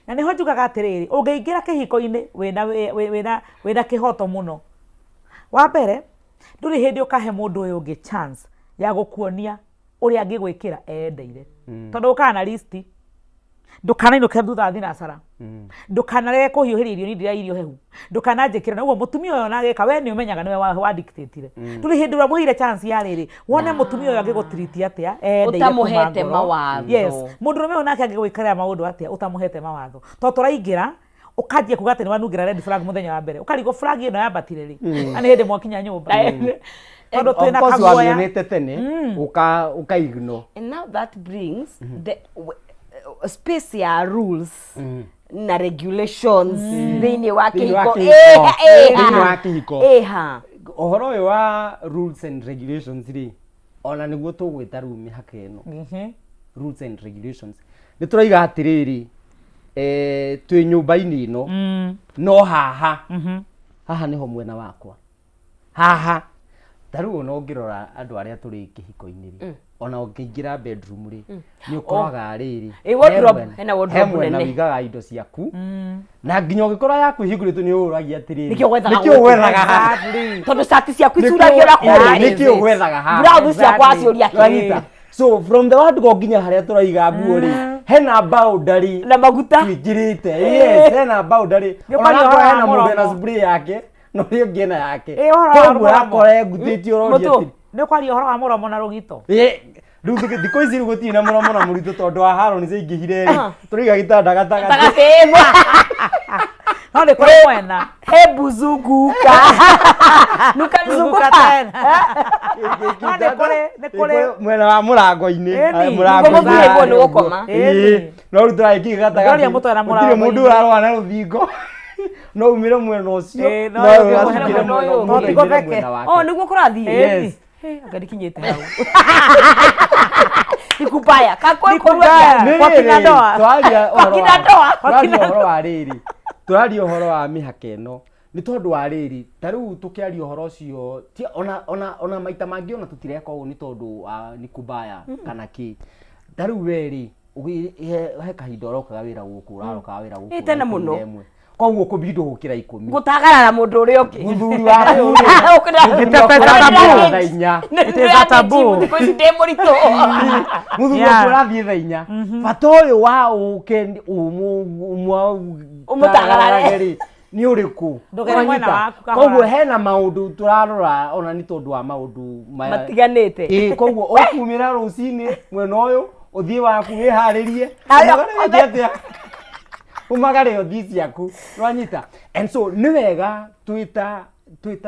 na niho njugaga atiriri ungiingira kihiko-ini wina kihoto muno wa mbere nduri hindi ukahe mundu uyu ungi chance ya gukuonia uria angigwikira endeire tondu ukana list ndukana ino kebdu thathi na sara ndukana reke kuhiuhiria irio ni ndira irio hehu ndukana njikira na uguo mutumia uyu nagika we ni umenyaga niwe wa dictate tuli hindi ura muhire chance ya riri wone mutumia uyu angigutreat atia utamuhete mawatho. Yes, mundu rume onake angigwikara maundu atia utamuhete mawatho to turaingira ukajie kuga ati ni wanungira red flag muthenya wa mbere ukarigo flag ino ya batiriri ani hindi mwakinya nyumba tondu twina kaguoya nite tene uka ignore. And now that brings the space ya rules na regulations thini wa kihiko ohoro we wa rules and regulations ri ona niguo tugwita rumi hakeno rules and regulations ni turaiga atiriri twi nyumba-ini ino no haha haha niho mwena wakwa haha taru no ngirora andu aria turi kihiko-ini ri ona ungiingira bedroom ri ni ukoraga riri wardrobe ena wardrobe nene na wigaga indo ciaku na nginya ungikora yaku ihingurito ni uragia atiriri nikio gwethaga tondu sati ciaku icuragia ura nikio gwethaga ha blouse ciakwa ciuria kiri so from the word go nginya haria turaiga nguo ri hena boundary na maguta twingirite yes hena boundary ona hena mundu na spray yake no rio ngena yake koguo akore ngutitio roria ati ni kwari uhoro wa muromo na rugito riu thiko ici guti na muromo na muritu tondu wa haro ni ciingihire ri turiga gitanda gatagati no ni kwa mwena hebu zunguka nukazunguka tena ni kore mwena wa murango-ini murango ni gukoma no riu turaiki gatagati gutire mundu urarwa na ruthingo no umire mwena ucio no niguo kurathie Agadikinyete hau. Nikubaya. Kakwe Nikubaya. Kwa kina ndoa. Twaria Kwa kina ndoa. Twaria uhoro wa riri. Twaria uhoro wa mihaka ino. Ni tondu wa riri. Ta riu tukiaria uhoro ucio ona maita mangi ona tutireka ugu ni tondu nikubaya kana ki. Ta riu weri he kahinda urokaga wira guku urarokaga wira guku. Tene muno. Koguo kubindo gukira 10. Gutagarara mundu uri uki. Muthuri waku. Iteza tabu. Ndikozi ndemorito. Muthuri waku rathie thainya. Bata uyu wa ukendi umutagarare. Ni uriku. Koguo hena maundu turarora ona ni tondu wa maundu matiganite. Koguo ukumira rucini mwena uyu uthie waku wiharirie. Umagare othisi yaku rwanyita. And so ni wega twita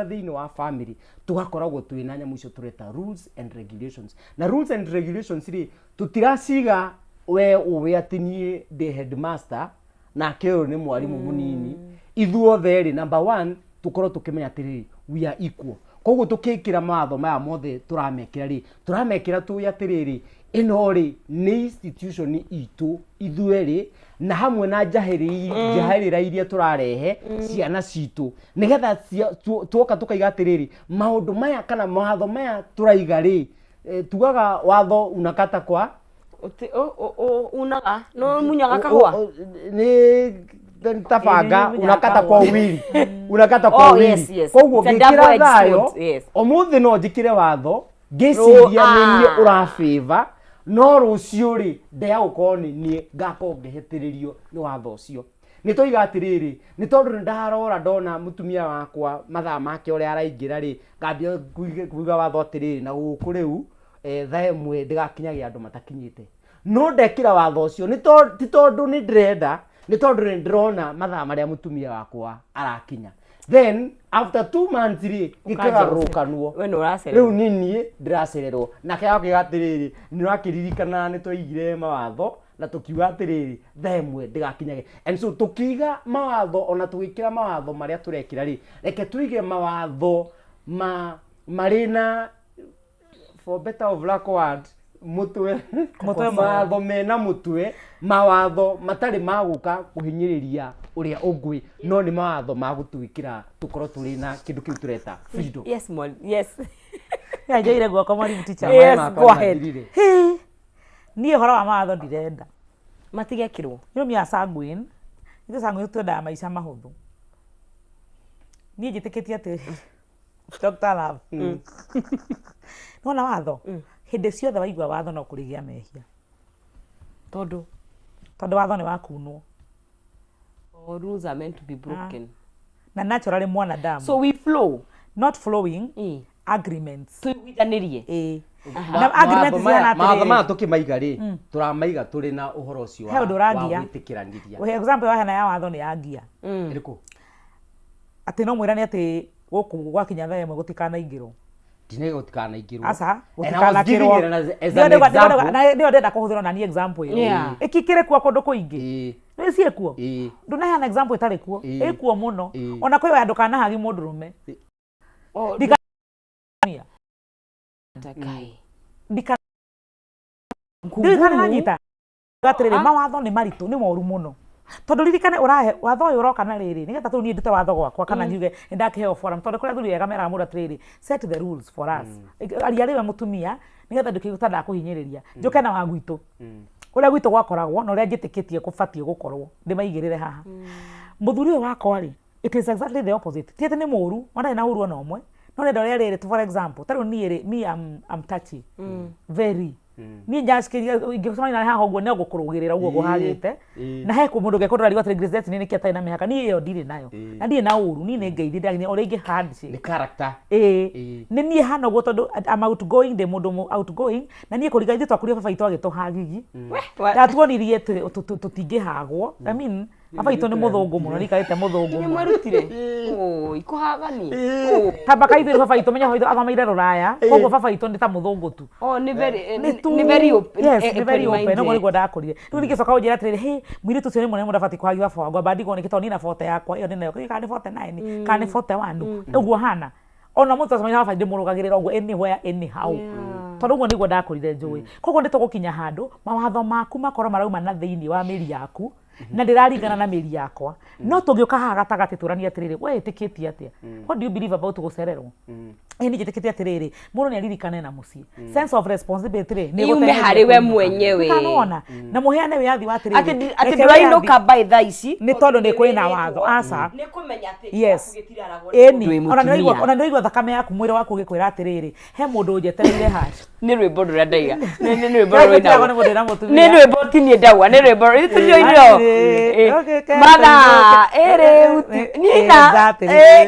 thiini wa family tugakoragwo twina nyamu icio tureta rules and regulations. Na rules and regulations ri tutiraciga we uwe atinie the headmaster na kero ni mwarimu munini. Ithuothe ri number 1 tukorwo tukimenya atiriri we are equal. Koguo tukikira matho maya mothe turamekira ri turamekira tu atiriri ino ri ni institution itu ithueri na hamwe na jahirira iria turarehe ciana citu nigetha tuoka tukaiga atiriri maundu maya kana mawatho maya turaiga ri tugaga watho unakata kwa unaga no munyaga kahua ni tabanga unakata kwa wili unakata kwa wili koguo ngikira thayo omuthi no njikire watho ngiciria ni urafeva no rucio ri ndea ukoni ni ngako ngehitiririo ni watho ucio ni toiga atiriri ni tondu ndarora ndona mutumia wakwa mathaa make uri araingira ri ngambia kuiga watho atiriri na guku riu thaa mwe ndigakinyagia andu matakinyite no ndekira watho ucio ni tondu ni ndrenda ni tondu ni ndrona mathaa maria mutumia wakwa arakinya. Then after 2 months ri ngikagarukanwo we no racererwo riu nini ndiracererwo na kaya kigatiriri ni rakiririkana ni toigire mawatho na tukiuga atiriri themwe ndigakinyage. And so tukiga mawatho ona tugikira mawatho maria turekira ri reke tuige mawatho marina for better of lack word mutwe mawatho mena mutwe mawatho matari maguka kuhinyiriria uria ungwi no ni mawatho magutwikira tukorwo turi na kindu kiu tureta freedom. Yes mol yes ya jaire gwako mwalimu teacher yes go ahead ni horo wa mawatho ndirenda matigekirwo no mi asangwin ite sangwin twenda maisha mahuthu ni njitikitie ati Dr. Love no na watho hindi ciothe waigua watho no kurigia mehia tondu watho ni wakunwo. All rules are meant to be broken na naturally mwanadamu so we flow not flowing agreements tuigithanirie na agreements yana matho ma tukimaiga ri turamaiga turi na uhoro ucio wa gwitikiraniria. We example wa hena ya watho ni yagia iriku ati no mwirani ati guku gwakinya thaa imwe gutikanaingirwo ndine gutikanaingirwo asa gutikanakirwo ndio ndenda kuhuthira na ni example iyo ikikire kwa kundu kuingi ni ciekuo nduna hena example itari kuo ikuo muno ona kwi andu kana hagi mundu rume ndikanyita gatiriri mawatho ni maritu ni moru muno tondu ririkane urahe watho uyu uroka na riri nigetha tu ni ndute watho gwakwa kana njuge ndakiheo forum tondu kuria thuri mera mundu atiriri set the rules for us aria riwe mutumia nigetha ndukiguta ndakuhinyiriria njuke na wagwitu uria gwitu gwakoragwo na uria njitikitie kubatie gukorwo ndimaigirire haha muthuri uyu wakwa ri it is exactly the opposite tiete ni muru wanda na uru ona omwe no nenda uria riri for example taru ni me am touchy very ni njaskiria ingĩcemania na haha ũguo nĩ ngũkũrũgĩrĩra ũguo gũhagĩte na he kũ mũndũ ngekũndũra rigwo atĩ Grace Destiny nĩkĩ atarĩ na mĩhaka niĩ ĩyo ndirĩ nayo na ndirĩ na ũru niĩ nĩ ngeithie ndaginya ũrĩa ingĩ handshake ni character nĩ niĩ hana ũguo tondũ I'm outgoing ndĩ mũndũ outgoing na niĩ kũringa ithuĩ twakũria baba itũ agĩtũhagigi ndatuonirie tũtingĩhagwo I mean baba itũ nĩ mũthũngũ mũno rikarĩte mũthũngũ nĩ mwerutire ikũhagani tamba kaitũ baba itũ menya baba itũ athomeire rũraya koguo baba itũ nĩ ta mũthũngũ tu ni very open yes ni very open no ngorigwo ndakorire riu ningicoka unjira atiriri he mwiri tu cio ni mwana mundu abati kwagi baba wangwa bandi go nikito ni na foto yakwa iyo ni nayo kana 49 kana 41 uguo hana ona muntu acamania haba ndimurugagirira uguo anywhere anyhow tondu uguo niguo ndakurire njui koguo nitugukinya handu mawatho maku makora marauma na thiini wa miri yaku na ndiraringana na miri yakwa no tungiuka haha gatagati turania atiriri we itikitie atia what do you believe about gucererwo ni jitikitie atiriri mundu ni aririkane na mucii sense of responsibility ni yume hari we mwenyewe kanona na muheane wiathi wa atiriri ati ndurainuka by thaa ici ni tondu ni kwina watho aca ni kumenya ati yes ona ndirigwa thakame yaku mwire waku gikwira atiriri he mundu njetereire hash ni rwimbo ruria ndaiga ni rwimbo ruria ni rwimbo tinie ndawa ni rwimbo iturio mada ere nina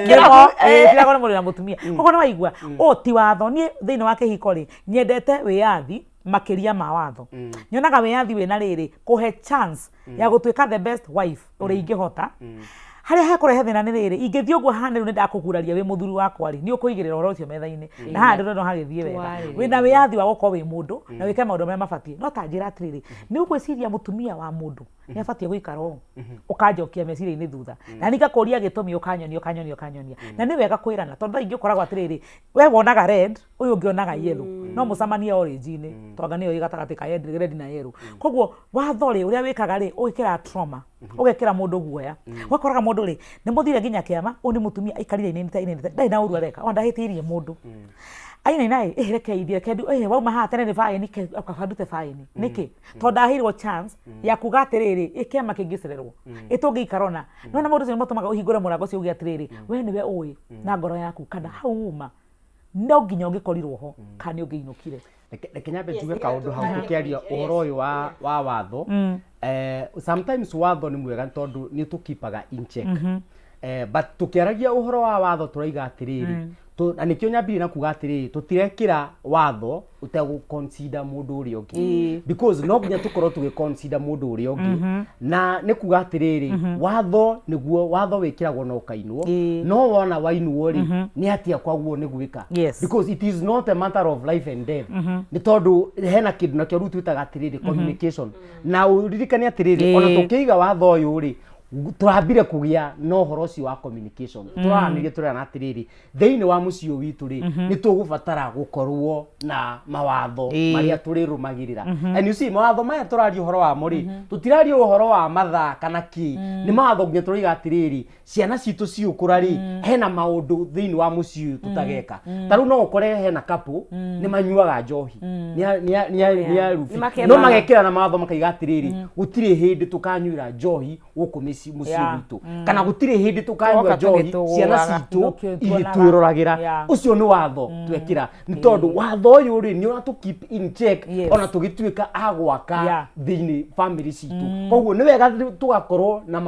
ndirago ni mundu na mutumia koguo ni waigua o ti watho ni thiini wa kihiko ri nyendete wiathi makiria ma watho nyonaga wiathi wina riri kuhe chance ya gutuika the best wife uri ingihota haria hakurehe thina ni riri ingithii uguo hana riu ndakuguraria wi muthuri wakwa ri ni ukuigirira uhoro ucio metha-ini na haha ndirona hagithie wega wina wiathi wa gukorwo wi mundu na wike maundu maria mabatie no ta njira atiriri ni ugwiciria mutumia wa mundu ni abatie guikara uu ukanjokia meciria-ini thutha na ningakuria gitumi ukanyonia na ni wega kwirana tondu thaa ingi ukoragwo atiriri we wonaga red uyu ungi onaga yellow no mucamanie orange-ini tonga niyo igatagati ka red na yellow koguo watho ri uria wikaga ri ugikira trauma ugekira mundu guoya wakoraga mundu ri ni muthire nginya kiama u ni mutumia aikarire inene ndai na uru areka onda hitirie mundu aina nai reke ithire kendu wauma haha tene ni faini ukabandute faini niki tondu ahirwo chance ya kuga atiriri ikiama kingicererwo itungiikarona no na mundu ucio mutumaga uhingure murango ucio ugi atiriri we niwe uwi na ngoro yaku kana hau uma no nginya ungikorirwo ho kana ungiinukire reke nyambe njuge kaundu hau tukiaria uhoro uyu wa watho sometimes watho ni mwega tondu ni tukipaga in check but tukiaragia uhoro wa watho turaiga atiriri na nikio nyambire na kuga atiriri tutirekira watho utegu consider mundu uri ungi because no nginya tukorwo tugi consider mundu uri ungi na ni kuga atiriri watho niguo watho wikiragwo no kainwo no wona wainwo ri ni atia kwaguo ni gwika because it is not a matter of life and death ni tondu hena kindu na kio ru twitaga atiriri communication na uririkane atiriri ona tukiiga watho uyu ri turambire kugia no horo ucio wa communication turanirie turana atiriri thiini wa mucio witu ri ni tugubatara gukorwo na mawatho maria turirumagirira and you see mawatho maya turario horo wa muri tutirario horo wa matha kana ki ni mawatho nginya turiga atiriri ciana citu ciukura ri hena maundu thiini wa mucio tutageka taru no ukore hena kapu ni manyuaga njohi no magekira na mawatho makaiga atiriri gutire hindi tukanyuira njohi guku mucio witu kana gutire hindi tukanyua njohi ciana citu igitwirораgira ucio ni watho twekira ni tondu watho uyu ri ni ora tu keep in check ona tugituika agwaka thiini family citu koguo ni wega tugakorwo na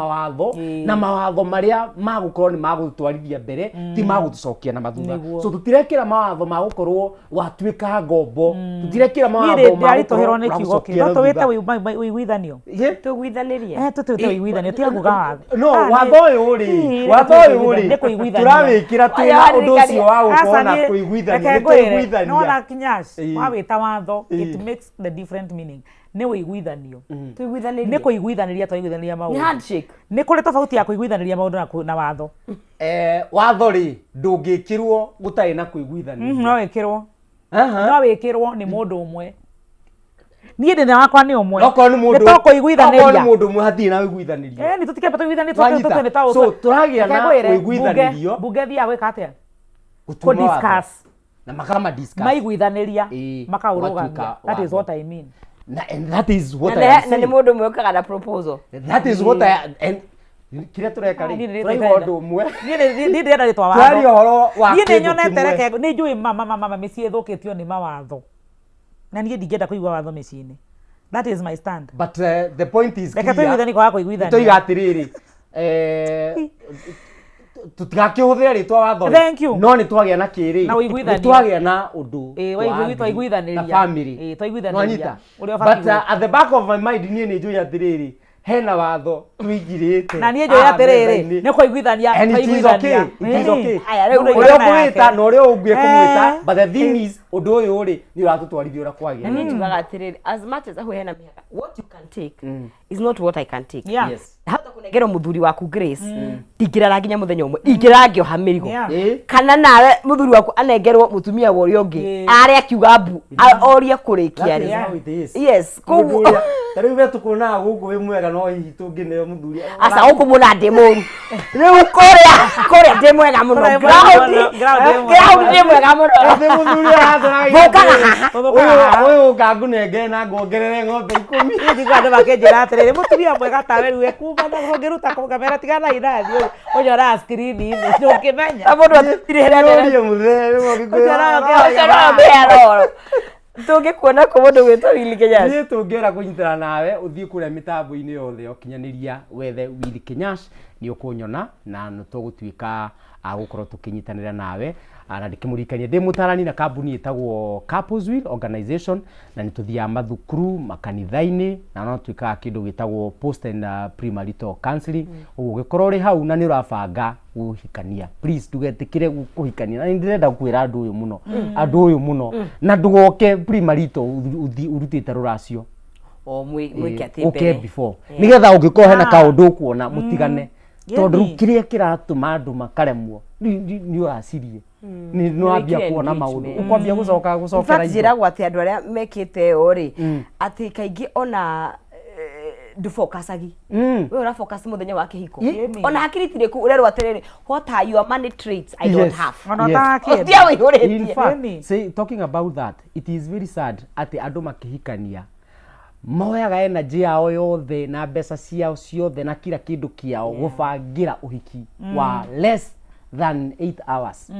mawatho maria magukorwo ni magutwarithia mbere ti magutucokia na mathutha so tutirekira mawatho magukorwo watuika ngombo tutirekira mawatho magukorwo ni kiugo kio tuwite wiguithanio tugwithanirie tutuite wiguithanio tiaguga no watho uyu ri ni kuiguithania turawikira twina undu ucio wa gukona kuiguithania no na kinyash wawita watho it makes the different meaning ni wiguithanio tuiguithanirie ni kuiguithaniria twaiguithaniria maundu ni handshake ni kuri tofauti ya kuiguithaniria maundu na watho watho ri ndungikirwo gutari na kuiguithania no wikirwo no wikirwo ni mundu umwe niĩ ndĩ wakwa nĩ ũmwe nĩ tũkũiguithaniria okorwo nĩ mũndũ ũmwe hatirĩ na ũiguithanĩrio nĩ tũtikĩambe tũiguithanĩrie so tũragĩa na ũiguithanĩrio mbunge thiaga gwĩka atĩa kũ-discuss na makama-discuss maiguithanĩria makaũrũgamia that is what I mean and that is what I am saying na nĩ mũndũ ũmwe ũkaga na proposal that is what I kire tureka ri turaiga undu umwe ni ndenda ritwa watho twari horo wa ni nyonete reke ni njui mama mĩciĩ thũkĩtio nĩ mawatho na niĩ ndingĩenda kũigua watho mĩciĩ-inĩ that is my stand but the point is reke tũiguithanie kwaga kũiguithania tũiga atirĩrĩ tutigakĩhũthĩre rĩtwa watho no nĩ twagĩa na kĩrĩ nĩ twagĩa na ũndũ twaiguithanĩria na family twaiguithanĩria but at the back of my mind niĩ nĩ njũĩ atirĩrĩ hena watho tuigirĩte na niĩ njũĩ atirĩrĩ nĩ kũiguithania twaiguithania ũrĩa ũkwĩta na ũrĩa ũngĩ kũmwĩta but the thing is ũndũ ũyũ rĩ nĩ ũratũtwarithia ũrĩa kwagĩrĩire nĩ njugaga atirĩrĩ as much as hena mĩhaka what you can take is not what I can take yes hata kũnengerwo mũthuri waku Grace ndingĩrara nginya mũthenya ũmwe ingĩrara ngĩoha mĩrigo kana nawe mũthuri waku anengerwo mũtumia wa ũrĩa ũngĩ arĩa akiuga mbu orie kũrĩkia rĩ yes koguo tarĩu we tũkuonaga gũkũ wĩ mwega no hihi tũngĩneo mũthuri asa ũkũmũona ndĩ mũru rĩu kũrĩa ndĩ mwega mũno ground ndĩ mwega mũno ndĩ mũthuri haha ũyũ ngangũnengere na ngongerere ng'ombe 10 thikũ andũ makĩnjĩra atĩrĩrĩ mũtumia mwega tawe rĩu kuma na ũngĩruta kamera tigana irathi ũnyora screen inĩ ndũngĩmenya mũndũ atirĩhĩra tũngĩkuona kũ mũndũ gwĩtwo Willy Kenyash niĩ tũngĩra kũnyitana nawe ũthiĩ kũrĩa mĩtambo-inĩ yothe ũkinyanĩria wethe Willy Kenyash nĩ ũkũnyona na tũgũtuĩka agũkorwo tũkĩnyitanĩra nawe na ndĩkĩmũrikania ndĩ mũtarani na kambuni ĩtagwo Couples Organization na nĩ tũthiaga mathukuru makanitha-inĩ na no twĩkaga kĩndũ gĩtagwo post and premarital counseling ũguo ũgĩkorwo ũrĩ hau na nĩ ũrabanga gũhikania please ndũgetĩkĩre kũhikania na ndĩrenda kwĩra andũ ũyũ mũno na ndũgoke premarital urutĩte rũracio mwĩke before nĩgetha ũngĩkorwo hena kaũndũ ũkuona mũtigane tondũ kĩrĩa kĩratũma andũ makaremwo nĩ ũracirie nĩ wambia kuona maũndũ ũkwambia gũcokera njĩragwo atĩ andũ arĩa mekĩte ũũ rĩ atĩ kaingĩ ona ndufocusagi we ura focus muthenya wa kihiko ona hakiri tire ku urerwa atiriri what are your money traits I don't have in fact say talking about that it is very sad ati andu makihikania moyaga energy yao yothe na mbeca ciao ciothe na kila kindu kiao gubangira uhiki wa less than 8 hours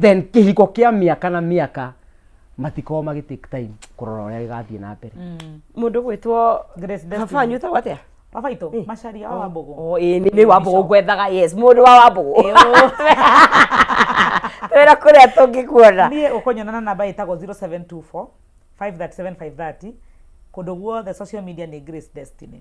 then kihiko kia miaka na miaka matiko magitake time kurora uria igathie na mbere mundu gwitwo baba nyuta watia baba ito macharia wa Wambugu ni Wambugu gwethaga yes mundu wa Wambugu twera kuria tungikuona nie ukonyona na namba itago 0724 537530 kundu guothe social media ni Grace Destiny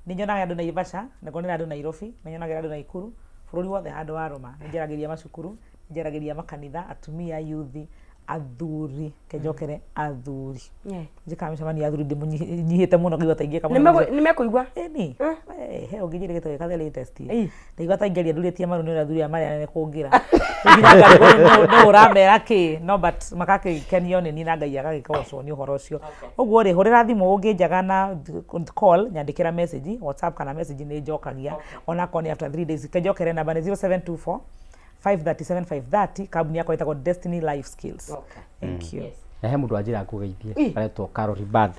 ni nyonaga andu Naivasha na konera andu Nairobi na nyonaga andu Naikuru bururi wothe handu wa Roma njeragiria macukuru njeragiria makanitha atumia yuthi athuri kejokere athuri njikamicamania athuri ndimunyihite muno ngigwa taingie kamwe nimekuigwa ni he ungijire gito ka latest ndaigwa taingeria nduritie maru ni athuri amari anene kungira no uramera ki no but makake kenio ni na ngai agagikawacwo ni uhoro ucio uguo ri hurira thimu unginjaga na call nyandikira message WhatsApp kana message ni njokagia ona koni after 3 days kejokere namba ni 0724 537530 kabuni yako itagwo Destiny Life Skills. Thank you. He mundu ajira kugeithie aretwo Carol Bath.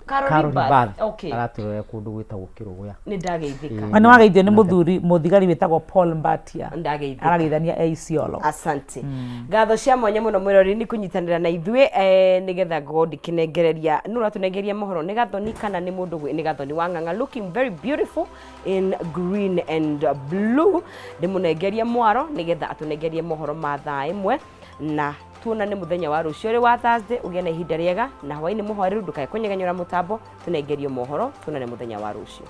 Carol Bath. Okay. Aratwire kundu gwitagwo Kiruguya. Ni ndageithika. Ani wageithio ni muthuri muthigari witagwo Paul Mbatia. Ndageithika. Arageithania Isiolo. Asante. Ngatho cia mwanya muno mwirori ni kunyitanira na ithue nigetha God kinengereria nura tunengeria mohoro ni gathoni kana ni mundu ni gathoni wanganga looking very beautiful in green and blue ndimunengeria mwaro nigetha atunengerie mohoro ma thaa imwe na tuonane muthenya wa rucio ri wa Thursday ugie na ihinda riega na hwaini muhoriru ndukae kunyegenyora mutambo tunengerio mohoro tuonane muthenya wa rucio.